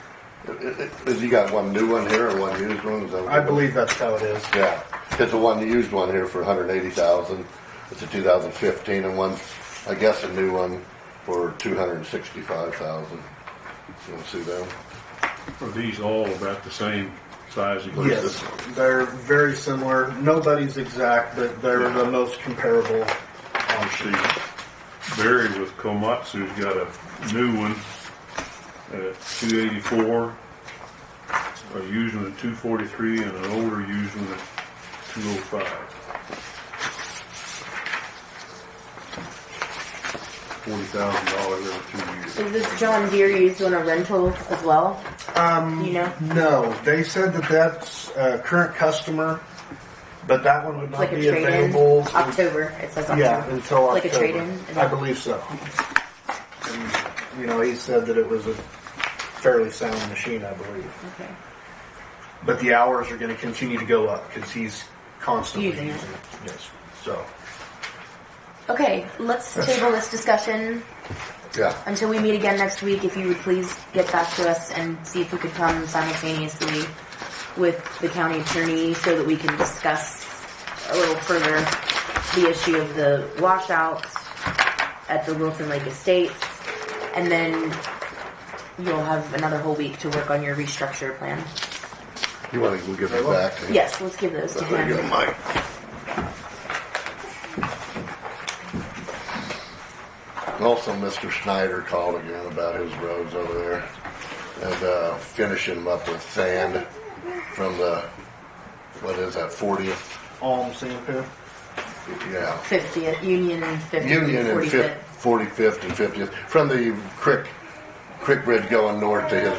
Speaker 3: Has you got one new one here or one used one? Is that
Speaker 11: I believe that's how it is.
Speaker 3: Yeah, it's a one used one here for $180,000. It's a 2015, and one, I guess, a new one for $265,000. You want to see them?
Speaker 2: Are these all about the same size?
Speaker 11: Yes, they're very similar. Nobody's exact, but they're the most comparable.
Speaker 2: See, Barry with Komatsu's got a new one at $284, a used one at $243, and an older used one at $205. $40,000 over 2 years.
Speaker 5: Is this John Deere used on a rental as well? You know?
Speaker 11: No, they said that that's a current customer But that one would not
Speaker 5: Like a
Speaker 11: be
Speaker 5: trade-in?
Speaker 11: available.
Speaker 5: October. It says October.
Speaker 11: Yeah, until
Speaker 5: Like a
Speaker 11: October.
Speaker 5: trade-in? Is
Speaker 11: I
Speaker 5: that-
Speaker 11: believe so. And, you know, he said that it was a fairly sound machine, I believe.
Speaker 5: Okay.
Speaker 11: But the hours are going to continue to go up because he's constantly
Speaker 5: Using
Speaker 11: using
Speaker 5: it.
Speaker 11: it. Yes. So,
Speaker 5: Okay, let's table this discussion
Speaker 3: Yeah.
Speaker 5: until we meet again next week. If you would please get back to us and see if we could come simultaneously with the county attorney so that we can discuss a little further the issue of the washout at the Wilson Lake Estates. And then you'll have another whole week to work on your restructure plan.
Speaker 3: You want to give it back?
Speaker 5: Yes, let's give those to
Speaker 3: There you go,
Speaker 5: him.
Speaker 3: Mike. Also, Mr. Schneider called again about his roads over there and finishing them up with sand from the, what is that, 40th?
Speaker 11: Alm Sand Pit.
Speaker 3: Yeah.
Speaker 5: 50th, Union and 50th
Speaker 3: Union
Speaker 5: and
Speaker 3: and
Speaker 5: 45th.
Speaker 3: 45th and 50th. From the creek bridge going north to his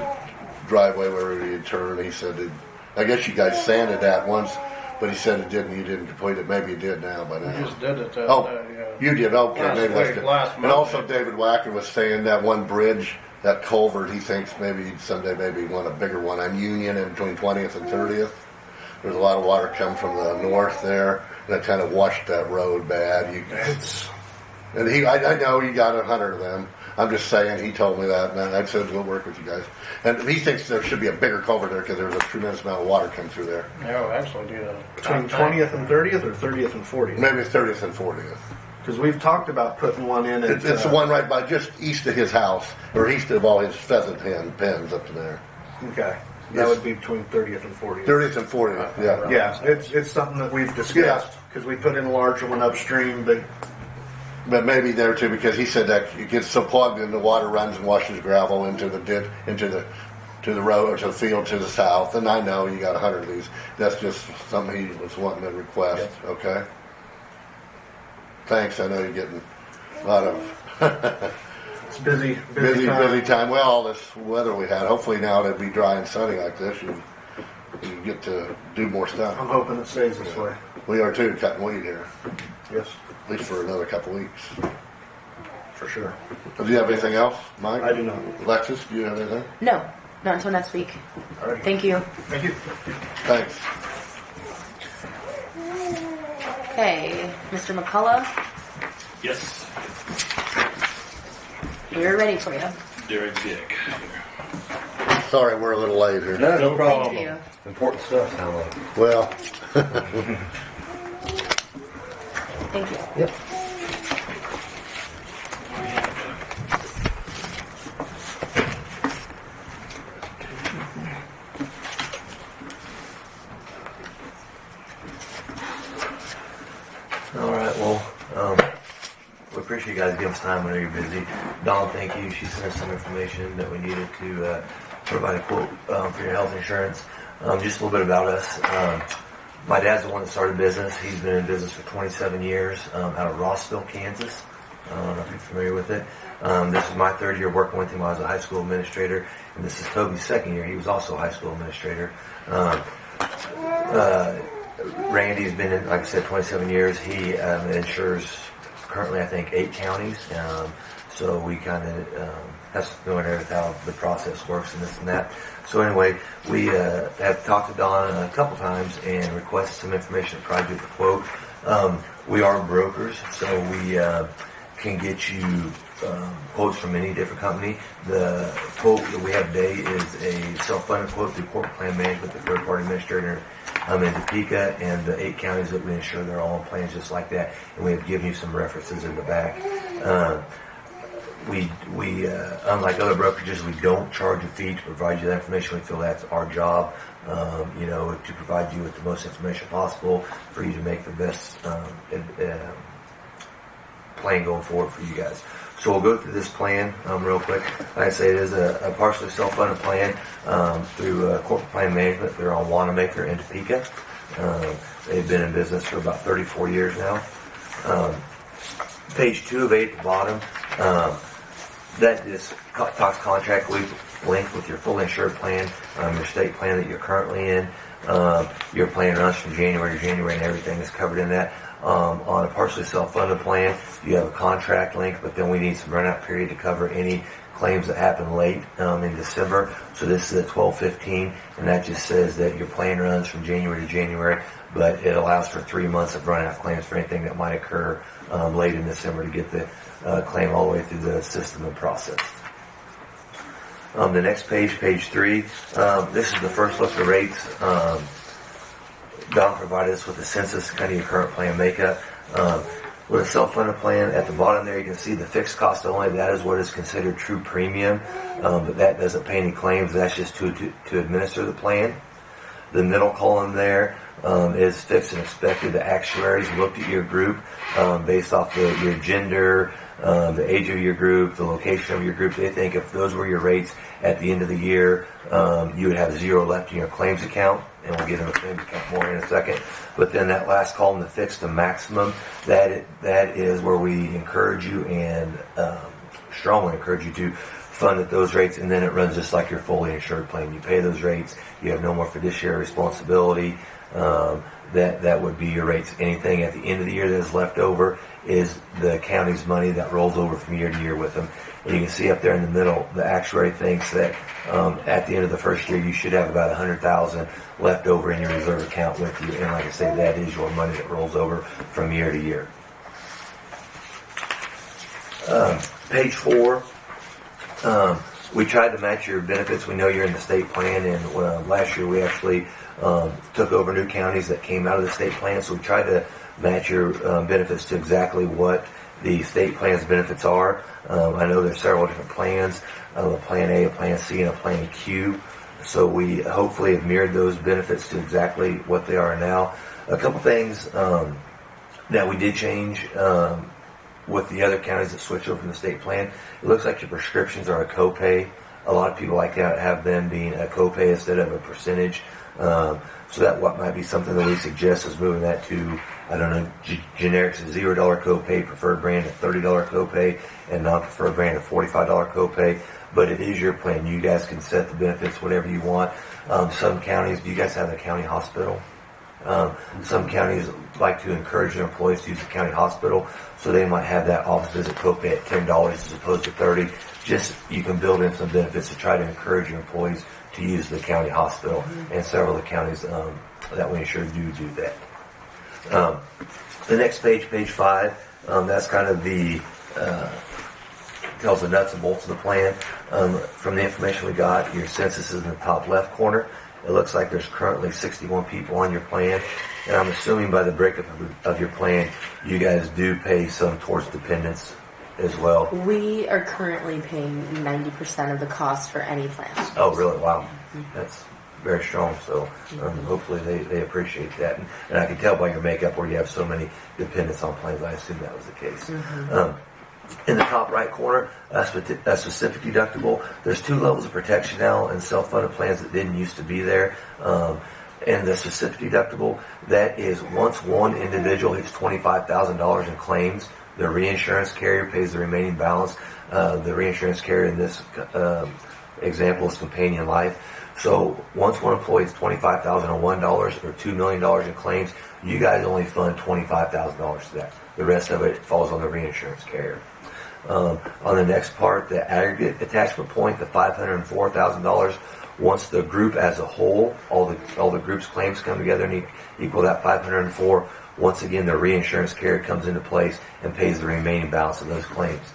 Speaker 3: driveway where he'd turn, he said, I guess you guys sanded that once, but he said you didn't complete it. Maybe you did now by now.
Speaker 7: We just did it that
Speaker 3: Oh,
Speaker 7: day, yeah.
Speaker 3: you did, okay.
Speaker 7: Last
Speaker 3: Maybe that's
Speaker 7: week,
Speaker 3: good.
Speaker 7: last
Speaker 3: And
Speaker 7: Monday.
Speaker 3: also David Wacker was saying that one bridge, that culvert, he thinks maybe someday maybe want a bigger one on Union in between 20th and 30th. There's a lot of water come from the north there, and it kind of washed that road bad. I know you got 100 of them. I'm just saying, he told me that, and I said we'll work with you guys. And he thinks there should be a bigger culvert there because there's a tremendous amount of water come through there.
Speaker 7: Yeah, we'll actually do that.
Speaker 11: Between 20th and 30th or 30th and 40th?
Speaker 3: Maybe 30th and 40th.
Speaker 11: Because we've talked about putting one in at...
Speaker 3: It's the one right by just east of his house, or east of all his pheasant pens up to there.
Speaker 11: Okay. That would be between 30th and 40th.
Speaker 3: 30th and 40th, yeah.
Speaker 11: Yeah, it's something that we've discussed because we put in a larger one upstream,
Speaker 3: But maybe there too, because he said that it gets so plugged and the water runs and washes gravel into the ditch, to the road or to the field to the south. And I know you got 100 of these. That's just something he was wanting to request.
Speaker 11: Yep.
Speaker 3: Okay. Thanks. I know you're getting a lot of
Speaker 11: it's busy
Speaker 3: time. Well, all this weather we had. Hopefully now it'll be dry and sunny like this. You get to do more stuff.
Speaker 11: I'm hoping it stays this way.
Speaker 3: We are too, cutting weed here.
Speaker 11: Yes.
Speaker 3: At least for another couple weeks.
Speaker 11: For sure.
Speaker 3: Do you have anything else, Mike?
Speaker 11: I do not.
Speaker 3: Alexis, do you have anything?
Speaker 5: No, not until next week.
Speaker 11: Alrighty.
Speaker 5: Thank you.
Speaker 11: Thank you.
Speaker 3: Thanks.
Speaker 5: Okay, Mr. McCullough,
Speaker 2: Yes.
Speaker 5: we're ready for you.
Speaker 2: Derek Dick.
Speaker 3: Sorry, we're a little late here.
Speaker 13: No problem.
Speaker 5: Thank you.
Speaker 13: Important stuff, sound like.
Speaker 3: Well,
Speaker 5: Thank you.
Speaker 13: Yep. All right. Well, we appreciate you guys giving us time. I know you're busy. Dawn, thank you. She sent us some information that we needed to provide a quote for your health insurance. Just a little bit about us. My dad's the one that started the business. He's been in business for 27 years out of Rossville, Kansas. I don't know if you're familiar with it. This is my third year working with him. I was a high school administrator, and this is Toby's second year. He was also a high school administrator. Randy's been in, like I said, 27 years. He insures currently, I think, 8 counties. So we kind of have some familiarity with how the process works and this and that. So anyway, we have talked to Don a couple times and requested some information to try to get the quote. We are brokers, so we can get you quotes from any different company. The quote that we have today is a self-funded quote through Corporate Plan Management, the third-party administrator in Topeka, and the 8 counties that we insure, they're all on plans just like that. And we have given you some references in the back. We unlike other brokerages, we don't charge a fee to provide you that information. We feel that's our job, to provide you with the most information possible for you to make the best plan going forward for you guys. So we'll go through this plan real quick. Like I say, it is a partially self-funded plan through Corporate Plan Management. They're on Wanamaker in Topeka. They've been in business for about 34 years now. Page 2 of 8 at the bottom. That is talks contract. linked with your full insured plan, your state plan that you're currently in. Your plan runs from January to January, and everything is covered in that. On a partially self-funded plan, you have a contract link, but then we need some run-out period to cover any claims that happen late in December. So this is a 12/15, and that just says that your plan runs from January to January, but it allows for 3 months of run-out claims for anything that might occur late in December to get the claim all the way through the system and process. The next page, page 3, this is the first look at rates. Don provided us with a census, kind of your current plan makeup. With a self-funded plan, at the bottom there you can see the fixed cost only. That is what is considered true premium, but that doesn't pay any claims. That's just to administer the plan. The middle column there is fixed and expected. The actuaries looked at your group based off your gender, the age of your group, the location of your group. They think if those were your rates at the end of the year, you would have 0 left in your claims account, and we'll get into the claims account more in a second. But then that last column, the fixed to maximum, that is where we encourage you and strongly encourage you to fund at those rates, and then it runs just like your fully insured plan. You pay those rates, you have no more fiduciary responsibility. That would be your rates. Anything at the end of the year that is left over is the county's money that rolls over from year to year with them. And you can see up there in the middle, the actuary thinks that at the end of the first year you should have about $100,000 left over in your reserve account with you. And like I say, that is your money that rolls over from year to year. Page 4. We tried to match your benefits. We know you're in the state plan, and last year we actually took over new counties that came out of the state plan, so we tried to match your benefits to exactly what the state plan's benefits are. I know there's several different plans, a Plan A, a Plan C, and a Plan Q, so we hopefully have mirrored those benefits to exactly what they are now. A couple things that we did change with the other counties that switch over from the state plan. It looks like your prescriptions are a copay. A lot of people like to have them being a copay instead of a percentage. So that what might be something that we suggest is moving that to, I don't know, generics a $0 copay, preferred brand a $30 copay, and non-preferred brand a $45 copay. But it is your plan. You guys can set the benefits whatever you want. Some counties, do you guys have a county hospital? Some counties like to encourage their employees to use the county hospital, so they might have that office visit copay at $10 as opposed to $30. Just you can build in some benefits to try to encourage your employees to use the county hospital, and several of the counties that we insure do that. The next page, page 5, that's kind of the tells the nuts and bolts of the plan. From the information we got, your census is in the top left corner. It looks like there's currently 61 people on your plan, and I'm assuming by the breakup of your plan, you guys do pay some towards dependents as well.
Speaker 5: We are currently paying 90% of the cost for any plan.
Speaker 13: Oh, really? Wow. That's very strong. So hopefully they appreciate that. And I can tell by your makeup where you have so many dependents on plans. I assume that was the case. In the top right corner, a specific deductible. There's 2 levels of protection now in self-funded plans that didn't used to be there. And the specific deductible, that is once one individual hits $25,000 in claims, the reinsurance carrier pays the remaining balance. The reinsurance carrier in this example is Companion Life. So once one employee is $25,001 or $2 million in claims, you guys only fund $25,000 to that. The rest of it falls on the reinsurance carrier. On the next part, the aggregate attachment point, the $504,000. Once the group as a whole, all the group's claims come together and equal that 504. Once again, the reinsurance carrier comes into place and pays the remaining balance of those claims.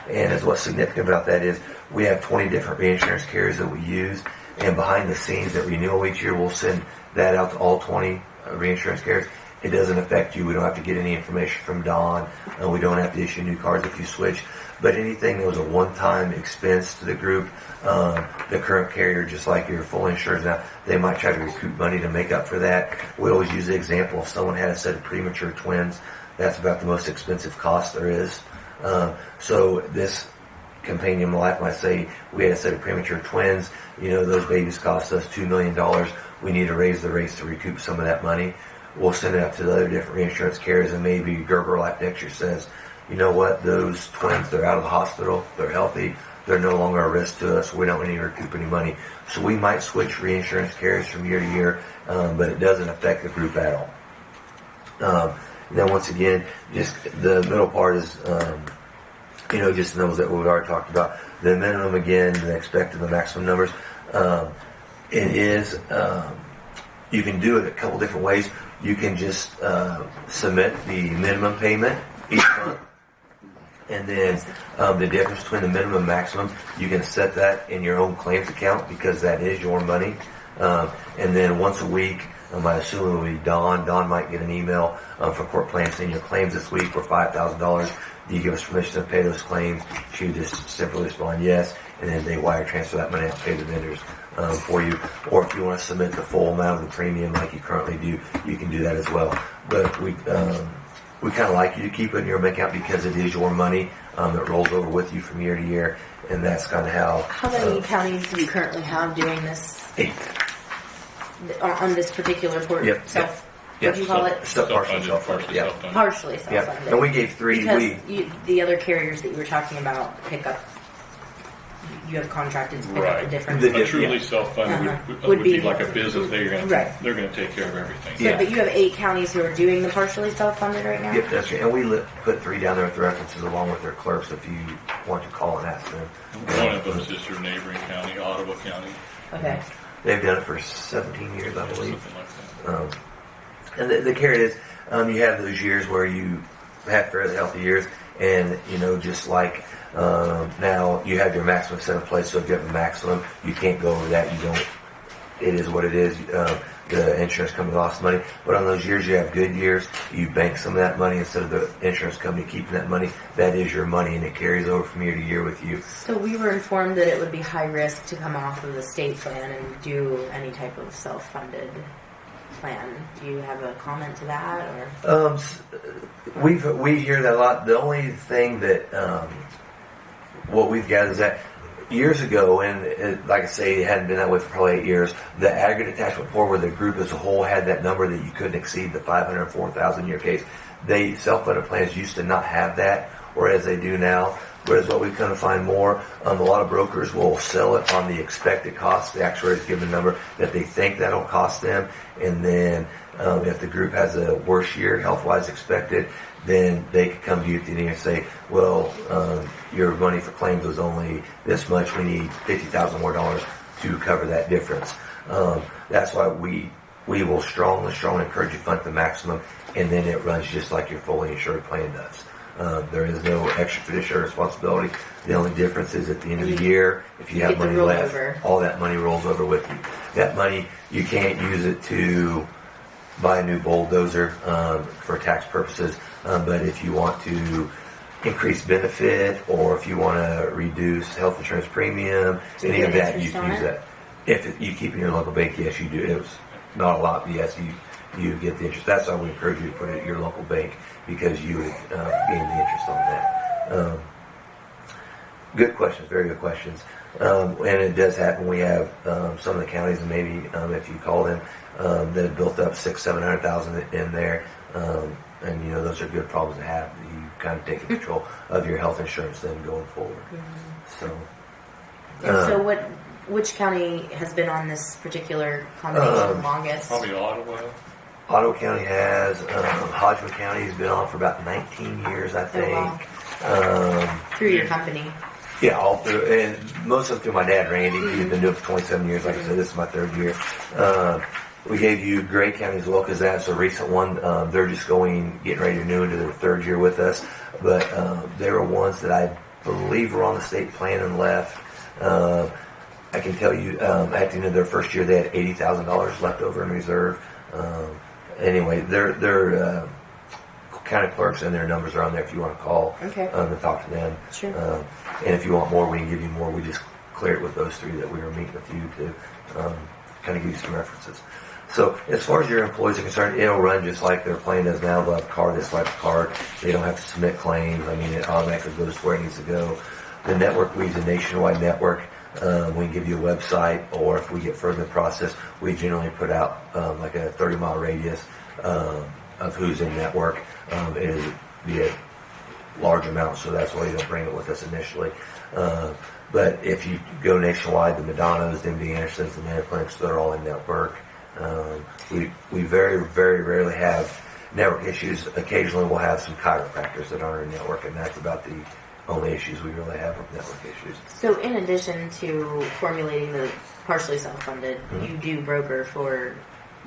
Speaker 13: And as what's significant about that is we have 20 different reinsurance carriers that we use, and behind the scenes at renewal each year, we'll send that out to all 20 reinsurance carriers. It doesn't affect you. We don't have to get any information from Don. We don't have to issue new cards if you switch. But anything that was a one-time expense to the group, the current carrier, just like your full insurance now, they might try to recoup money to make up for that. We always use the example if someone had a set of premature twins, that's about the most expensive cost there is. So this Companion Life might say we had a set of premature twins, those babies cost us $2 million. We need to raise the rates to recoup some of that money. We'll send it out to the other different reinsurance carriers, and maybe Gerber Life next year says, you know what, those twins, they're out of the hospital, they're healthy, they're no longer a risk to us. We don't need to recoup any money. So we might switch reinsurance carriers from year to year, but it doesn't affect the group at all. Then once again, just the middle part is, just those that we've already talked about. The minimum again, the expected, the maximum numbers. It is, you can do it a couple different ways. You can just submit the minimum payment each month. And then the difference between the minimum and maximum, you can set that in your own claims account because that is your money. And then once a week, I assume it will be Dawn. Dawn might get an email from Court Plan saying your claims this week were $5,000. Do you give us permission to pay those claims? She would just simply respond yes, and then they wire transfer that money out and pay the vendors for you. Or if you want to submit the full amount of the premium like you currently do, you can do that as well. But we kind of like you to keep it in your bank account because it is your money that rolls over with you from year to year, and that's kind of how.
Speaker 5: How many counties do you currently have doing this?
Speaker 13: 8.
Speaker 5: On this particular port?
Speaker 13: Yep.
Speaker 5: Self, what do you call it?
Speaker 13: Partially self-funded. Yeah.
Speaker 5: Partially self-funded.
Speaker 13: Yeah. And we gave 3.
Speaker 5: Because the other carriers that you were talking about pick up, you have contracted to pick up the difference.
Speaker 2: A truly self-funded would be like a business. They're going to take care of everything.
Speaker 5: So, but you have 8 counties who are doing the partially self-funded right now?
Speaker 13: Yep, that's right. And we put 3 down there with the references along with their clerks if you want to call and ask them.
Speaker 2: One of those is your neighboring county, Ottawa County.
Speaker 5: Okay.
Speaker 13: They've done it for 17 years, I believe.
Speaker 2: Something like that.
Speaker 13: And the carrot is, you have those years where you have fairly healthy years, and just like now you have your maximum set in place. So if you have a maximum, you can't go over that. You don't. It is what it is. The insurance company lost money, but on those years you have good years, you bank some of that money instead of the insurance company keeping that money. That is your money, and it carries over from year to year with you.
Speaker 5: So we were informed that it would be high risk to come off of the state plan and do any type of self-funded plan. Do you have a comment to that, or?
Speaker 13: We hear that a lot. The only thing that what we've got is that years ago, and like I say, it hadn't been that way for probably 8 years, the aggregate attachment point where the group as a whole had that number that you couldn't exceed the 504,000 year case. They self-funded plans used to not have that, whereas they do now. Whereas what we kind of find more, a lot of brokers will sell it on the expected cost. The actuaries give a number that they think that'll cost them, and then if the group has a worse year health-wise expected, then they could come to you at the end and say, well, your money for claims was only this much. We need $50,000 more to cover that difference. That's why we will strongly encourage you to fund the maximum, and then it runs just like your fully insured plan does. There is no extra fiduciary responsibility. The only difference is at the end of the year, if you have money left, all that money rolls over with you. That money, you can't use it to buy a new bulldozer for tax purposes, but if you want to increase benefit, or if you want to reduce health insurance premium, any of that, you can use that. If you keep it in your local bank, yes, you do. It was not a lot, but yes, you get the interest. That's why we encourage you to put it at your local bank, because you would gain the interest on that. Good questions, very good questions. And it does happen. We have some of the counties, and maybe if you call them, that have built up 600,000-700,000 in there, and those are good problems to have. You kind of take control of your health insurance then going forward.
Speaker 5: So which county has been on this particular combination longest?
Speaker 2: Probably Ottawa.
Speaker 13: Ottawa County has. Hodgman County has been on for about 19 years, I think.
Speaker 5: Oh, wow. Through your company?
Speaker 13: Yeah, all through, and most of them through my dad, Randy. He's been doing it for 27 years. Like I said, this is my 3rd year. We gave you Gray County as well, because that's a recent one. They're just getting ready to renew into their 3rd year with us. But they were ones that I believe were on the state plan and left. I can tell you, at the end of their 1st year, they had $80,000 left over in reserve. Anyway, they're county clerks, and their numbers are on there if you want to call and talk to them.
Speaker 5: Sure.
Speaker 13: And if you want more, we can give you more. We just clear it with those 3 that we were meeting with you to kind of give you some references. So as far as your employees are concerned, it'll run just like their plan does now. They'll have a card that swipes a card. They don't have to submit claims. I mean, it automatically goes to where it needs to go. The network, we use a nationwide network. We can give you a website, or if we get further in the process, we generally put out like a 30-mile radius of who's in network. It is be a large amount, so that's why you don't bring it with us initially. But if you go nationwide, the Madonnas, the MD Andersons, the Mayo Clinics, they're all in network. We very, very rarely have network issues. Occasionally we'll have some chiropractors that aren't in network, and that's about the only issues we really have with network issues.
Speaker 5: So in addition to formulating the partially self-funded, you do broker for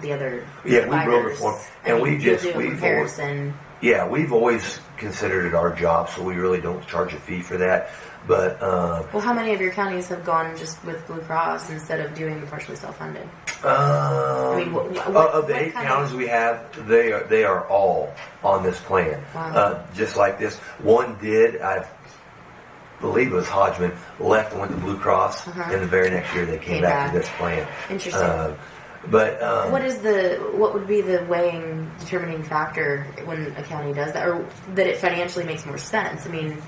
Speaker 5: the other
Speaker 13: Yeah, we broker
Speaker 5: providers.
Speaker 13: for them. And
Speaker 5: I mean,
Speaker 13: we
Speaker 5: you'll
Speaker 13: just,
Speaker 5: do a
Speaker 13: we've
Speaker 5: comparison.
Speaker 13: Yeah, we've always considered it our job, so we really don't charge a fee for that. But
Speaker 5: Well, how many of your counties have gone just with Blue Cross instead of doing the partially self-funded?
Speaker 13: Of the 8 counties we have, they are all on this plan.
Speaker 5: Wow.
Speaker 13: Just like this. One did, I believe it was Hodgman, left and went to Blue Cross, and the very next year they came back to this plan.
Speaker 5: Interesting. What would be the weighing, determining factor when a county does that, or that it financially makes more sense? I mean,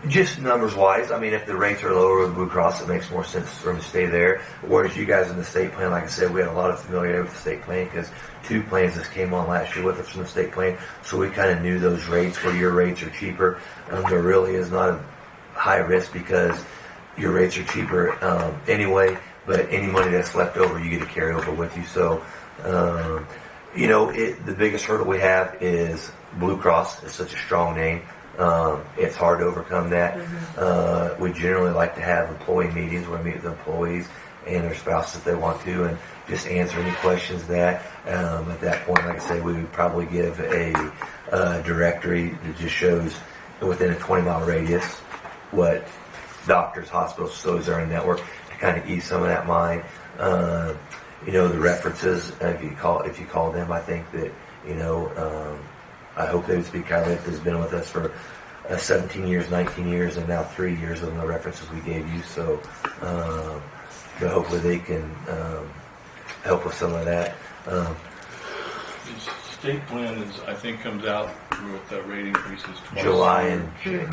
Speaker 13: just numbers wise. I mean, if the rates are lower with Blue Cross, it makes more sense for them to stay there. Whereas you guys in the state plan, like I said, we had a lot of familiarity with the state plan because 2 plans just came on last year with us from the state plan, so we kind of knew those rates where your rates are cheaper. There really is not a high risk because your rates are cheaper anyway, but any money that's left over you get to carry over with you. So the biggest hurdle we have is Blue Cross. It's such a strong name. It's hard to overcome that. We generally like to have employee meetings where we meet with employees and their spouses if they want to, and just answer any questions that at that point, like I say, we would probably give a directory that just shows within a 20-mile radius what doctors, hospitals, facilities are in the network to kind of ease some of that mind. The references, if you call them, I think that, I hope they would speak highly if they've been with us for 17 years, 19 years, and now 3 years of the references we gave you. So, but hopefully they can help with some of that.
Speaker 2: The state plan is, I think, comes out with rate increases twice.
Speaker 13: July and June.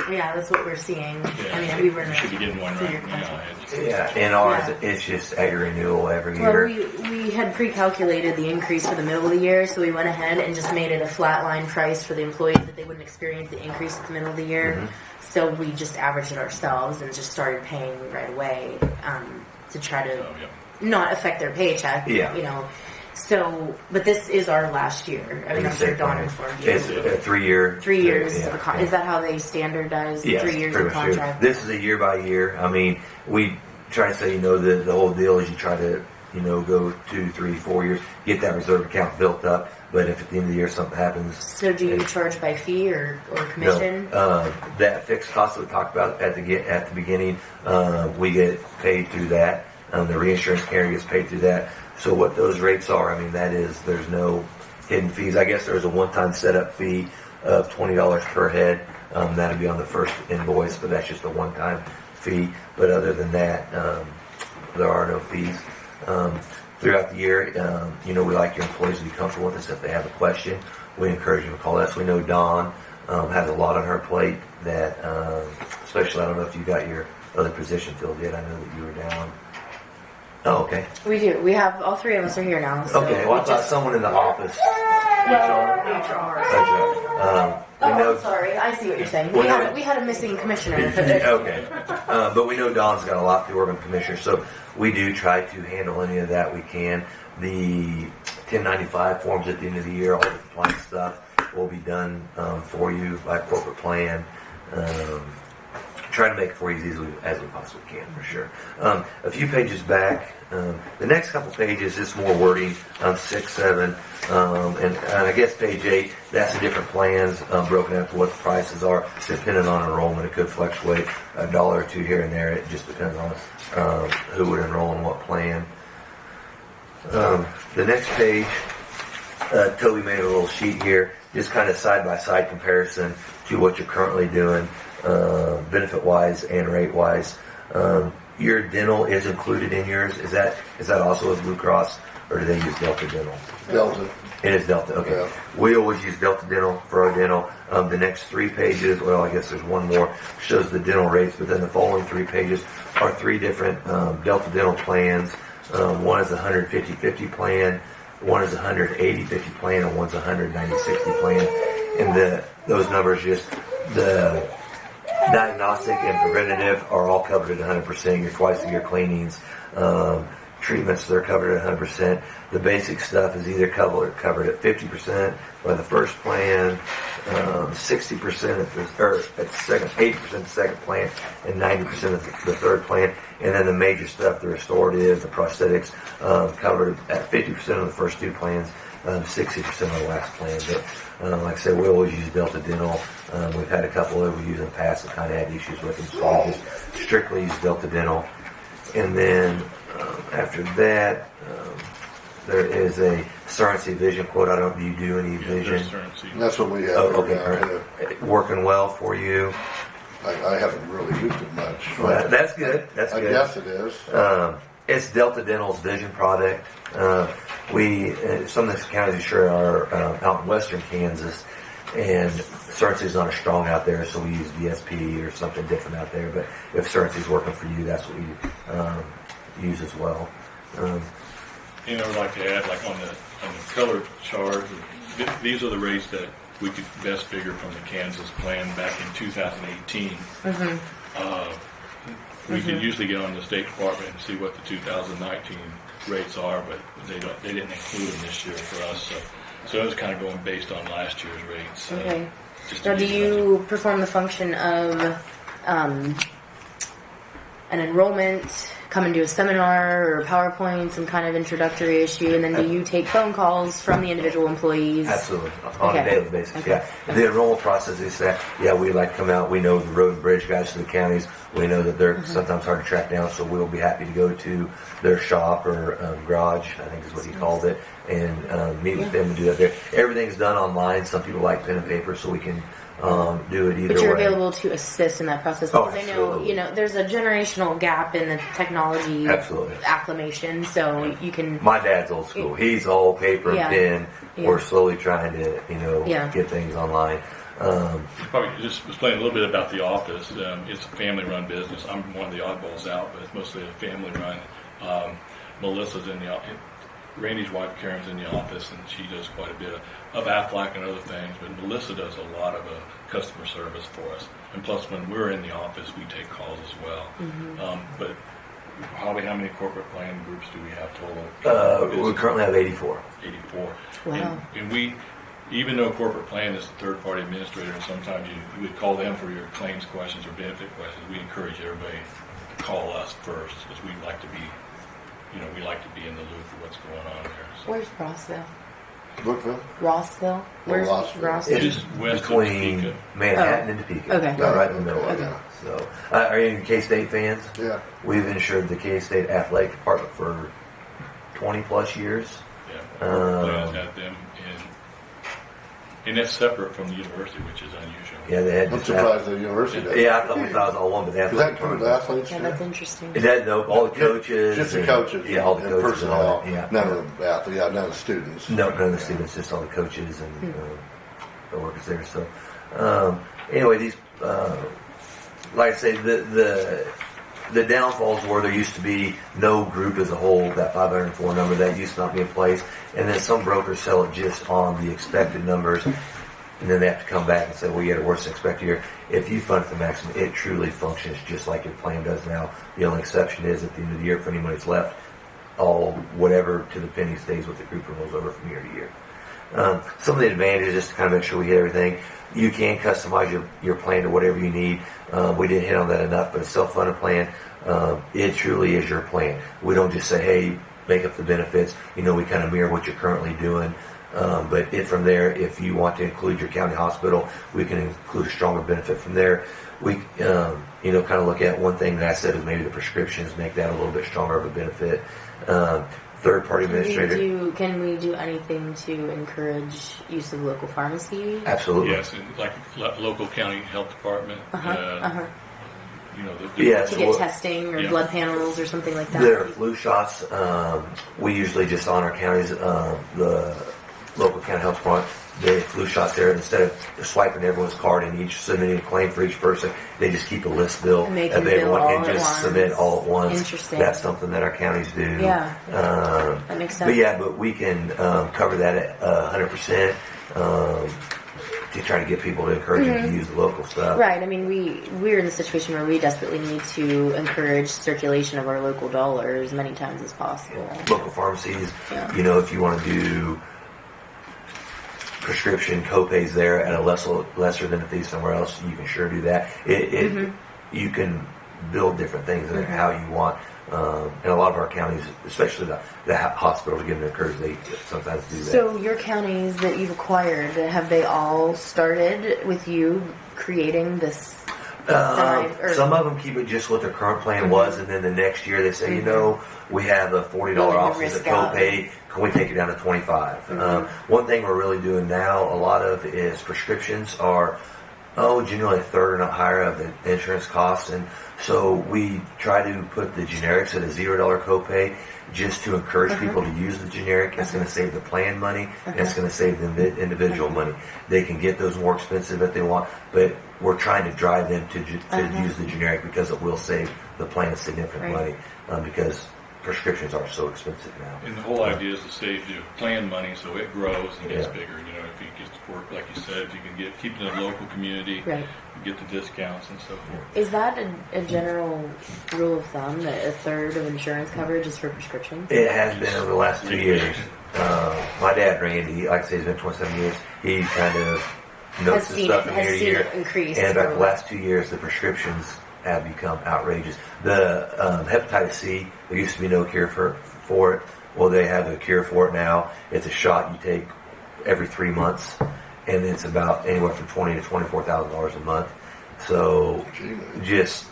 Speaker 5: yeah, that's what we're seeing.
Speaker 2: Yeah,
Speaker 5: I mean, we were in
Speaker 2: you should be getting one right
Speaker 5: year
Speaker 2: now.
Speaker 13: Yeah, and ours, it's just at your renewal every year.
Speaker 5: Well, we had pre-calculated the increase for the middle of the year, so we went ahead and just made it a flat line price for the employees that they wouldn't experience the increase at the middle of the year. So we just averaged it ourselves and just started paying right away to try to not affect their paycheck. So, but this is our last year. I mean, I'm sure Dawn informed you.
Speaker 13: It's a 3 year.
Speaker 5: 3 years. Is that how they standardize 3 years of contract?
Speaker 13: This is a year by year. I mean, we try to say, the whole deal is you try to, go 2, 3, 4 years, get that reserve account built up. But if at the end of the year something happens. So
Speaker 5: do you charge by fee or commission?
Speaker 13: No. That fixed cost that we talked about at the beginning, we get paid through that. The reinsurance carrier gets paid through that. So what those rates are, I mean, there's no hidden fees. I guess there's a one-time setup fee of $20 per head. That'll be on the first invoice, but that's just a one-time fee. But other than that, there are no fees. Throughout the year, we like your employees to be comfortable with us. If they have a question, we encourage them to call us. We know Dawn has a lot on her plate that, especially, I don't know if you got your other position filled yet. I know that you were down. Oh, okay.
Speaker 5: We do. We have, all 3 of us are here now. So
Speaker 13: okay, well, I thought someone in the office.
Speaker 5: HR. I'm sorry. I see what you're saying. We had a missing commissioner.
Speaker 13: Okay. But we know Dawn's got a lot to work with commissioner, so we do try to handle any of that we can. The 1095 forms at the end of the year, all the compliance stuff will be done for you by corporate plan. Try to make it for you as easily as we possibly can, for sure. A few pages back, the next couple pages is more wording, 6, 7, and I guess page 8, that's the different plans broken out to what the prices are, depending on enrollment. It could fluctuate $1 or $2 here and there. It just depends on who would enroll in what plan. The next page, Toby made a little sheet here, just kind of side-by-side comparison to what you're currently doing. Benefit-wise and rate-wise. Your dental is included in yours. Is that also with Blue Cross, or do they use Delta Dental?
Speaker 3: Delta.
Speaker 13: It is Delta, okay.
Speaker 3: Yeah.
Speaker 13: We always use Delta Dental for our dental. The next 3 pages, well, I guess there's one more, shows the dental rates, but then the following 3 pages are 3 different Delta Dental plans. One is a 150/50 plan, one is a 180/50 plan, and one's a 190/60 plan. And those numbers just, Diagnostic and preventative are all covered at 100%. Your twice-a-year cleanings, treatments, they're covered at 100%. The basic stuff is either covered at 50% by the first plan, 60% at the second, 80% the second plan, and 90% of the third plan. And then the major stuff, the restorative, the prosthetics, covered at 50% of the first two plans, 60% of the last plan. But like I said, we always use Delta Dental. We've had a couple that we used in the past that kind of had issues with them, so we just strictly use Delta Dental. And then after that, there is a Surrency Vision quote. I don't know if you do any vision.
Speaker 3: That's what we have.
Speaker 13: Oh, okay. Right. Working well for you.
Speaker 3: I haven't really used it much.
Speaker 13: Well, that's good. That's
Speaker 3: I
Speaker 13: good.
Speaker 3: guess it is.
Speaker 13: It's Delta Dental's vision product. Some of the counties sure are out in western Kansas, and Surrency's not as strong out there, so we use VSP or something different out there. But if Surrency's working for you, that's what we use as well.
Speaker 2: I'd like to add, like on the color chart, these are the rates that we could best figure from the Kansas plan back in 2018. We can usually get on the State Department and see what the 2019 rates are, but they didn't include them this year for us. So it was kind of going based on last year's rates.
Speaker 5: Okay. Now, do you perform the function of an enrollment, come and do a seminar or PowerPoint, some kind of introductory issue, and then do you take phone calls from the individual employees?
Speaker 13: Absolutely, on a daily basis. Okay. Yeah, the enrollment process is that. Yeah, we like to come out. We know the road and bridge guys to the counties. We know that they're sometimes hard to track down, so we'll be happy to go to their shop or garage, I think is what he called it, and meet with them and do that there. Everything's done online. Some people like pen and paper, so we can do it either way.
Speaker 5: But you're available to assist in that process, because I
Speaker 13: absolutely.
Speaker 5: know, there's a generational gap in the technology acclimation, so you can...
Speaker 13: My dad's old school. He's all paper and pen.
Speaker 5: Yeah.
Speaker 13: We're slowly trying to, get things online.
Speaker 2: Probably just explain a little bit about the office. It's a family-run business. I'm one of the oddballs out, but it's mostly a family-run. Melissa's in the office. Randy's wife Karen's in the office, and she does quite a bit of Aflac and other things. But Melissa does a lot of customer service for us. And plus, when we're in the office, we take calls as well. But how many corporate plan groups do we have total?
Speaker 13: We currently have 84.
Speaker 2: 84.
Speaker 5: Wow.
Speaker 2: And we, even though corporate plan is a third-party administrator, and sometimes you would call them for your claims questions or benefit questions, we encourage everybody to call us first, because we like to be in the loop of what's going on there. So.
Speaker 5: Where's Rossville?
Speaker 3: Brookville?
Speaker 5: Rossville? Where's
Speaker 3: Rossville.
Speaker 2: It's just west
Speaker 13: between
Speaker 2: of Topeka.
Speaker 13: Manhattan and Topeka.
Speaker 5: Okay.
Speaker 13: Right in the middle of it. So, are you K-State fans?
Speaker 3: Yeah.
Speaker 13: We've insured the K-State Athletic Department for 20 plus years.
Speaker 2: Yeah. Plans had them and that's separate from the university, which is unusual.
Speaker 13: Yeah, they had.
Speaker 3: I'm surprised the university does.
Speaker 13: Yeah, I thought we thought it was all one, but the
Speaker 3: Is that covered the athletes?
Speaker 5: Yeah, that's interesting.
Speaker 13: All the coaches.
Speaker 3: Just the coaches.
Speaker 13: Yeah, all the coaches.
Speaker 3: Personnel.
Speaker 13: Yeah.
Speaker 3: None of the athletes. Yeah, none of the students.
Speaker 13: No, none of the students, just all the coaches and the workers there. So, anyway, these, like I say, the downfalls were there used to be no group as a whole, that 504 number, that used to not be in place. And then some brokers sell it just on the expected numbers. And then they have to come back and say, well, you had a worse than expected year. If you fund at the maximum, it truly functions just like your plan does now. The only exception is at the end of the year, for any money that's left, all whatever to the penny stays with the group and rolls over from year to year. Some of the advantages, just to kind of make sure we hit everything, you can customize your plan to whatever you need. We didn't hit on that enough, but a self-funded plan, it truly is your plan. We don't just say, hey, make up the benefits. We kind of mirror what you're currently doing. But from there, if you want to include your county hospital, we can include a stronger benefit from there. We, kind of look at one thing that I said is maybe the prescriptions, make that a little bit stronger of a benefit. Third-party administrator.
Speaker 5: Can we do anything to encourage use of local pharmacy?
Speaker 13: Absolutely.
Speaker 2: Yes, and like local county health department.
Speaker 5: To get testing or blood panels or something like that.
Speaker 13: There are flu shots. We usually just on our counties, the local county health department, they have flu shots there. Instead of swiping everyone's card and each submitting a claim for each person, they just keep a list bill of everyone and just submit all at once.
Speaker 5: Interesting.
Speaker 13: That's something that our counties do.
Speaker 5: Yeah, that makes sense.
Speaker 13: But we can cover that at 100%. to try to get people to encourage them to use the local stuff.
Speaker 5: Right. I mean, we're in the situation where we desperately need to encourage circulation of our local dollar as many times as possible.
Speaker 13: Local pharmacies, if you want to do prescription co-pays there at a lesser than a fee somewhere else, you can sure do that. You can build different things in how you want. And a lot of our counties, especially the hospitals, are getting encouraged. They sometimes do that.
Speaker 5: So your counties that you've acquired, have they all started with you creating this?
Speaker 13: Some of them keep it just what their current plan was, and then the next year they say, we have a $40 office at copay. Can we take it down to $25? One thing we're really doing now, a lot of is prescriptions are generally a third or not higher of the insurance costs, and so we try to put the generics at a $0 copay just to encourage people to use the generic. It's going to save the plan money, and it's going to save the individual money. They can get those more expensive if they want, but we're trying to drive them to use the generic because it will save the plan significant money because prescriptions are so expensive now.
Speaker 2: And the whole idea is to save the plan money so it grows and gets bigger. If you get support, like you said, if you can keep it in a local community, get the discounts and so forth.
Speaker 5: Is that a general rule of thumb that a third of insurance coverage is for prescriptions?
Speaker 13: It has been over the last 2 years. My dad, Randy, like I say, he's been 27 years. He kind of notes the stuff from year to year.
Speaker 5: Increase
Speaker 13: and about the last 2 years, the prescriptions have become outrageous. The hepatitis C, there used to be no cure for it. Well, they have a cure for it now. It's a shot you take every 3 months, and it's about anywhere from $20,000 to $24,000 a month. So, just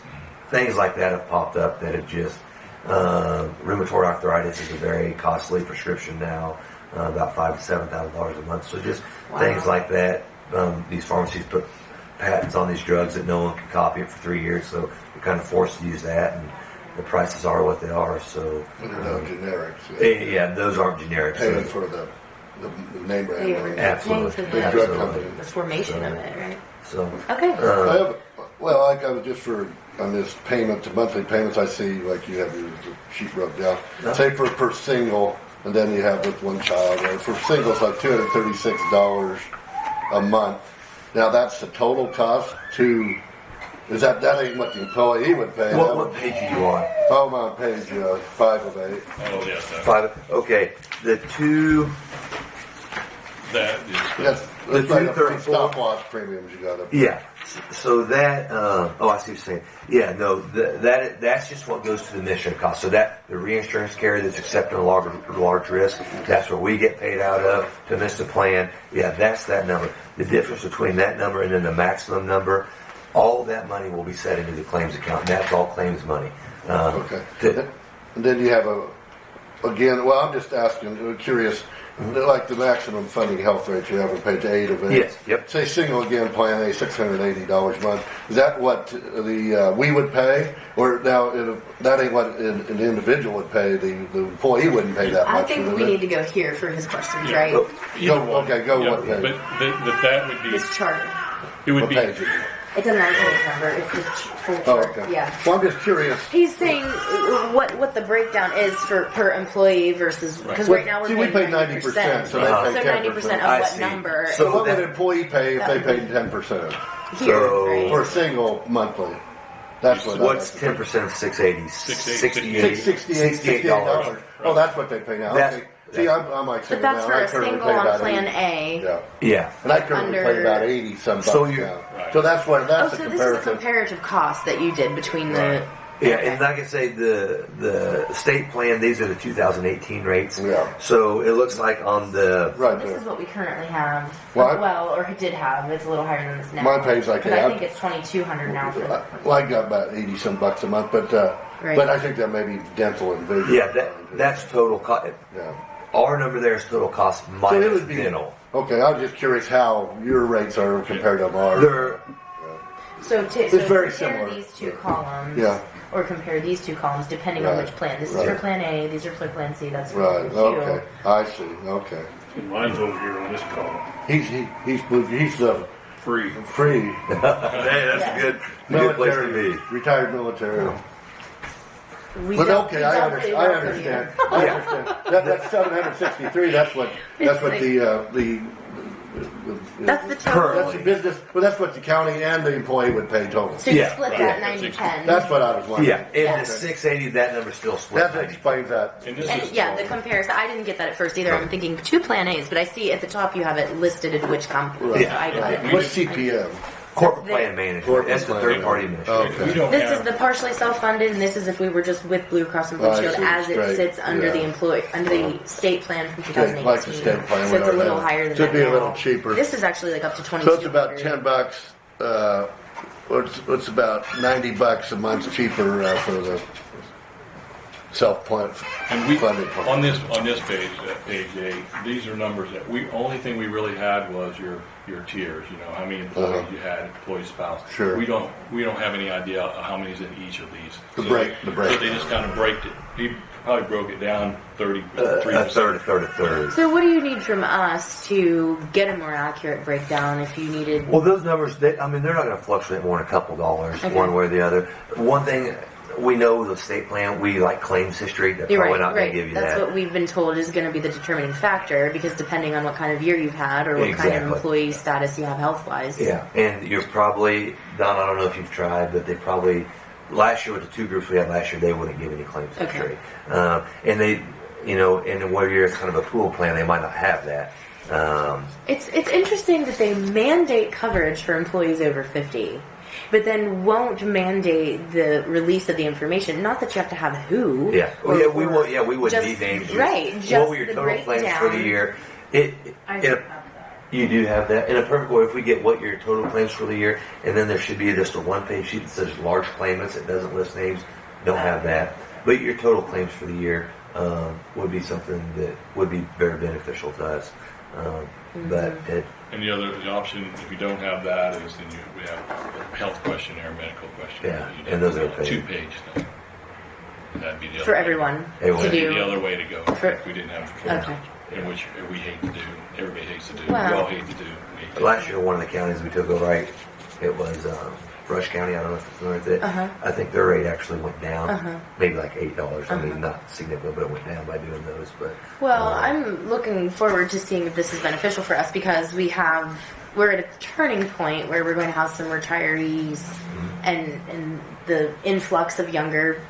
Speaker 13: things like that have popped up that have just rheumatoid arthritis is a very costly prescription now, about $5,000 to $7,000 a month. So, just things like that. These pharmacies put patents on these drugs that no one can copy it for 3 years, so you're kind of forced to use that, and the prices are what they are. So,
Speaker 3: but they're no generics.
Speaker 13: Yeah, those aren't generics.
Speaker 3: Paying for the name brand.
Speaker 13: Absolutely.
Speaker 3: Big drug company.
Speaker 5: The formation of it, right?
Speaker 13: So,
Speaker 5: okay.
Speaker 3: I was just on this monthly payments, I see like you have your sheet rubbed down. Say per single, and then you have with one child. Right? For singles, like $236 a month. Now that's the total cost to. That ain't what the employee would pay.
Speaker 13: What page are you on?
Speaker 3: Oh, I'm on page 5 of 8.
Speaker 2: Oh, yes.
Speaker 13: 5. Okay. The two.
Speaker 2: That is.
Speaker 3: Yes.
Speaker 13: The
Speaker 3: Like
Speaker 13: 234
Speaker 3: stopwatch premiums you got up.
Speaker 13: Yeah. So that. I see what you're saying. Yeah. No. That's just what goes to the mission cost. So that the reinsurance carrier that's accepting a large risk, that's what we get paid out of to miss the plan. Yeah. That's that number. The difference between that number and then the maximum number. All of that money will be set into the claims account, and that's all claims money.
Speaker 3: Okay. And then you have I'm just asking, curious, like the maximum funding health rate you have on page 8 of it.
Speaker 13: Yes, yep.
Speaker 3: Say single again, plan A, $680 a month. Is that what we would pay? Or now, that ain't what an individual would pay. The employee wouldn't pay that much.
Speaker 5: I think we need to go here for his questions, right?
Speaker 3: Go what page?
Speaker 2: But that would be.
Speaker 5: His chart.
Speaker 2: It would
Speaker 3: What
Speaker 2: be.
Speaker 3: page is it?
Speaker 5: It doesn't have a page number. It's the full chart.
Speaker 3: Okay.
Speaker 5: Yeah.
Speaker 3: Well, I'm just curious.
Speaker 5: He's saying what the breakdown is for per employee versus because right now we're
Speaker 3: pay
Speaker 5: paying
Speaker 3: 90%, so they pay
Speaker 5: 90% of
Speaker 13: I
Speaker 5: what
Speaker 13: see.
Speaker 5: number?
Speaker 3: So what would an employee pay if they paid 10%?
Speaker 5: Here,
Speaker 13: So-
Speaker 5: right?
Speaker 3: For a single monthly. That's what.
Speaker 13: What's 10% of 680?
Speaker 3: $68. Oh, that's what they pay now.
Speaker 13: That's-
Speaker 3: Okay. See, I'm like
Speaker 5: But
Speaker 3: single
Speaker 5: that's
Speaker 3: now.
Speaker 5: for
Speaker 3: I
Speaker 5: a
Speaker 3: currently
Speaker 5: single
Speaker 3: pay
Speaker 5: on
Speaker 3: about
Speaker 5: Plan
Speaker 3: 80.
Speaker 5: A.
Speaker 3: Yeah.
Speaker 13: Yeah.
Speaker 3: And I currently pay about 80 some bucks
Speaker 13: So you're-
Speaker 3: now. So that's
Speaker 5: Oh,
Speaker 3: the
Speaker 5: so this is a
Speaker 3: comparison.
Speaker 5: comparative cost that you did between the.
Speaker 13: Yeah, and like I say, the state plan, these are the 2018 rates.
Speaker 3: Yeah.
Speaker 13: So it looks like on the.
Speaker 3: Right
Speaker 5: This
Speaker 3: there.
Speaker 5: is what we currently have.
Speaker 3: Well,
Speaker 5: or did have. It's a little higher than this now.
Speaker 3: Mine pays like
Speaker 5: Because I
Speaker 3: that.
Speaker 5: think it's $2,200 now for the.
Speaker 3: Well, I got about 80 some bucks a month, but
Speaker 5: Right.
Speaker 3: but I think that may be dental and vision.
Speaker 13: Yeah, that's total cost.
Speaker 3: Yeah.
Speaker 13: Our number there is total cost
Speaker 3: So it
Speaker 13: minus
Speaker 3: would be
Speaker 13: dental.
Speaker 3: Okay, I'm just curious how your rates are compared to ours.
Speaker 13: They're,
Speaker 5: So
Speaker 3: very
Speaker 5: compare
Speaker 3: similar.
Speaker 5: these two columns.
Speaker 3: Yeah.
Speaker 5: Or compare these two columns depending on
Speaker 3: Right.
Speaker 5: which plan. This is
Speaker 3: Right.
Speaker 5: for Plan A. These are for Plan C. That's for
Speaker 3: Right.
Speaker 5: Plan Q.
Speaker 3: Okay. I see. Okay.
Speaker 2: And mine's over here on this column.
Speaker 3: He's
Speaker 2: Free.
Speaker 3: free
Speaker 13: hey, that's a good place to be.
Speaker 3: retired military.
Speaker 5: We
Speaker 3: But
Speaker 5: don't-
Speaker 3: okay,
Speaker 5: we
Speaker 3: I
Speaker 5: don't really
Speaker 3: understand.
Speaker 5: work
Speaker 3: I understand. That's 763. That's what the
Speaker 5: That's the total.
Speaker 3: That's the business. Well, that's what the county and the employee would pay total.
Speaker 5: So you
Speaker 13: Yeah,
Speaker 5: split
Speaker 13: right.
Speaker 5: that 90-10.
Speaker 3: That's what I was wondering.
Speaker 13: Yeah, and the 680, that number still split.
Speaker 3: That explains that.
Speaker 2: And this
Speaker 5: And
Speaker 2: is
Speaker 5: yeah, the comparison. I didn't get that at first either. I'm thinking 2 Plan A's, but I see at the top you have it listed at which company.
Speaker 3: Right.
Speaker 5: So I got it.
Speaker 3: What's CPM?
Speaker 13: Corporate plan management.
Speaker 3: Corporate
Speaker 13: That's the
Speaker 3: plan
Speaker 13: third party
Speaker 3: management.
Speaker 13: administrator.
Speaker 3: Okay.
Speaker 2: we don't
Speaker 5: This
Speaker 2: have,
Speaker 5: is the partially self-funded, and this is if we were just with Blue Cross and Blue
Speaker 3: I
Speaker 5: Shield
Speaker 3: see.
Speaker 5: as it
Speaker 3: Straight.
Speaker 5: sits under the
Speaker 3: Yeah.
Speaker 5: under the state plan from 2018.
Speaker 3: Like the state plan.
Speaker 5: So it's a
Speaker 3: we
Speaker 5: little
Speaker 3: are now.
Speaker 5: higher than
Speaker 3: Should
Speaker 5: that
Speaker 3: be a
Speaker 5: now.
Speaker 3: little cheaper.
Speaker 5: This is actually like up to 22.
Speaker 3: So it's about $10. What's about $90 a month cheaper for the
Speaker 2: and we
Speaker 3: self-funded plan.
Speaker 2: on this page, page 8. These are numbers that only thing we really had was your tiers. You know, how many employees you had, employee spouse.
Speaker 3: Sure.
Speaker 2: We don't have any idea how many's in each of these.
Speaker 3: The
Speaker 2: So
Speaker 3: break.
Speaker 2: So they just kind of braked it. He probably broke it down 33%.
Speaker 13: A third.
Speaker 5: So what do you need from us to get a more accurate breakdown if you needed?
Speaker 13: Well, those numbers, they're not going to fluctuate more than a couple dollars,
Speaker 5: Okay.
Speaker 13: one way or the other. One thing, we know the state plan, we like claims history. They're
Speaker 5: You're
Speaker 13: probably
Speaker 5: right,
Speaker 13: not going
Speaker 5: right.
Speaker 13: to give you
Speaker 5: That's
Speaker 13: that.
Speaker 5: what we've been told is going to be the determining factor because depending on what kind of year you've had or what kind of
Speaker 13: Exactly.
Speaker 5: employee status you have health-wise.
Speaker 13: Yeah, and you're probably, Don, I don't know if you've tried, but they probably, last year with the 2 groups we had last year, they wouldn't give any claims
Speaker 5: Okay.
Speaker 13: history. And they, in one year it's kind of a pool plan, they might not have that.
Speaker 5: It's interesting that they mandate coverage for employees over 50, but then won't mandate the release of the information. Not that you have to have who.
Speaker 13: Yeah,
Speaker 5: or-
Speaker 13: we
Speaker 5: or
Speaker 13: wouldn't
Speaker 5: just-
Speaker 13: need names.
Speaker 5: Right, just
Speaker 13: what were your
Speaker 5: the
Speaker 13: total claims for the
Speaker 5: breakdown.
Speaker 13: year?
Speaker 6: I do have that.
Speaker 13: You do have that. In a perfect world, if we get what your total claims for the year, and then there should be just a one-page sheet that says large claimants, it doesn't list names, don't have that. But your total claims for the year would be something that would be very beneficial to us. But
Speaker 2: And the option, if you don't have that, is then we have a health questionnaire, medical questionnaire.
Speaker 13: Yeah,
Speaker 2: You'd
Speaker 13: and
Speaker 2: have
Speaker 13: those are
Speaker 2: a
Speaker 13: paid.
Speaker 2: 2-page thing. And that'd be the other
Speaker 5: For
Speaker 2: way.
Speaker 5: everyone
Speaker 13: Everyone.
Speaker 5: to
Speaker 2: That'd be
Speaker 5: do.
Speaker 2: the other way to go
Speaker 5: For-
Speaker 2: if we didn't have the
Speaker 5: Okay.
Speaker 2: in which we hate to do. Everybody hates to do.
Speaker 5: Wow.
Speaker 2: We all hate to do. We hate to
Speaker 13: last
Speaker 2: do.
Speaker 13: year, one of the counties we took over, right, it was Rush County. I don't know if you're familiar with it.
Speaker 5: Uh-huh.
Speaker 13: I think their rate actually went down,
Speaker 5: Uh-huh.
Speaker 13: maybe like $8. I mean, not significant, but it went down by doing those. But
Speaker 5: Well, I'm looking forward to seeing if this is beneficial for us because we're at a turning point where we're going to have some retirees and the influx of younger,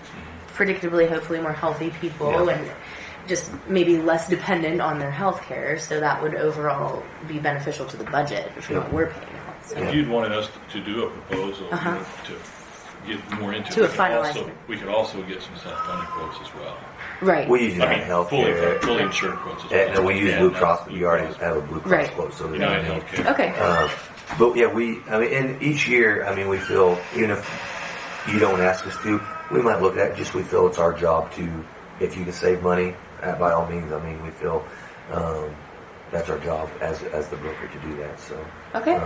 Speaker 5: predictably, hopefully more healthy people and just maybe less dependent on their health care. So that would overall be beneficial to the budget from what we're paying out. So.
Speaker 2: If you'd wanted us to do a proposal
Speaker 5: Uh-huh.
Speaker 2: to get more into
Speaker 5: To
Speaker 2: it,
Speaker 5: a finalized-
Speaker 2: we could also get some self-funded quotes as well.
Speaker 5: Right.
Speaker 13: we usually
Speaker 2: I
Speaker 13: have
Speaker 2: mean,
Speaker 13: health
Speaker 2: fully
Speaker 13: care.
Speaker 2: insured quotes as well.
Speaker 13: And we use
Speaker 2: Yeah,
Speaker 13: Blue
Speaker 2: not
Speaker 13: Cross.
Speaker 2: Blue
Speaker 13: You already
Speaker 2: Cross.
Speaker 13: have a Blue Cross
Speaker 5: Right.
Speaker 13: quote, so
Speaker 2: United
Speaker 13: yeah.
Speaker 2: Healthcare.
Speaker 5: Okay.
Speaker 13: But yeah, and each year, I mean, we feel, even if you don't ask us to, we might look at it, just we feel it's our job to, if you can save money, by all means, I mean, we feel that's our job as the broker to do that, so.
Speaker 5: Okay.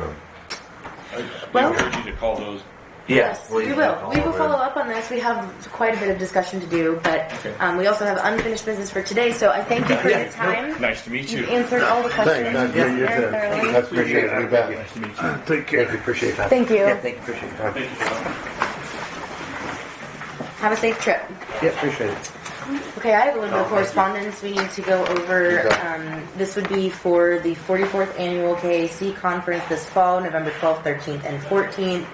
Speaker 2: I
Speaker 5: Well-
Speaker 2: encourage you to call those.
Speaker 5: Yes, we
Speaker 13: please,
Speaker 5: will.
Speaker 13: call
Speaker 5: We will
Speaker 13: over.
Speaker 5: follow up on this. We have quite a bit of discussion to do, but
Speaker 2: Okay.
Speaker 5: we also have unfinished business for today. So I thank you for your time.
Speaker 2: Nice to meet you.
Speaker 5: You've answered all the questions
Speaker 3: Thanks. Nice to meet you,
Speaker 5: very
Speaker 3: too.
Speaker 5: thoroughly.
Speaker 3: That's appreciate it. We bet.
Speaker 2: Nice to meet you.
Speaker 3: Take care.
Speaker 13: Thank you, appreciate that.
Speaker 5: Thank you.
Speaker 13: Yeah, thank you, appreciate your time.
Speaker 2: Thank you, Tom.
Speaker 5: Have a safe trip.
Speaker 13: Yeah, appreciate it.
Speaker 5: Okay, I have a little bit of correspondence we need to go over.
Speaker 3: Okay.
Speaker 5: This would be for the 44th Annual KAC Conference this fall, November 12th, 13th, and 14th.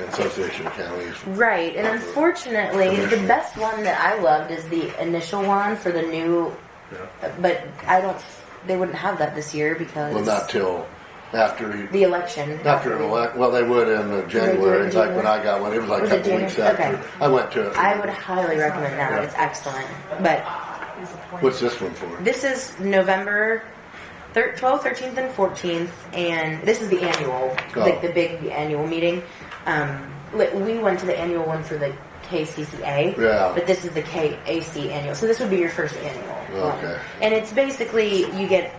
Speaker 3: Association of Counties.
Speaker 5: Right, and unfortunately, the best one that I loved is the initial one for the new, but they wouldn't have that this year because
Speaker 3: Well, not till after
Speaker 5: the election.
Speaker 3: After an elect, well, they would in January.
Speaker 5: in
Speaker 3: Like when I got one, it was like a
Speaker 5: Was it
Speaker 3: couple weeks
Speaker 5: January?
Speaker 3: after.
Speaker 5: Okay.
Speaker 3: I went to it.
Speaker 5: I would highly recommend that. It's excellent. But
Speaker 3: What's this one for?
Speaker 5: this is November 12th, 13th, and 14th, and this is the annual, like the big annual meeting. We went to the annual one for the KCCA, but this is the KAC annual. So this would be your first annual one.
Speaker 3: Okay.
Speaker 5: And it's basically, you get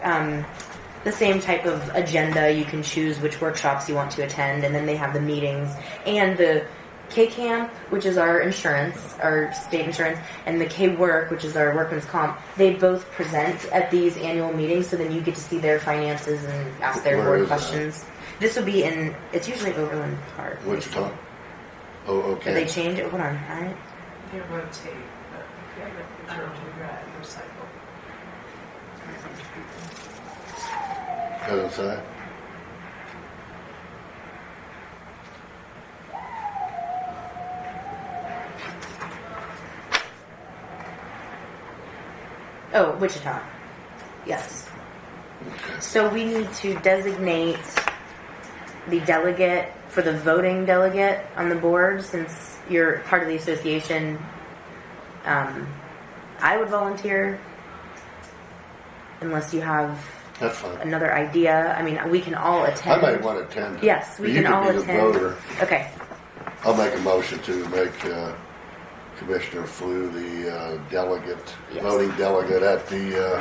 Speaker 5: the same type of agenda. You can choose which workshops you want to attend, and then they have the meetings and the K-Camp, which is our insurance, our state insurance, and the K-Work, which is our workman's comp. They both present at these annual meetings, so then you get to see their finances and ask their
Speaker 3: Where
Speaker 5: board
Speaker 3: is that?
Speaker 5: questions. This will be it's usually Overland Park.
Speaker 3: Wichita. Oh,
Speaker 5: Did they
Speaker 3: okay.
Speaker 5: change it? Hold on. All right.
Speaker 12: They rotate, but yeah, but return to recycle.
Speaker 3: Doesn't say.
Speaker 5: Oh, Wichita. Yes. So we need to designate the delegate for the voting delegate on the board, since you're part of the association. I would volunteer, unless you have
Speaker 3: That's fine.
Speaker 5: another idea. I mean, we can all
Speaker 3: I
Speaker 5: attend.
Speaker 3: might want to attend.
Speaker 5: Yes, we
Speaker 3: You
Speaker 5: can
Speaker 3: could
Speaker 5: all
Speaker 3: be the
Speaker 5: attend.
Speaker 3: voter.
Speaker 5: Okay.
Speaker 3: I'll make a motion to make Commissioner Flew the delegate,
Speaker 5: Yes.
Speaker 3: voting delegate at the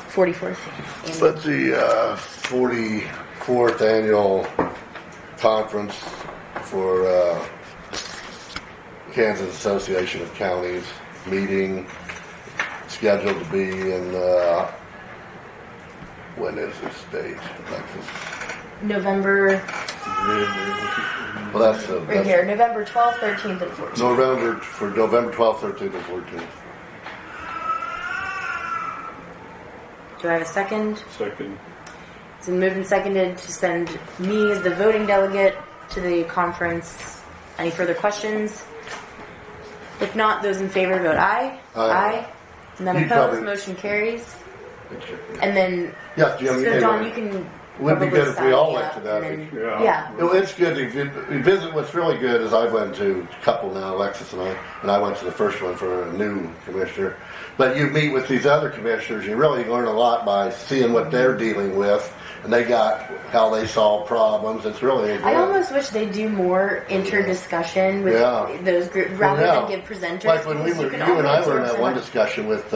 Speaker 5: 44th.
Speaker 3: 44th annual conference for Kansas Association of Counties meeting, scheduled to be in when is this date, Alexis?
Speaker 5: November,
Speaker 3: Well, that's
Speaker 5: right here, November 12th, 13th, and 14th.
Speaker 3: November 12th, 13th, and 14th.
Speaker 5: Do I have a second?
Speaker 2: Second.
Speaker 5: It's been moved and seconded to send me as the voting delegate to the conference. Any further questions? If not, those in favor vote aye.
Speaker 3: Aye.
Speaker 5: None
Speaker 3: You
Speaker 5: opposed.
Speaker 3: probably-
Speaker 5: Motion carries. And then,
Speaker 3: Yeah, Jim,
Speaker 5: so John, you can.
Speaker 3: would be
Speaker 5: probably
Speaker 3: good if we
Speaker 5: sign
Speaker 3: all
Speaker 5: me
Speaker 3: went
Speaker 5: up
Speaker 3: to that.
Speaker 5: and then-
Speaker 2: Yeah.
Speaker 5: Yeah.
Speaker 3: Well, it's good if you visit. What's really good is I went to a couple now, Alexis and I went to the first one for a new commissioner. But you meet with these other commissioners, you really learn a lot by seeing what they're dealing with, and they got how they solve problems. It's really good.
Speaker 5: I almost wish they do more interdiscussion with
Speaker 3: Yeah.
Speaker 5: those groups rather
Speaker 3: Well,
Speaker 5: than give presenters.
Speaker 3: Like when we
Speaker 5: because
Speaker 3: were,
Speaker 5: can
Speaker 3: you and I
Speaker 5: only
Speaker 3: were in
Speaker 5: absorb
Speaker 3: that
Speaker 5: so
Speaker 3: one
Speaker 5: much.
Speaker 3: discussion with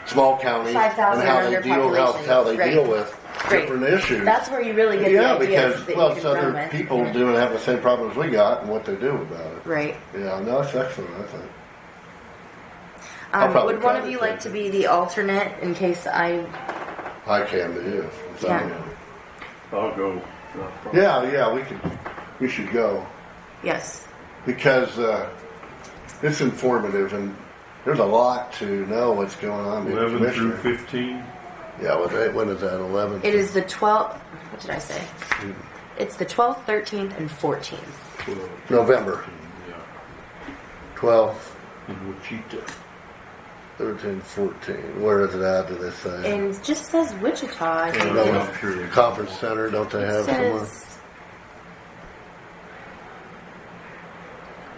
Speaker 3: small counties
Speaker 5: 5,000
Speaker 3: and how
Speaker 5: and
Speaker 3: they
Speaker 5: under
Speaker 3: deal, how they
Speaker 5: population.
Speaker 3: deal
Speaker 5: Right.
Speaker 3: with
Speaker 5: Right.
Speaker 3: different issues.
Speaker 5: That's where you really get
Speaker 3: Yeah,
Speaker 5: the ideas
Speaker 3: because
Speaker 5: that
Speaker 3: well,
Speaker 5: you can
Speaker 3: so
Speaker 5: run
Speaker 3: there are
Speaker 5: with.
Speaker 3: people doing have the same problems we got and what they do about it.
Speaker 5: Right.
Speaker 3: Yeah, no, that's excellent. I think. I'll probably
Speaker 5: Would one
Speaker 3: try
Speaker 5: of
Speaker 3: to
Speaker 5: you
Speaker 3: take
Speaker 5: like to
Speaker 3: it.
Speaker 5: be the alternate in case I?
Speaker 3: I can to you. So,
Speaker 5: Yeah.
Speaker 2: I'll go. No problem.
Speaker 3: Yeah, we should go
Speaker 5: Yes.
Speaker 3: because it's informative and there's a lot to know what's going on. being a
Speaker 2: 11 through
Speaker 3: commissioner.
Speaker 2: 15.
Speaker 3: Yeah, when is that? 11.
Speaker 5: It is the 12th. What did I say?
Speaker 3: Hmm.
Speaker 5: It's the 12th, 13th, and 14th.
Speaker 3: November
Speaker 2: Yeah.
Speaker 3: 12th,
Speaker 2: In Wichita.
Speaker 3: 13, 14. Where is it at? Do they say?
Speaker 5: And it just says Wichita. I think.
Speaker 3: No,
Speaker 2: I'm sure.
Speaker 3: Conference center, don't they have
Speaker 5: It
Speaker 3: somewhere?
Speaker 5: says.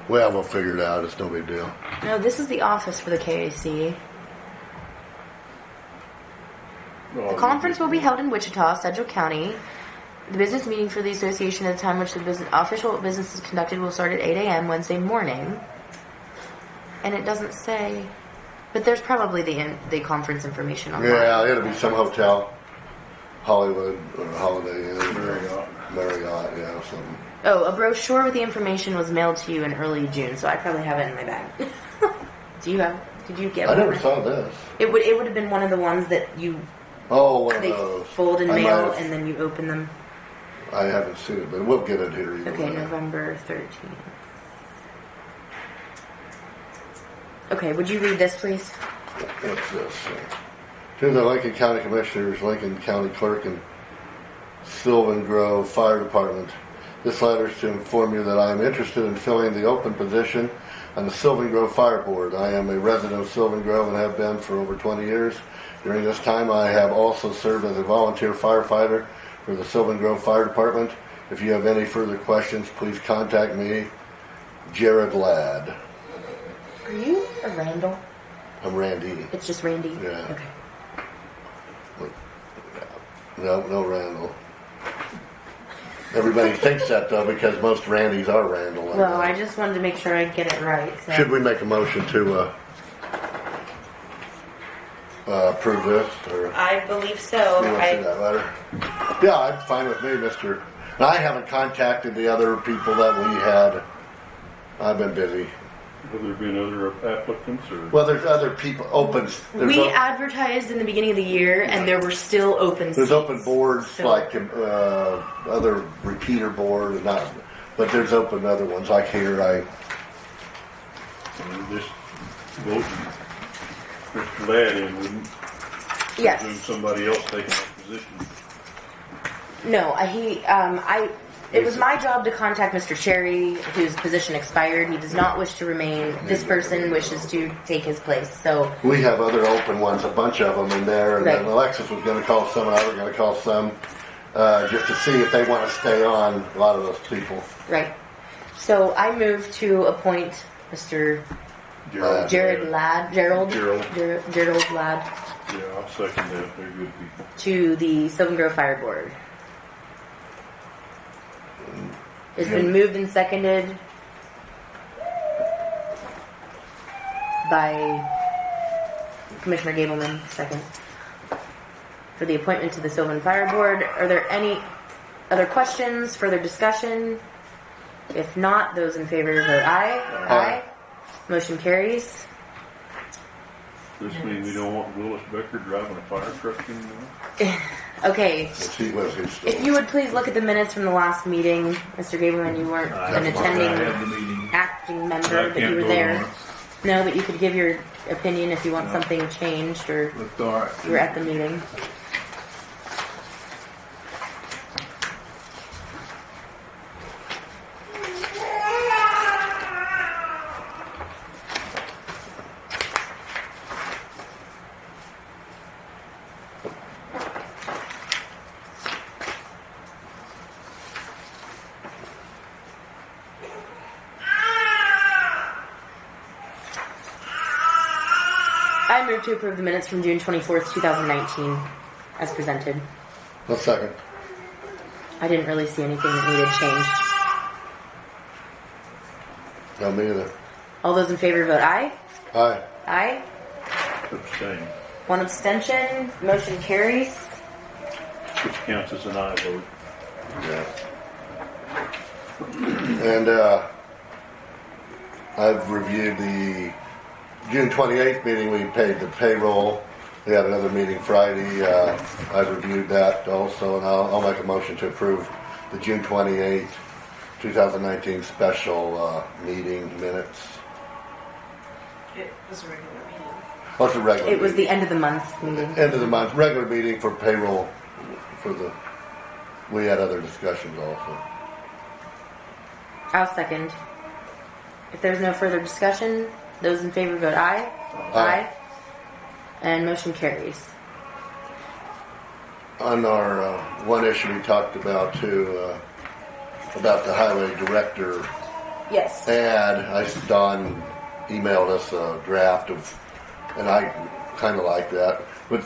Speaker 3: Well, we'll figure it out. It's no big deal.
Speaker 5: No, this is the office for the KAC. The conference will be held in Wichita, Sedgwick County. The business meeting for the association at the time which the official business is conducted will start at 8 a.m. Wednesday morning. And it doesn't say, but there's probably the conference information online.
Speaker 3: Yeah, it'll be some hotel, Hollywood or Holiday Inn, Marriott, yeah, something.
Speaker 5: Oh, a brochure with the information was mailed to you in early June, so I probably have it in my bag. Did you get
Speaker 3: I
Speaker 5: one?
Speaker 3: never saw this.
Speaker 5: It would have been one of the ones that you
Speaker 3: Oh, one of
Speaker 5: they
Speaker 3: those.
Speaker 5: fold and
Speaker 3: I might
Speaker 5: mail
Speaker 3: have-
Speaker 5: and then you open them.
Speaker 3: I haven't seen it, but we'll get it here either
Speaker 5: Okay,
Speaker 3: way.
Speaker 5: November 13th. Okay, would you read this, please?
Speaker 3: What's this? To the Lincoln County Commissioners, Lincoln County Clerk, and Sylvan Grove Fire Department. This letter is to inform you that I am interested in filling the open position on the Sylvan Grove Fire Board. I am a resident of Sylvan Grove and have been for over 20 years. During this time, I have also served as a volunteer firefighter for the Sylvan Grove Fire Department. If you have any further questions, please contact me, Jared Ladd.
Speaker 5: Are you a Randall?
Speaker 3: I'm Randy.
Speaker 5: It's just Randy?
Speaker 3: Yeah.
Speaker 5: Okay.
Speaker 3: No Randall. Everybody thinks that though because most Randys are Randall.
Speaker 5: Well, I just wanted to make sure I get it right. So.
Speaker 3: Should we make a motion to approve this? Or
Speaker 5: I believe so.
Speaker 3: you want to see that letter? Yeah, I'm fine with me, Mister. And I haven't contacted the other people that we had. I've been busy.
Speaker 2: Have there been other applicants or?
Speaker 3: Well, there's other people open.
Speaker 5: We advertised in the beginning of the year, and there were still open seats.
Speaker 3: There's open boards
Speaker 5: So-
Speaker 3: like other repeater board, but there's open other ones like here.
Speaker 2: Just voting Mr. Ladd in, wouldn't?
Speaker 5: Yes.
Speaker 2: presume somebody else taking that position.
Speaker 5: No, it was my job to contact Mr. Cherry, whose position expired. He does not wish to remain. This person wishes to take his place. So
Speaker 3: We have other open ones, a bunch of them in there, and then
Speaker 5: Right.
Speaker 3: Alexis was going to call some, and I were going to call some, just to see if they want to stay on, a lot of those people.
Speaker 5: right. So I move to appoint Mr. Gerald Ladd.
Speaker 2: Gerald.
Speaker 5: Yeah,
Speaker 2: I'll second that. They're good people.
Speaker 5: to the Sylvan Grove Fire Board. It's been moved and seconded by Commissioner Gableman, second, for the appointment to the Sylvan Fire Board. Are there any other questions, further discussion? If not, those in favor vote aye. Aye. Motion carries.
Speaker 2: This means we don't want Willis Becker driving a fire truck anymore?
Speaker 5: Okay.
Speaker 3: He was his
Speaker 5: If you would please look at the minutes from the last meeting, Mr. Gableman, you weren't an attending acting member, but you were there. No, but you could give your opinion if you want something changed or you were at the meeting. I move to approve the minutes from June 24th, 2019, as presented.
Speaker 3: One second.
Speaker 5: I didn't really see anything that needed changed.
Speaker 3: No, me either.
Speaker 5: All those in favor vote aye.
Speaker 3: Aye.
Speaker 5: Aye.
Speaker 2: Abstain.
Speaker 5: One abstention. Motion carries.
Speaker 2: Which counts as an aye vote.
Speaker 3: Yeah. And I've reviewed the June 28th meeting. We paid the payroll. We had another meeting Friday. I've reviewed that also, and I'll make a motion to approve the June 28th, 2019 special meeting minutes.
Speaker 6: It was a regular meeting.
Speaker 3: Oh, it's a regular
Speaker 5: It was
Speaker 3: meeting.
Speaker 5: the end of the month meeting.
Speaker 3: End of the month, regular meeting for payroll. We had other discussions also.
Speaker 5: I'll second. If there's no further discussion, those in favor vote aye.
Speaker 3: Aye.
Speaker 5: And motion carries.
Speaker 3: On our one issue we talked about too, about the highway director
Speaker 5: Yes.
Speaker 3: ad, Don emailed us a draft of, and I kind of like that. But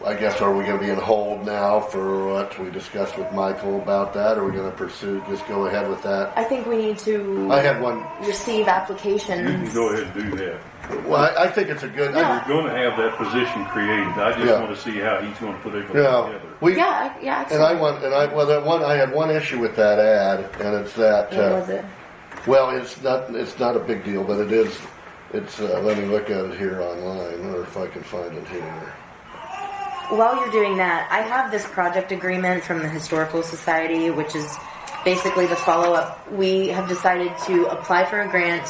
Speaker 3: I guess, are we going to be in hold now for what we discussed with Michael about that? Or are we going to pursue, just go ahead with that?
Speaker 5: I think we need to
Speaker 3: I had one.
Speaker 5: receive
Speaker 2: You
Speaker 5: applications.
Speaker 2: can go ahead and do that.
Speaker 3: Well, I think it's a good.
Speaker 2: You're going to have that position created. I just
Speaker 3: Yeah.
Speaker 2: want to see how he's going to put it
Speaker 3: Yeah,
Speaker 2: together.
Speaker 5: Yeah,
Speaker 3: And I had one issue with that ad, and it's that.
Speaker 5: What was it?
Speaker 3: Well, it's not a big deal, but it is. It's let me look at it here online, or if I can find it here.
Speaker 5: While you're doing that, I have this project agreement from the Historical Society, which is basically the follow-up. We have decided to apply for a grant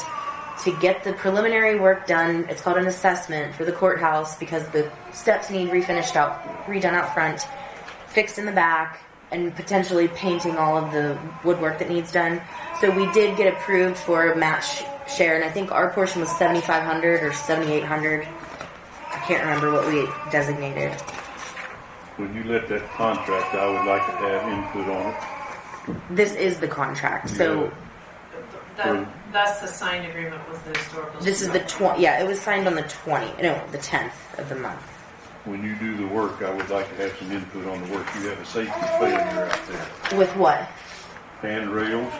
Speaker 5: to get the preliminary work done. It's called an assessment for the courthouse because the steps need redone out front, fixed in the back, and potentially painting all of the woodwork that needs done. So we did get approved for a match share, and I think our portion was $7,500 or $7,800. I can't remember what we designated.
Speaker 2: When you let that contract, I would like to have input on it.
Speaker 5: This is the contract, so
Speaker 6: That's the signed agreement with the historical.
Speaker 5: this is the
Speaker 6: Society.
Speaker 5: it was signed on the 10th of the month.
Speaker 2: When you do the work, I would like to have some input on the work. You have a safety failure out there.
Speaker 5: With what?
Speaker 2: Handrails,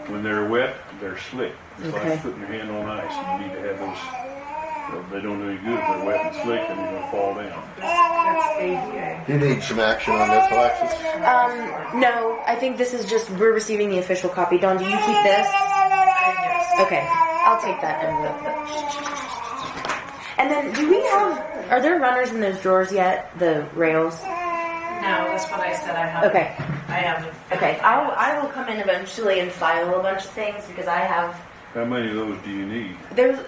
Speaker 2: when they're wet, they're slick. It's
Speaker 5: Okay.
Speaker 2: like putting your hand on ice. You need to have those. They don't do any good if they're wet and slick, and you're going to fall down.
Speaker 12: That's ADA.
Speaker 3: You need some action on this, Alexis?
Speaker 5: No, I think this is just, we're receiving the official copy. Dawn, do you keep this?
Speaker 6: Yes.
Speaker 5: Okay, I'll take that envelope. And then, are there runners in those drawers yet? The rails?
Speaker 6: No, that's what I said. I haven't.
Speaker 5: Okay.
Speaker 6: I haven't.
Speaker 5: Okay, I will come in eventually and file a bunch of things because I have,
Speaker 2: How many of those do you need?
Speaker 5: there's,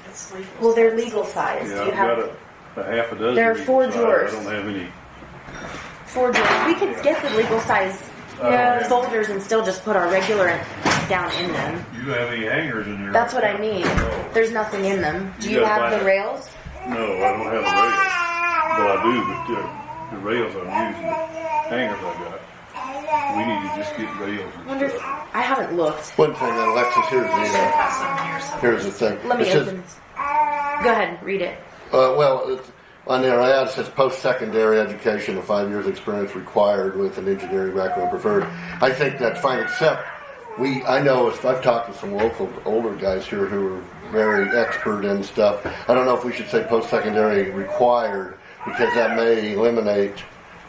Speaker 6: It's legal.
Speaker 5: well, they're legal size.
Speaker 2: Yeah,
Speaker 5: Do you
Speaker 2: I've
Speaker 5: have?
Speaker 2: got a half a dozen.
Speaker 5: There are
Speaker 2: reasons
Speaker 5: 4
Speaker 2: why
Speaker 5: drawers.
Speaker 2: I don't have any.
Speaker 5: 4 drawers. We could get the legal size folders and still just put our regular down in them.
Speaker 2: You have any hangers in your?
Speaker 5: That's what I mean. There's nothing in them. Do you
Speaker 2: gotta
Speaker 5: have
Speaker 2: buy
Speaker 5: the
Speaker 2: that.
Speaker 5: rails?
Speaker 2: No, I don't have the rails. Well, I do, but the rails I'm using, the hangers I got. We need to just get rails and
Speaker 5: Wonder if,
Speaker 2: stuff.
Speaker 5: I haven't looked.
Speaker 3: One thing, Alexis,
Speaker 6: Have some here somewhere.
Speaker 3: here's the thing.
Speaker 5: Let me
Speaker 3: It says,
Speaker 5: open this. Go ahead, read it.
Speaker 3: On there, I add, it says post-secondary education of 5 years experience required with an engineering background preferred. I think that's fine, except I know I've talked to some local older guys here who are very expert in stuff. I don't know if we should say post-secondary required because that may eliminate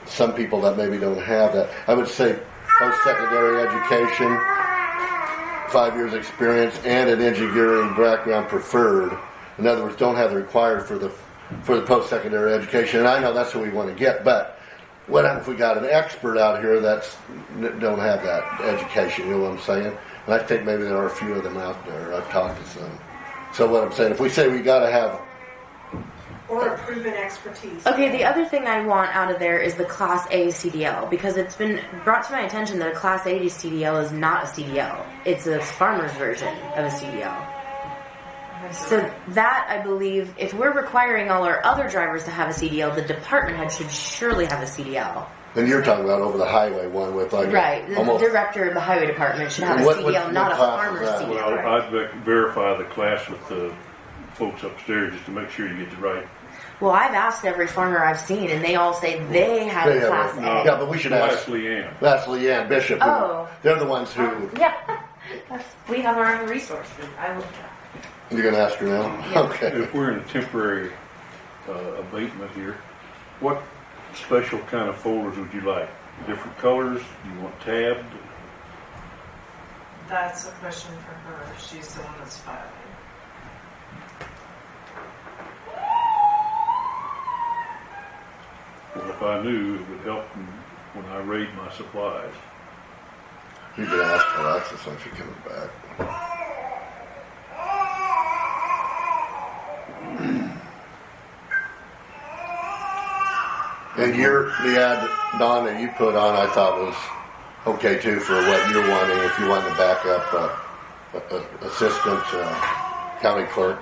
Speaker 3: some people that maybe don't have that. I would say post-secondary education, 5 years experience, and an engineering background preferred. In other words, don't have the required for the post-secondary education. And I know that's what we want to get, but what if we got an expert out here that don't have that education, you know what I'm saying? And I think maybe there are a few of them out there. I've talked to some. So what I'm saying, if we say we got to have...
Speaker 4: Or a proven expertise.
Speaker 5: Okay, the other thing I want out of there is the Class A CDL, because it's been brought to my attention that a Class A CDL is not a CDL. It's a farmer's version of a CDL. So that, I believe, if we're requiring all our other drivers to have a CDL, the department head should surely have a CDL.
Speaker 3: And you're talking about over the highway one with like...
Speaker 5: Right, the director of the highway department should have a CDL, not a farmer's CDL.
Speaker 2: Well, I'd verify the class with the folks upstairs just to make sure you get the right.
Speaker 5: Well, I've asked every farmer I've seen, and they all say they have a Class A.
Speaker 3: Yeah, but we should ask...
Speaker 2: Leanne.
Speaker 3: That's Leanne Bishop.
Speaker 5: Oh.
Speaker 3: They're the ones who...
Speaker 5: Yeah, we have our own resources. I will...
Speaker 3: You're going to ask her now?
Speaker 5: Yeah.
Speaker 3: Okay.
Speaker 2: If we're in a temporary abatement here, what special kind of folders would you like? Different colors? Do you want tabbed?
Speaker 6: That's a question for her. She's the one that's filing.
Speaker 2: Well, if I knew, it would help when I raid my supplies.
Speaker 3: You can ask Alexis when she comes back. And the ad, Don, that you put on, I thought was okay too for what you're wanting. If you want to back up assistant county clerk.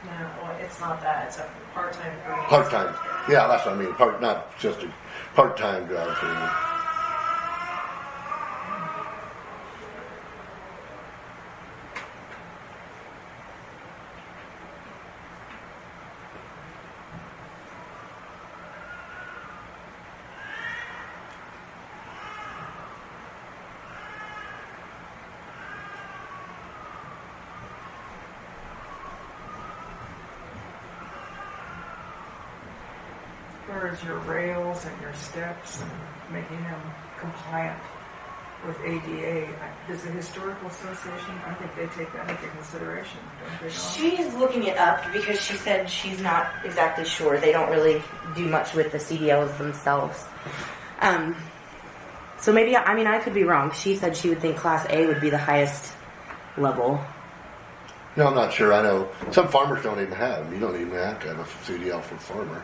Speaker 6: No, well, it's not that. It's a part-time person.
Speaker 3: Part-time. Yeah, that's what I mean. Not just a part-time job for you.
Speaker 12: Whereas your rails and your steps and making them compliant with ADA, does the Historical Association, I think they take that into consideration, don't they?
Speaker 5: She's looking it up because she said she's not exactly sure. They don't really do much with the CDLs themselves. So maybe, I could be wrong. She said she would think Class A would be the highest level.
Speaker 3: No, I'm not sure. I know some farmers don't even have them. You don't even have to have a CDL for a farmer.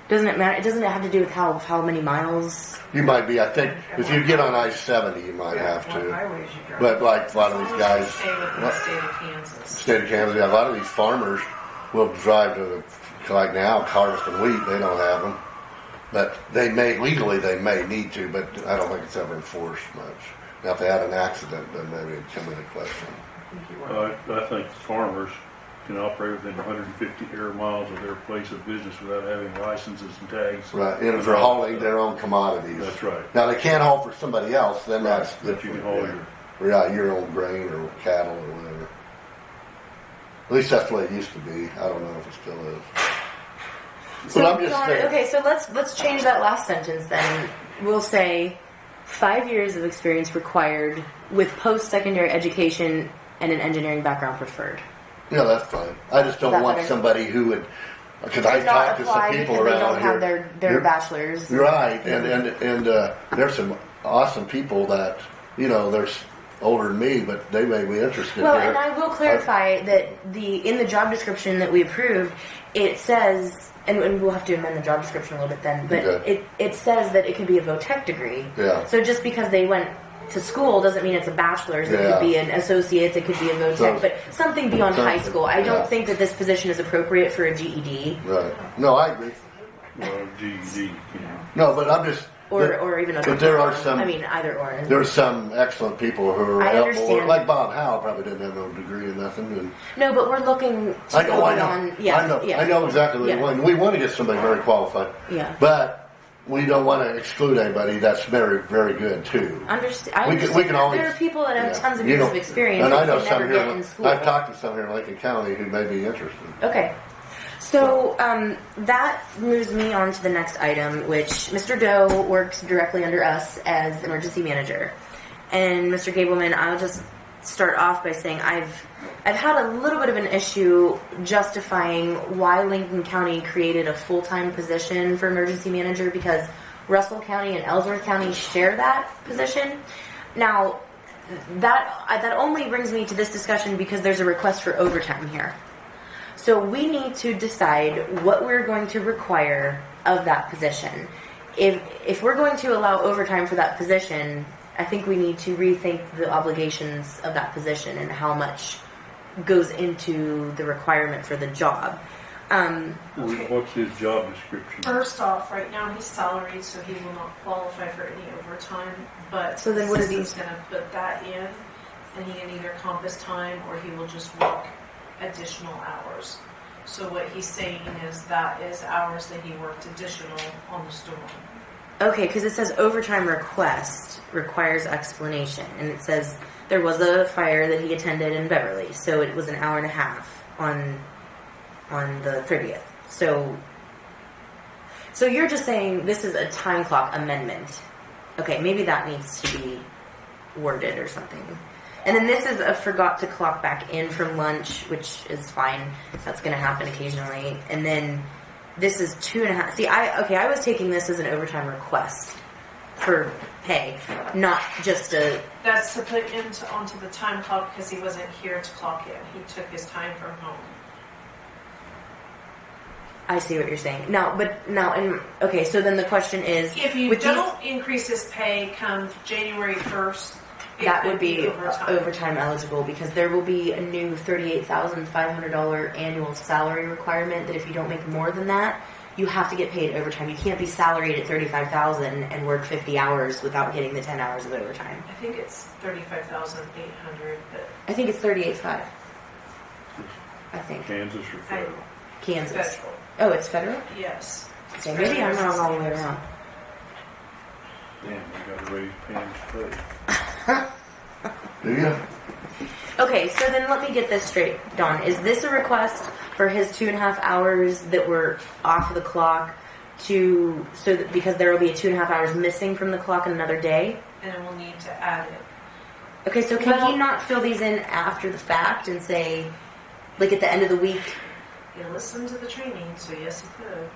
Speaker 5: Doesn't it matter? Doesn't it have to do with how many miles?
Speaker 3: You might be. I think if you get on I-70, you might have to.
Speaker 12: Highways you drive.
Speaker 3: But like a lot of these guys,
Speaker 6: Stay within the state of Kansas.
Speaker 3: state of Kansas, yeah, a lot of these farmers will drive to like now harvesting wheat. They don't have them, but they may legally they may need to. But I don't think it's ever enforced much. Now, if they had an accident, then maybe it'd come into question.
Speaker 2: I think farmers can operate within 150 air miles of their place of business without having licenses and tags.
Speaker 3: Right, and for hauling their own commodities.
Speaker 2: That's right.
Speaker 3: Now, they can't haul for somebody else, then that's
Speaker 2: But you can haul
Speaker 3: your own grain or cattle or whatever. At least that's the way it used to be. I don't know if it still is.
Speaker 5: So,
Speaker 3: But I'm just saying.
Speaker 5: okay, so let's change that last sentence then. We'll say 5 years of experience required with post-secondary education and an engineering background preferred.
Speaker 3: Yeah, that's fine. I just don't want
Speaker 5: better?
Speaker 3: somebody who would, because I've
Speaker 5: Does not
Speaker 3: talked to some
Speaker 5: apply
Speaker 3: people
Speaker 5: because they
Speaker 3: around
Speaker 5: don't
Speaker 3: here.
Speaker 5: have their bachelor's.
Speaker 3: Right, and there's some awesome people that, there's older than me, but they may be interested
Speaker 5: Well,
Speaker 3: here.
Speaker 5: and I will clarify that in the job description that we approved, it says, and we'll have to amend the job description a little bit then, but
Speaker 3: Okay.
Speaker 5: it says that it could be a VOTEC degree.
Speaker 3: Yeah.
Speaker 5: So just because they went to school doesn't mean it's a bachelor's. It
Speaker 3: Yeah.
Speaker 5: could be an associate's, it could be a VOTEC,
Speaker 3: So-
Speaker 5: but something beyond high
Speaker 3: something,
Speaker 5: school. I don't
Speaker 3: yeah.
Speaker 5: think that this position is appropriate for a GED.
Speaker 3: Right. No, I agree.
Speaker 2: Well, GED.
Speaker 3: No, but I'm just.
Speaker 5: Or even a
Speaker 3: But there are
Speaker 5: diploma.
Speaker 3: some.
Speaker 5: I mean, either or.
Speaker 3: There's some excellent people who are
Speaker 5: I
Speaker 3: helpful.
Speaker 5: understand.
Speaker 3: Like Bob Howe probably didn't have no degree in nothing. And
Speaker 5: No, but we're looking to
Speaker 3: I know,
Speaker 5: go
Speaker 3: I know.
Speaker 5: on. Yeah,
Speaker 3: I know.
Speaker 5: yeah.
Speaker 3: I know exactly what
Speaker 5: Yeah.
Speaker 3: you want. We want to get somebody very qualified.
Speaker 5: Yeah.
Speaker 3: But we don't want to exclude anybody that's very, very good too.
Speaker 5: I
Speaker 3: We
Speaker 5: understand.
Speaker 3: can always.
Speaker 5: There are people that have
Speaker 3: yeah.
Speaker 5: tons of
Speaker 3: You
Speaker 5: years
Speaker 3: know,
Speaker 5: of experience
Speaker 3: and I
Speaker 5: that
Speaker 3: know
Speaker 5: can
Speaker 3: some
Speaker 5: never
Speaker 3: here.
Speaker 5: get in school.
Speaker 3: I've talked to some here in Lincoln County who may be interested.
Speaker 5: Okay. So that moves me on to the next item, which Mr. Doe works directly under us as emergency manager. And Mr. Gableman, I'll just start off by saying I've had a little bit of an issue justifying why Lincoln County created a full-time position for emergency manager, because Russell County and Ellsworth County share that position. Now, that only brings me to this discussion because there's a request for overtime here. So we need to decide what we're going to require of that position. If we're going to allow overtime for that position, I think we need to rethink the obligations of that position and how much goes into the requirement for the job.
Speaker 2: What's his job description?
Speaker 6: First off, right now he's salaried, so he will not qualify for any overtime. But
Speaker 5: So then what is he-
Speaker 6: he's going to put that in, and he can either comp his time or he will just work additional hours. So what he's saying is that is hours that he worked additional on the storm.
Speaker 5: Okay, because it says overtime request requires explanation, and it says there was a fire that he attended in Beverly, so it was an hour and a half on the 30th. So you're just saying this is a time clock amendment. Okay, maybe that needs to be worded or something. And then this is a forgot to clock back in from lunch, which is fine. That's going to happen occasionally. And then this is 2.5. See, I was taking this as an overtime request for pay, not just a.
Speaker 6: That's to put onto the time clock because he wasn't here to clock in. He took his time from home.
Speaker 5: I see what you're saying. Okay, so then the question is,
Speaker 6: If you
Speaker 5: with
Speaker 6: don't increase his pay come January 1st,
Speaker 5: that would be overtime eligible, because there will be a new $38,500 annual salary requirement that if you don't make more than that, you have to get paid overtime. You can't be salaried at $35,000 and work 50 hours without getting the 10 hours of overtime.
Speaker 6: I think it's $35,800, but
Speaker 5: I think it's $38,500. I think.
Speaker 2: Kansas or federal?
Speaker 5: Kansas.
Speaker 6: federal.
Speaker 5: Oh, it's federal?
Speaker 6: Yes.
Speaker 5: Okay, maybe I'm wrong all the way around.
Speaker 2: Damn, we got to raise Pam's pay.
Speaker 3: Do you?
Speaker 5: Okay, so then let me get this straight, Dawn. Is this a request for his 2.5 hours that were off the clock because there will be 2.5 hours missing from the clock in another day?
Speaker 6: And then we'll need to add it.
Speaker 5: Okay, so can he not fill these in after the fact and say, like at the end of the week?
Speaker 6: He listened to the training, so yes, he could.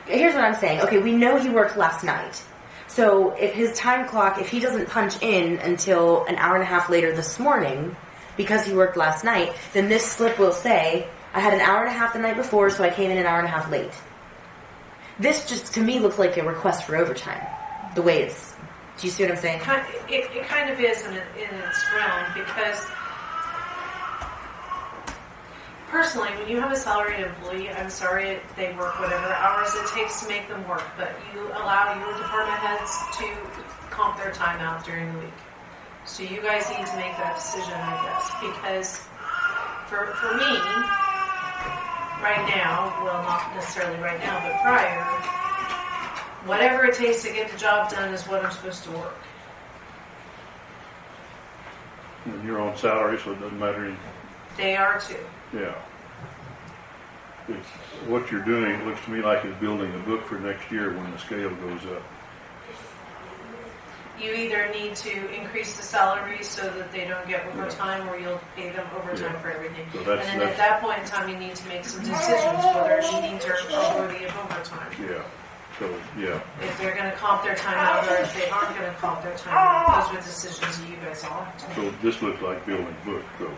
Speaker 5: Here's what I'm saying. Okay, we know he worked last night. So if his time clock, if he doesn't punch in until an hour and a half later this morning, because he worked last night, then this slip will say, I had an hour and a half the night before, so I came in an hour and a half late. This just, to me, looks like a request for overtime. The way it's, do you see what I'm saying?
Speaker 6: It kind of is in its realm, because personally, when you have a salaried employee, I'm sorry they work whatever hours it takes to make them work, but you allow your department heads to comp their time out during the week. So you guys need to make that decision, I guess, because for me, right now, well, not necessarily right now, but prior, whatever it takes to get the job done is what I'm supposed to work.
Speaker 2: And you're on salary, so it doesn't matter anything.
Speaker 6: They are too.
Speaker 2: Yeah. What you're doing, it looks to me like is building a book for next year when the scale goes up.
Speaker 6: You either need to increase the salary so that they don't get overtime, or you'll pay them overtime for everything.
Speaker 2: So
Speaker 6: and then at that point in time, you need to make some decisions whether you need to or worthy of overtime.
Speaker 2: Yeah. So, yeah.
Speaker 6: If they're gonna comp their time out, or if they aren't gonna comp their time out, those are decisions that you guys all have to make.
Speaker 2: So this looks like building book, though,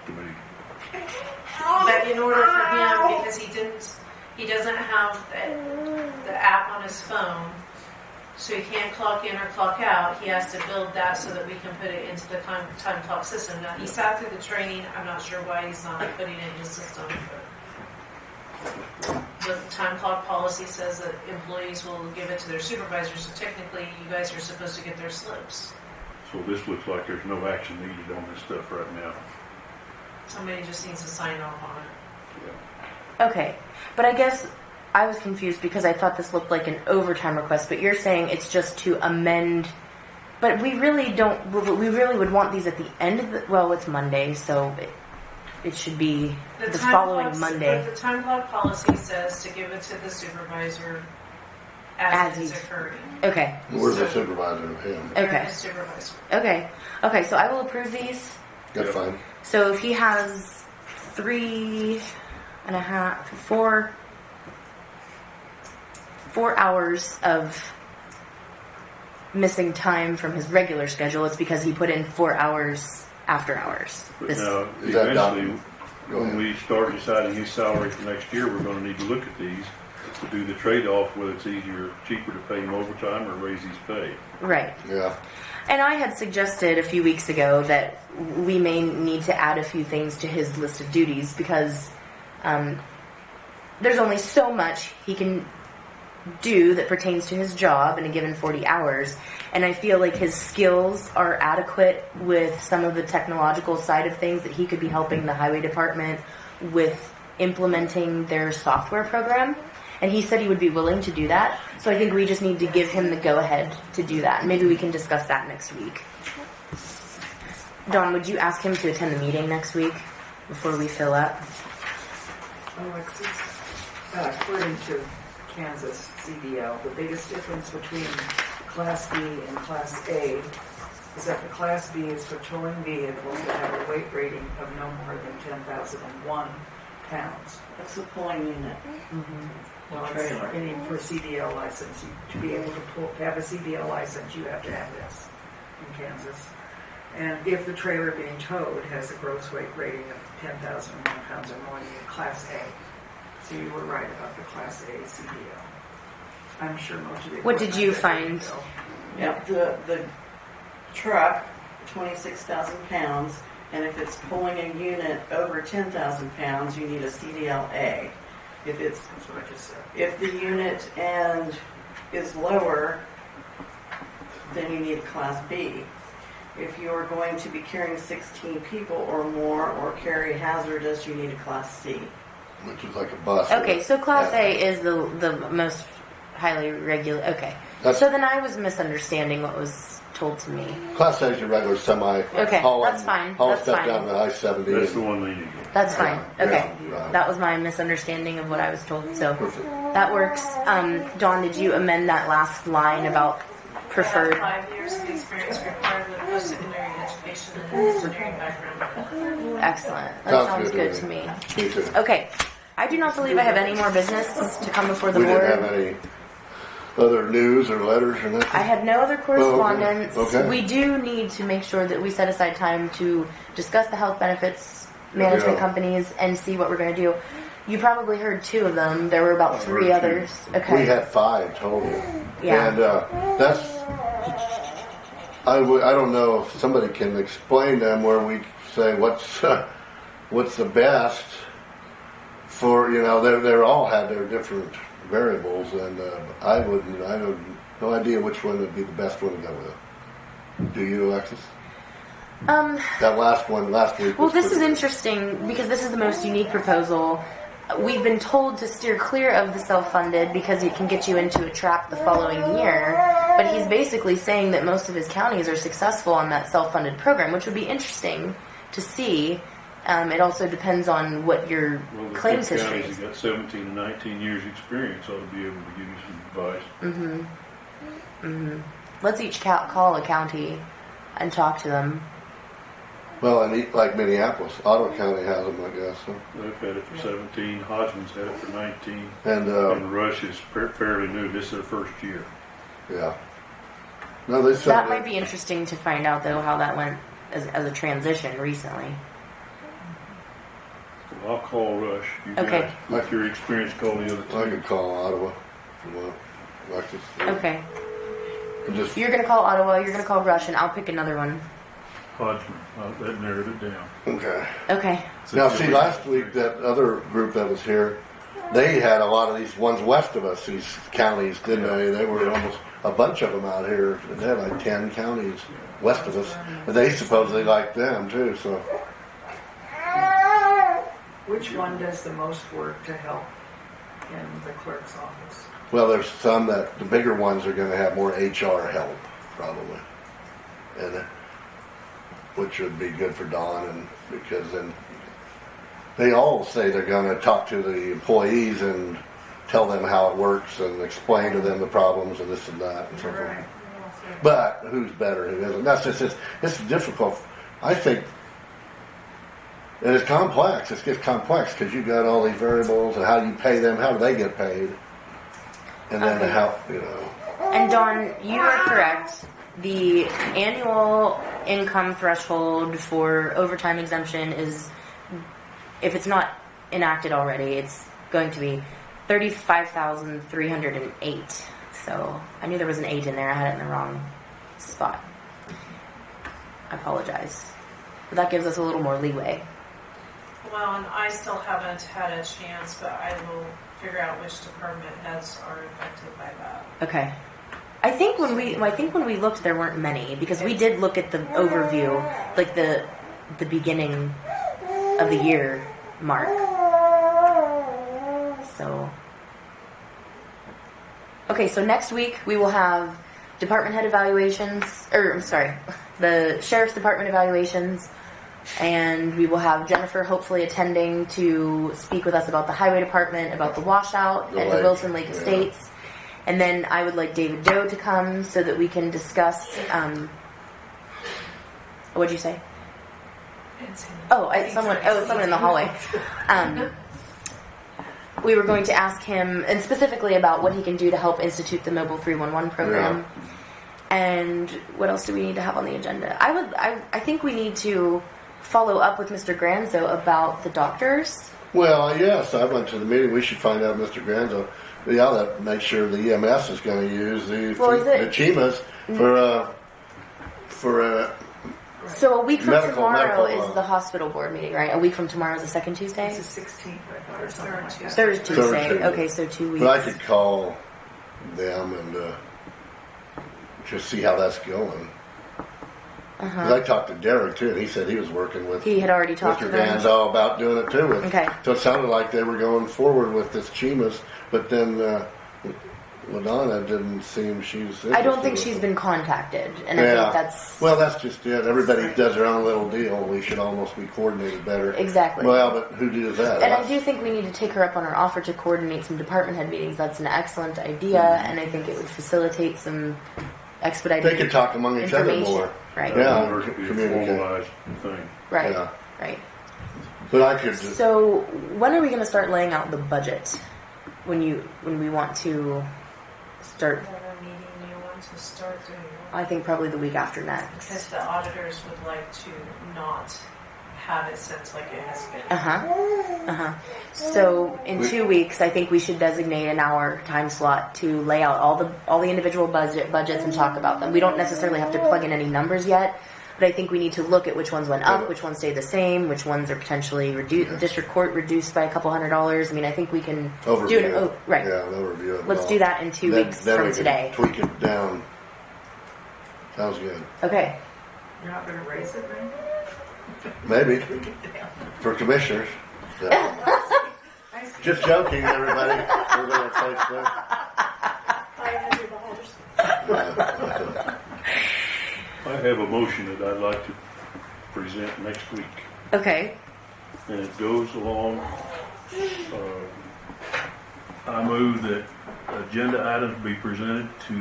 Speaker 2: to me.
Speaker 6: But in order for him, because he doesn't have the app on his phone, so he can't clock in or clock out, he has to build that so that we can put it into the time clock system. Now, he sat through the training, I'm not sure why he's not putting it in his system, but the time clock policy says that employees will give it to their supervisors, so technically you guys are supposed to get their slips.
Speaker 2: So this looks like there's no action needed on this stuff right now.
Speaker 6: Somebody just needs to sign off on it.
Speaker 2: Yeah.
Speaker 5: Okay, but I guess I was confused because I thought this looked like an overtime request, but you're saying it's just to amend. But we really don't. We really would want these at the end of the. Well, it's Monday, so it should be the following Monday.
Speaker 6: But the time clock policy says to give it to the supervisor as it's occurring.
Speaker 5: Okay.
Speaker 3: We're the supervisor of him.
Speaker 5: Okay.
Speaker 6: The supervisor.
Speaker 5: Okay. Okay. So I will approve these.
Speaker 3: That's fine.
Speaker 5: So if he has 4 hours of missing time from his regular schedule, it's because he put in 4 hours after hours.
Speaker 2: But now, eventually, when we start deciding his salary for next year, we're going to need to look at these to do the trade-off, whether it's easier, cheaper to pay him overtime or raise his pay.
Speaker 5: Right.
Speaker 3: Yeah.
Speaker 5: And I had suggested a few weeks ago that we may need to add a few things to his list of duties because there's only so much he can do that pertains to his job in a given 40 hours. And I feel like his skills are adequate with some of the technological side of things that he could be helping the highway department with implementing their software program. And he said he would be willing to do that. So I think we just need to give him the go-ahead to do that. Maybe we can discuss that next week. Dawn, would you ask him to attend the meeting next week before we fill up?
Speaker 12: Alexis, according to Kansas CDL, the biggest difference between Class B and Class A is that the Class B is for towing vehicles that have a weight rating of no more than 10,001 pounds.
Speaker 1: That's the pulling unit.
Speaker 12: Well, any for CDL license, to be able to have a CDL license, you have to have this in Kansas. And if the trailer being towed has a gross weight rating of 10,001 pounds or more, you need Class A. So you were right about the Class A CDL. I'm sure most of the.
Speaker 5: What did you find?
Speaker 1: Yep, the truck, 26,000 pounds, and if it's pulling a unit over 10,000 pounds, you need a CDL-A. If it's,
Speaker 12: that's what I just said.
Speaker 1: If the unit and is lower, then you need a Class B. If you're going to be carrying 16 people or more or carry hazardous, you need a Class C.
Speaker 3: Which is like a bus.
Speaker 5: Okay, so Class A is the most highly regular. Okay. So then I was misunderstanding what was told to me.
Speaker 3: Class A is your regular semi.
Speaker 5: Okay, that's fine.
Speaker 3: Haul
Speaker 5: That's
Speaker 3: stuff
Speaker 5: fine.
Speaker 3: down to I-70.
Speaker 2: That's the one they need.
Speaker 5: That's fine.
Speaker 3: Yeah,
Speaker 5: Okay.
Speaker 3: yeah.
Speaker 5: That was my misunderstanding of what I was told. So
Speaker 3: Perfect.
Speaker 5: that works. Dawn, did you amend that last line about preferred?
Speaker 6: 5 years of experience required with post-secondary education and engineering background.
Speaker 5: Excellent. That sounds good to me.
Speaker 3: Me too.
Speaker 5: Okay. I do not believe I have any more business to come before the
Speaker 3: We
Speaker 5: board.
Speaker 3: didn't have any other news or letters or nothing?
Speaker 5: I had no other correspondence.
Speaker 3: Okay.
Speaker 5: We do need to make sure that we set aside time to discuss the health benefits management companies and see what we're going to do. You probably heard 2 of them. There were about 3 others. Okay.
Speaker 3: We had 5 total.
Speaker 5: Yeah.
Speaker 3: And that's, I don't know if somebody can explain them where we say what's the best for, they're all had their different variables, and I have no idea which one would be the best one to go with. Do you, Alexis? That last one, last week.
Speaker 5: Well, this is interesting because this is the most unique proposal. We've been told to steer clear of the self-funded because it can get you into a trap the following year. But he's basically saying that most of his counties are successful on that self-funded program, which would be interesting to see. It also depends on what your claims history
Speaker 2: is. Got 17 and 19 years experience ought to be able to give you some advice.
Speaker 5: Let's each call a county and talk to them.
Speaker 3: Well, and like Minneapolis, Ottawa County has them, I guess. Huh?
Speaker 2: They've had it for 17. Hodgman's had it for 19.
Speaker 3: And
Speaker 2: Rush is fairly new. This is their first year.
Speaker 3: yeah. No, they said
Speaker 5: That might be interesting to find out, though, how that went as a transition recently.
Speaker 2: Well, I'll call Rush. You
Speaker 5: Okay.
Speaker 2: guys, with your experience, call the other two.
Speaker 3: I could call Ottawa if you want. Alexis.
Speaker 5: Okay.
Speaker 3: Just
Speaker 5: You're going to call Ottawa, you're going to call Rush, and I'll pick another one.
Speaker 2: Hodgman. That narrowed it down.
Speaker 3: okay.
Speaker 5: Okay.
Speaker 3: Now, see, last week that other group that was here, they had a lot of these ones west of us. These counties, didn't they? They were almost a bunch of them out here. They had like 10 counties west of us, but they supposedly liked them too. So,
Speaker 12: Which one does the most work to help in the clerk's office?
Speaker 3: well, there's some that the bigger ones are going to have more HR help probably, and which would be good for Dawn, and because then they all say they're going to talk to the employees and tell them how it works and explain to them the problems and this and that and so forth.
Speaker 12: Right.
Speaker 3: But who's better, who isn't? That's just it's difficult. I think, and it's complex. It gets complex because you got all these variables and how you pay them, how do they get paid, and then
Speaker 5: Okay.
Speaker 3: how you know.
Speaker 5: And Dawn, you are correct. The annual income threshold for overtime exemption is, if it's not enacted already, it's going to be 35,308. So I knew there was an 8 in there. I had it in the wrong spot. I apologize. But that gives us a little more leeway.
Speaker 6: Well, and I still haven't had a chance, but I will figure out which department heads are affected by that.
Speaker 5: Okay. I think when we looked, there weren't many, because we did look at the overview, like the beginning of the year mark. So, okay, so next week we will have department head evaluations, the sheriff's department evaluations, and we will have Jennifer hopefully attending to speak with us about the highway department, about the washout at the Wilson Lake Estates. And then I would like David Doe to come so that we can discuss, what'd you say? Someone in the hallway. We were going to ask him, and specifically about what he can do to help institute the Mobile 311 program.
Speaker 3: Yeah.
Speaker 5: And what else do we need to have on the agenda? I think we need to follow up with Mr. Granzo about the doctors.
Speaker 3: Well, yes, I went to the meeting. We should find out, Mr. Granzo. We ought to make sure the EMS is going to use the Chimas for
Speaker 5: So a week from tomorrow
Speaker 3: medical,
Speaker 5: is the hospital board meeting, right? A week from tomorrow is the second Tuesday?
Speaker 12: It's the 16th, I thought, or something like that.
Speaker 5: Third Tuesday.
Speaker 3: Tuesday.
Speaker 5: Okay, so 2 weeks.
Speaker 3: But I could call them and just see how that's going. Because I talked to Derek too, and he said he was working with.
Speaker 5: He had already talked to
Speaker 3: Mr.
Speaker 5: them.
Speaker 3: Granzo about doing it too.
Speaker 5: Okay.
Speaker 3: So it sounded like they were going forward with this Chimas, but then Ladonna didn't seem she's.
Speaker 5: I don't think she's been contacted, and I think that's
Speaker 3: well, that's just it. Everybody does their own little deal. We should almost be coordinated better.
Speaker 5: Exactly.
Speaker 3: Well, but who does that?
Speaker 5: And I do think we need to take her up on her offer to coordinate some department head meetings. That's an excellent idea, and I think it would facilitate some expedited.
Speaker 3: They could talk among each other
Speaker 5: information.
Speaker 3: more.
Speaker 5: Right.
Speaker 3: Yeah.
Speaker 2: Or it could be a
Speaker 3: Communicate.
Speaker 2: formalized thing.
Speaker 5: Right.
Speaker 3: Yeah.
Speaker 5: Right.
Speaker 3: But I could just.
Speaker 5: So when are we going to start laying out the budget? When we want to start?
Speaker 6: Whatever meeting you want to start doing.
Speaker 5: I think probably the week after next.
Speaker 6: Because the auditors would like to not have it since like it has been.
Speaker 5: So in 2 weeks, I think we should designate an hour time slot to lay out all the individual budgets and talk about them. We don't necessarily have to plug in any numbers yet, but I think we need to look at which ones went up, which ones stayed the same, which ones are potentially reduced. District court reduced by a couple $100. I mean, I think we can
Speaker 3: Overview.
Speaker 5: do it. Right.
Speaker 3: Yeah, an overview of it
Speaker 5: Let's
Speaker 3: all.
Speaker 5: do that in 2 weeks
Speaker 3: Then
Speaker 5: from
Speaker 3: we can
Speaker 5: today.
Speaker 3: Tweak it down. Sounds good.
Speaker 5: Okay.
Speaker 12: You're not going to raise it, right?
Speaker 3: Maybe for commissioners. Yeah. Just joking, everybody. We're going to Facebook.
Speaker 2: I have a motion that I'd like to present next week.
Speaker 5: Okay.
Speaker 2: And it goes along, I move that agenda items be presented to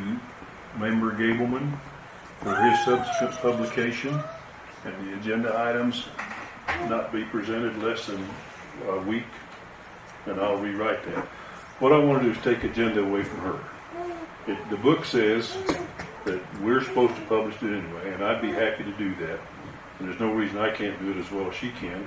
Speaker 2: Member Gableman for his subsequent publication and the agenda items not be presented less than a week, and I'll rewrite that. What I want to do is take agenda away from her. The book says that we're supposed to publish it anyway, and I'd be happy to do that. And there's no reason I can't do it as well as she can.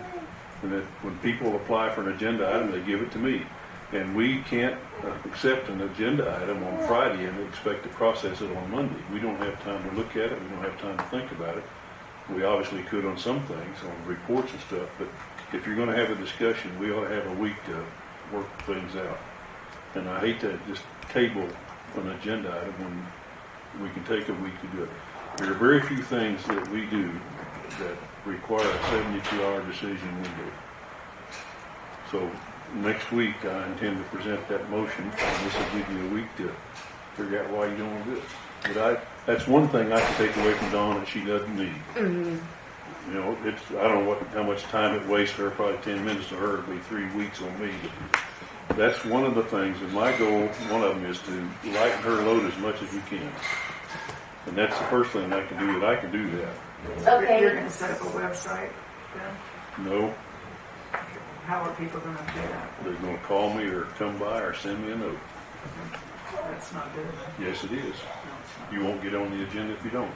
Speaker 2: And that when people apply for an agenda item, they give it to me. And we can't accept an agenda item on Friday and expect to process it on Monday. We don't have time to look at it. We don't have time to think about it. We obviously could on some things, on reports and stuff, but if you're going to have a discussion, we ought to have a week to work things out. And I hate to just table an agenda item when we can take a week to do it. There are very few things that we do that require a 72-hour decision window. So next week I intend to present that motion, and this will give you a week to figure out why you don't want to do it. But that's one thing I can take away from Dawn that she doesn't need.
Speaker 5: Mm-hmm.
Speaker 2: You know, I don't know how much time it wastes her, probably 10 minutes to her, it'll be 3 weeks on me. But that's one of the things, and my goal, one of them, is to lighten her load as much as we can. And that's the first thing I can do, that I can do that.
Speaker 5: Okay.
Speaker 12: You're going to set up a website then?
Speaker 2: No,
Speaker 12: How are people going to do that?
Speaker 2: they're going to call me or come by or send me a note.
Speaker 12: That's not good.
Speaker 2: Yes, it is. You won't get on the agenda if you don't.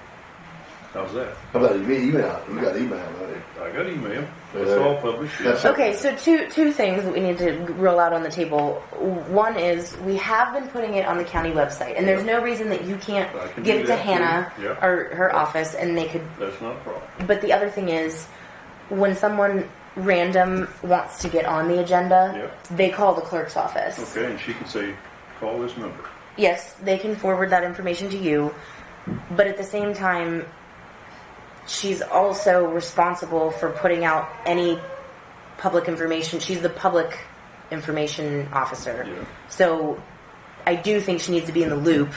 Speaker 2: How's that?
Speaker 3: How about email? You got email, right?
Speaker 2: I got email. It's all published. Yes.
Speaker 5: Okay, so two things that we need to roll out on the table. One is we have been putting it on the county website, and there's no reason that you can't give it to Hannah or her office, and they could.
Speaker 2: That's not a problem.
Speaker 5: But the other thing is, when someone random wants to get on the agenda, they call the clerk's office.
Speaker 2: Okay, and she can say, call this number.
Speaker 5: Yes, they can forward that information to you, but at the same time, she's also responsible for putting out any public information. She's the public information officer.
Speaker 2: Yeah.
Speaker 5: So I do think she needs to be in the loop.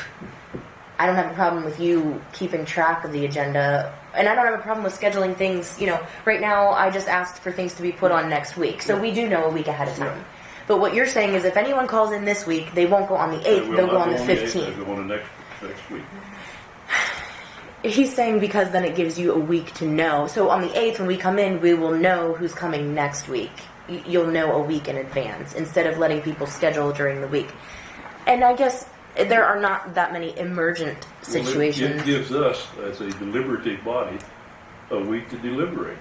Speaker 5: I don't have a problem with you keeping track of the agenda, and I don't have a problem with scheduling things. You know, right now I just asked for things to be put on next week, so we do know a week ahead of time. But what you're saying is if anyone calls in this week, they won't go on the 8th, they'll go on the 15th.
Speaker 2: They'll go on the next week.
Speaker 5: He's saying because then it gives you a week to know. So on the 8th, when we come in, we will know who's coming next week. You'll know a week in advance instead of letting people schedule during the week. And I guess there are not that many emergent situations.
Speaker 2: Well, it gives us, as a deliberative body, a week to deliberate.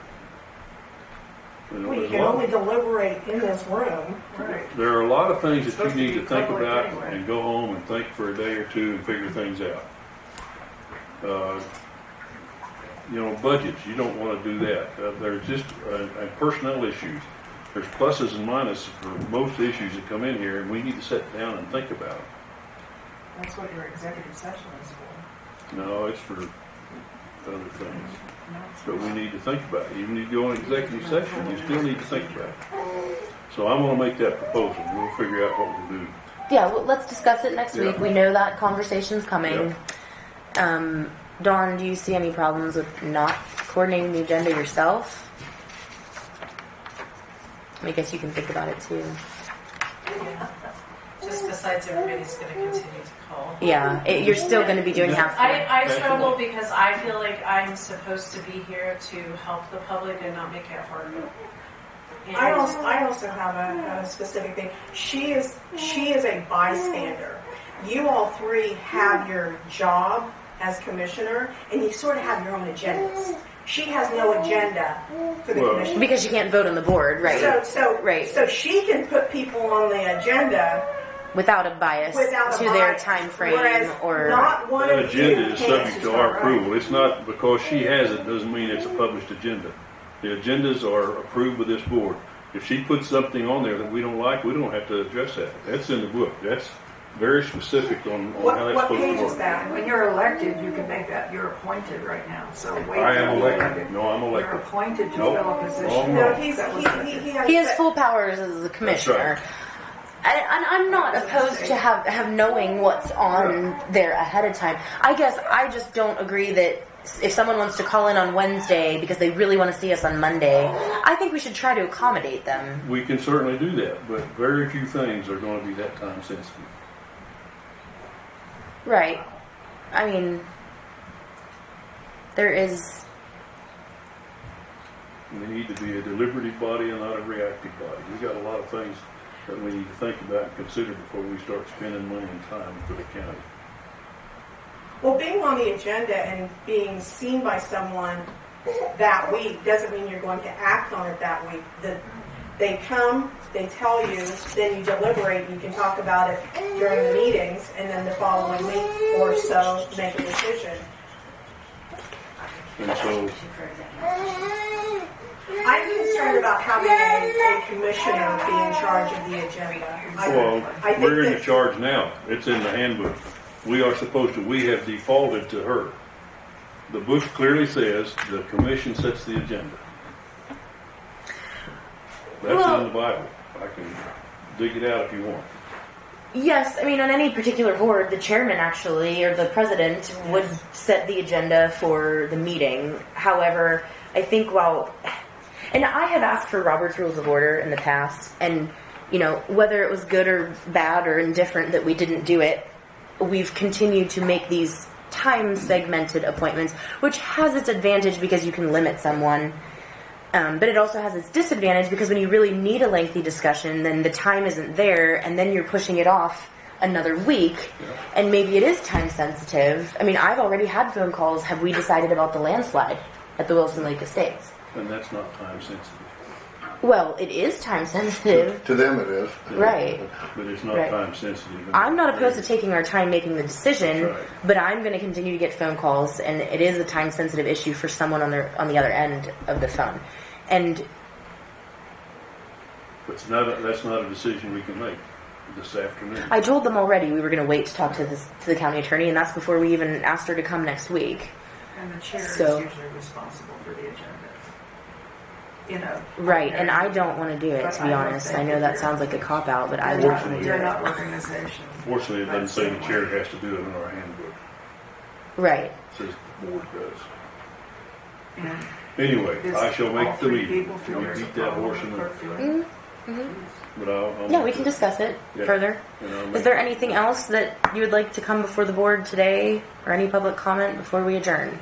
Speaker 2: You know,
Speaker 4: We can only deliberate in this room.
Speaker 12: Right.
Speaker 2: there are a lot of things that you
Speaker 12: Supposed to
Speaker 2: need
Speaker 12: be
Speaker 2: to think
Speaker 12: public
Speaker 2: about
Speaker 12: anyway.
Speaker 2: and go home and think for a day or two and figure things out. You know, budgets, you don't want to do that. There's just personnel issues. There's pluses and minuses for most issues that come in here, and we need to sit down and think about it.
Speaker 12: That's what your executive session is for.
Speaker 2: No, it's for other things. But we need to think about it. Even if you go on executive session, you still need to think about it. So I'm going to make that proposal. We'll figure out what we'll do.
Speaker 5: Yeah, well, let's discuss it next week. We know that conversation's coming. Dawn, do you see any problems with not coordinating the agenda yourself? I guess you can think about it too.
Speaker 6: Just besides everybody's going to continue to call.
Speaker 5: Yeah, you're still going to be doing half.
Speaker 6: I struggle because I feel like I'm supposed to be here to help the public and not make it harder.
Speaker 4: I also have a specific thing. She is a bystander. You all three have your job as commissioner, and you sort of have your own agendas. She has no agenda for the commission
Speaker 5: because she can't vote on the board, right?
Speaker 4: So she can put people on the agenda
Speaker 5: without a bias to their time frame, or
Speaker 4: not one
Speaker 2: that
Speaker 4: of
Speaker 2: agenda
Speaker 4: you
Speaker 2: is subject to our approval. It's not because she has it doesn't mean it's a published agenda. The agendas are approved with this board. If she puts something on there that we don't like, we don't have to address that. That's in the book. That's very specific on how that's
Speaker 4: what
Speaker 2: supposed
Speaker 4: page
Speaker 2: to work.
Speaker 4: is that?
Speaker 12: When you're elected, you can make that. You're appointed right now. So wait.
Speaker 2: I am elected. No, I'm elected.
Speaker 12: You're appointed to
Speaker 2: Nope.
Speaker 12: fill a position.
Speaker 2: Wrong.
Speaker 4: No,
Speaker 5: he has full powers as a commissioner. And I'm not opposed to have knowing what's on there ahead of time. I guess I just don't agree that if someone wants to call in on Wednesday because they really want to see us on Monday, I think we should try to accommodate them.
Speaker 2: We can certainly do that, but very few things are going to be that time sensitive.
Speaker 5: Right. I mean, there is
Speaker 2: We need to be a deliberative body and not a reactive body. We got a lot of things that we need to think about and consider before we start spending money and time for the county.
Speaker 4: Well, being on the agenda and being seen by someone that week doesn't mean you're going to act on it that week. They come, they tell you, then you deliberate, you can talk about it during the meetings, and then the following week or so make a decision.
Speaker 2: And so,
Speaker 4: I'm concerned about having a commissioner be in charge of the agenda. I think
Speaker 2: we're in
Speaker 4: that-
Speaker 2: charge now. It's in the handbook. We have defaulted to her. The book clearly says the commission sets the agenda. That's in the Bible. I can dig it out if you want.
Speaker 5: Yes, I mean, on any particular board, the chairman actually, or the president, would set the agenda for the meeting. However, I think and I have asked for Robert's Rules of Order in the past, and, whether it was good or bad or indifferent that we didn't do it, we've continued to make these time-segmented appointments, which has its advantage because you can limit someone. But it also has its disadvantage because when you really need a lengthy discussion, then the time isn't there, and then you're pushing it off another week, and maybe it is time sensitive. I mean, I've already had phone calls, have we decided about the landslide at the Wilson Lake Estates?
Speaker 2: And that's not time sensitive.
Speaker 5: Well, it is time sensitive.
Speaker 3: To them it is.
Speaker 5: Right.
Speaker 2: But it's not time sensitive.
Speaker 5: I'm not opposed to taking our time making the decision,
Speaker 2: Right.
Speaker 5: but I'm going to continue to get phone calls, and it is a time sensitive issue for someone on the other end of the phone. And
Speaker 2: That's not a decision we can make this afternoon.
Speaker 5: I told them already we were going to wait to talk to the county attorney, and that's before we even asked her to come next week.
Speaker 12: And the chair is
Speaker 5: So-
Speaker 12: usually responsible for the agenda.
Speaker 5: Right, and I don't want to do it,
Speaker 12: But
Speaker 5: to be
Speaker 12: I don't
Speaker 5: honest.
Speaker 12: think
Speaker 5: I know that sounds like a cop-out, but I
Speaker 12: You're
Speaker 5: want to do
Speaker 12: You're
Speaker 5: it.
Speaker 12: not organization.
Speaker 2: Fortunately, it doesn't say the chair has to do it in our handbook.
Speaker 5: Right.
Speaker 2: It says the board does.
Speaker 12: And
Speaker 2: Anyway,
Speaker 12: is
Speaker 2: I shall
Speaker 12: all
Speaker 2: make the
Speaker 12: three
Speaker 2: meeting.
Speaker 12: people feel
Speaker 2: We
Speaker 12: there's a
Speaker 2: beat that
Speaker 12: problem
Speaker 2: horse
Speaker 12: with
Speaker 2: in the...
Speaker 12: clerk doing it?
Speaker 2: But I'll
Speaker 5: Yeah, we can discuss it
Speaker 2: Yeah.
Speaker 5: further.
Speaker 2: And I'll
Speaker 5: Is
Speaker 2: make-
Speaker 5: there anything else that you would like to come before the board today, or any public comment before we adjourn?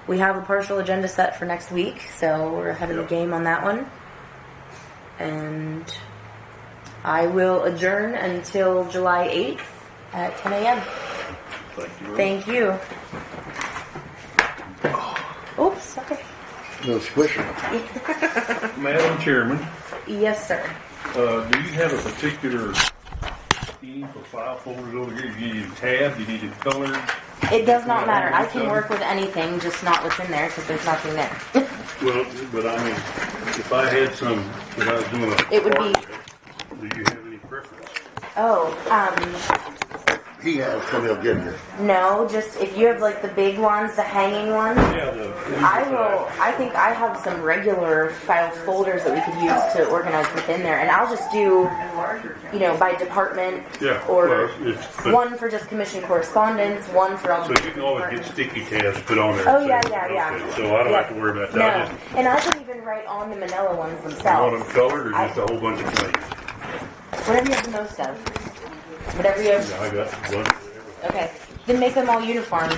Speaker 5: We have a partial agenda set for next week, so we're ahead of the game on that one. And I will adjourn until July 8th at 10 a.m.
Speaker 2: Thank you.
Speaker 5: Thank you. Oops, okay.
Speaker 3: No squishing.
Speaker 2: Madam Chairman,
Speaker 5: Yes, sir.
Speaker 2: do you have a particular scheme for file folders over here? Do you need a tab? Do you need it colored?
Speaker 5: It does not matter. I can work with anything, just not what's in there, because there's nothing there.
Speaker 2: Well, but I mean, if I had some that I was doing a
Speaker 5: It would be-
Speaker 2: do you have any preference?
Speaker 5: Oh,
Speaker 3: He has some he'll give you.
Speaker 5: no, just if you have like the big ones, the hanging ones,
Speaker 2: Yeah,
Speaker 5: I think I have some regular file folders that we could use to organize within there, and I'll just do, by department,
Speaker 2: Yeah,
Speaker 5: or
Speaker 2: well, but-
Speaker 5: one for just commission correspondence, one for all
Speaker 2: So
Speaker 5: the
Speaker 2: you can always get sticky tabs put on there.
Speaker 5: Oh,
Speaker 2: so-
Speaker 5: yeah.
Speaker 2: Okay, so I don't have to worry about
Speaker 5: No,
Speaker 2: that.
Speaker 5: and I can even write on the manila ones
Speaker 2: You want
Speaker 5: themselves.
Speaker 2: them colored or just a whole bunch of plain?
Speaker 5: Whatever you have the most of. Whatever you have.
Speaker 2: Yeah, I got one.
Speaker 5: Okay. Then make them all uniform,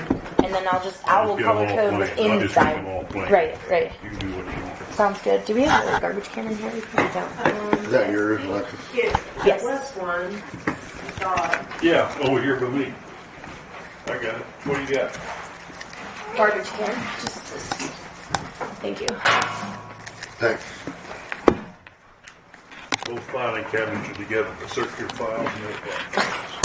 Speaker 5: and then I will
Speaker 2: get
Speaker 5: color
Speaker 2: them all
Speaker 5: code with
Speaker 2: plain. I'll just make them
Speaker 5: inside.
Speaker 2: all plain.
Speaker 5: Right.
Speaker 2: You can do what you want.
Speaker 5: Sounds good. Do we have a garbage can in here? We probably don't.
Speaker 3: Is that yours, Alexis?
Speaker 5: Yes.
Speaker 4: Was one.
Speaker 2: Yeah, over here by me. I got it. What do you got?
Speaker 5: Garbage can. Thank you.
Speaker 3: Thanks.
Speaker 2: Both filing cabinets are together. Search your files and your files.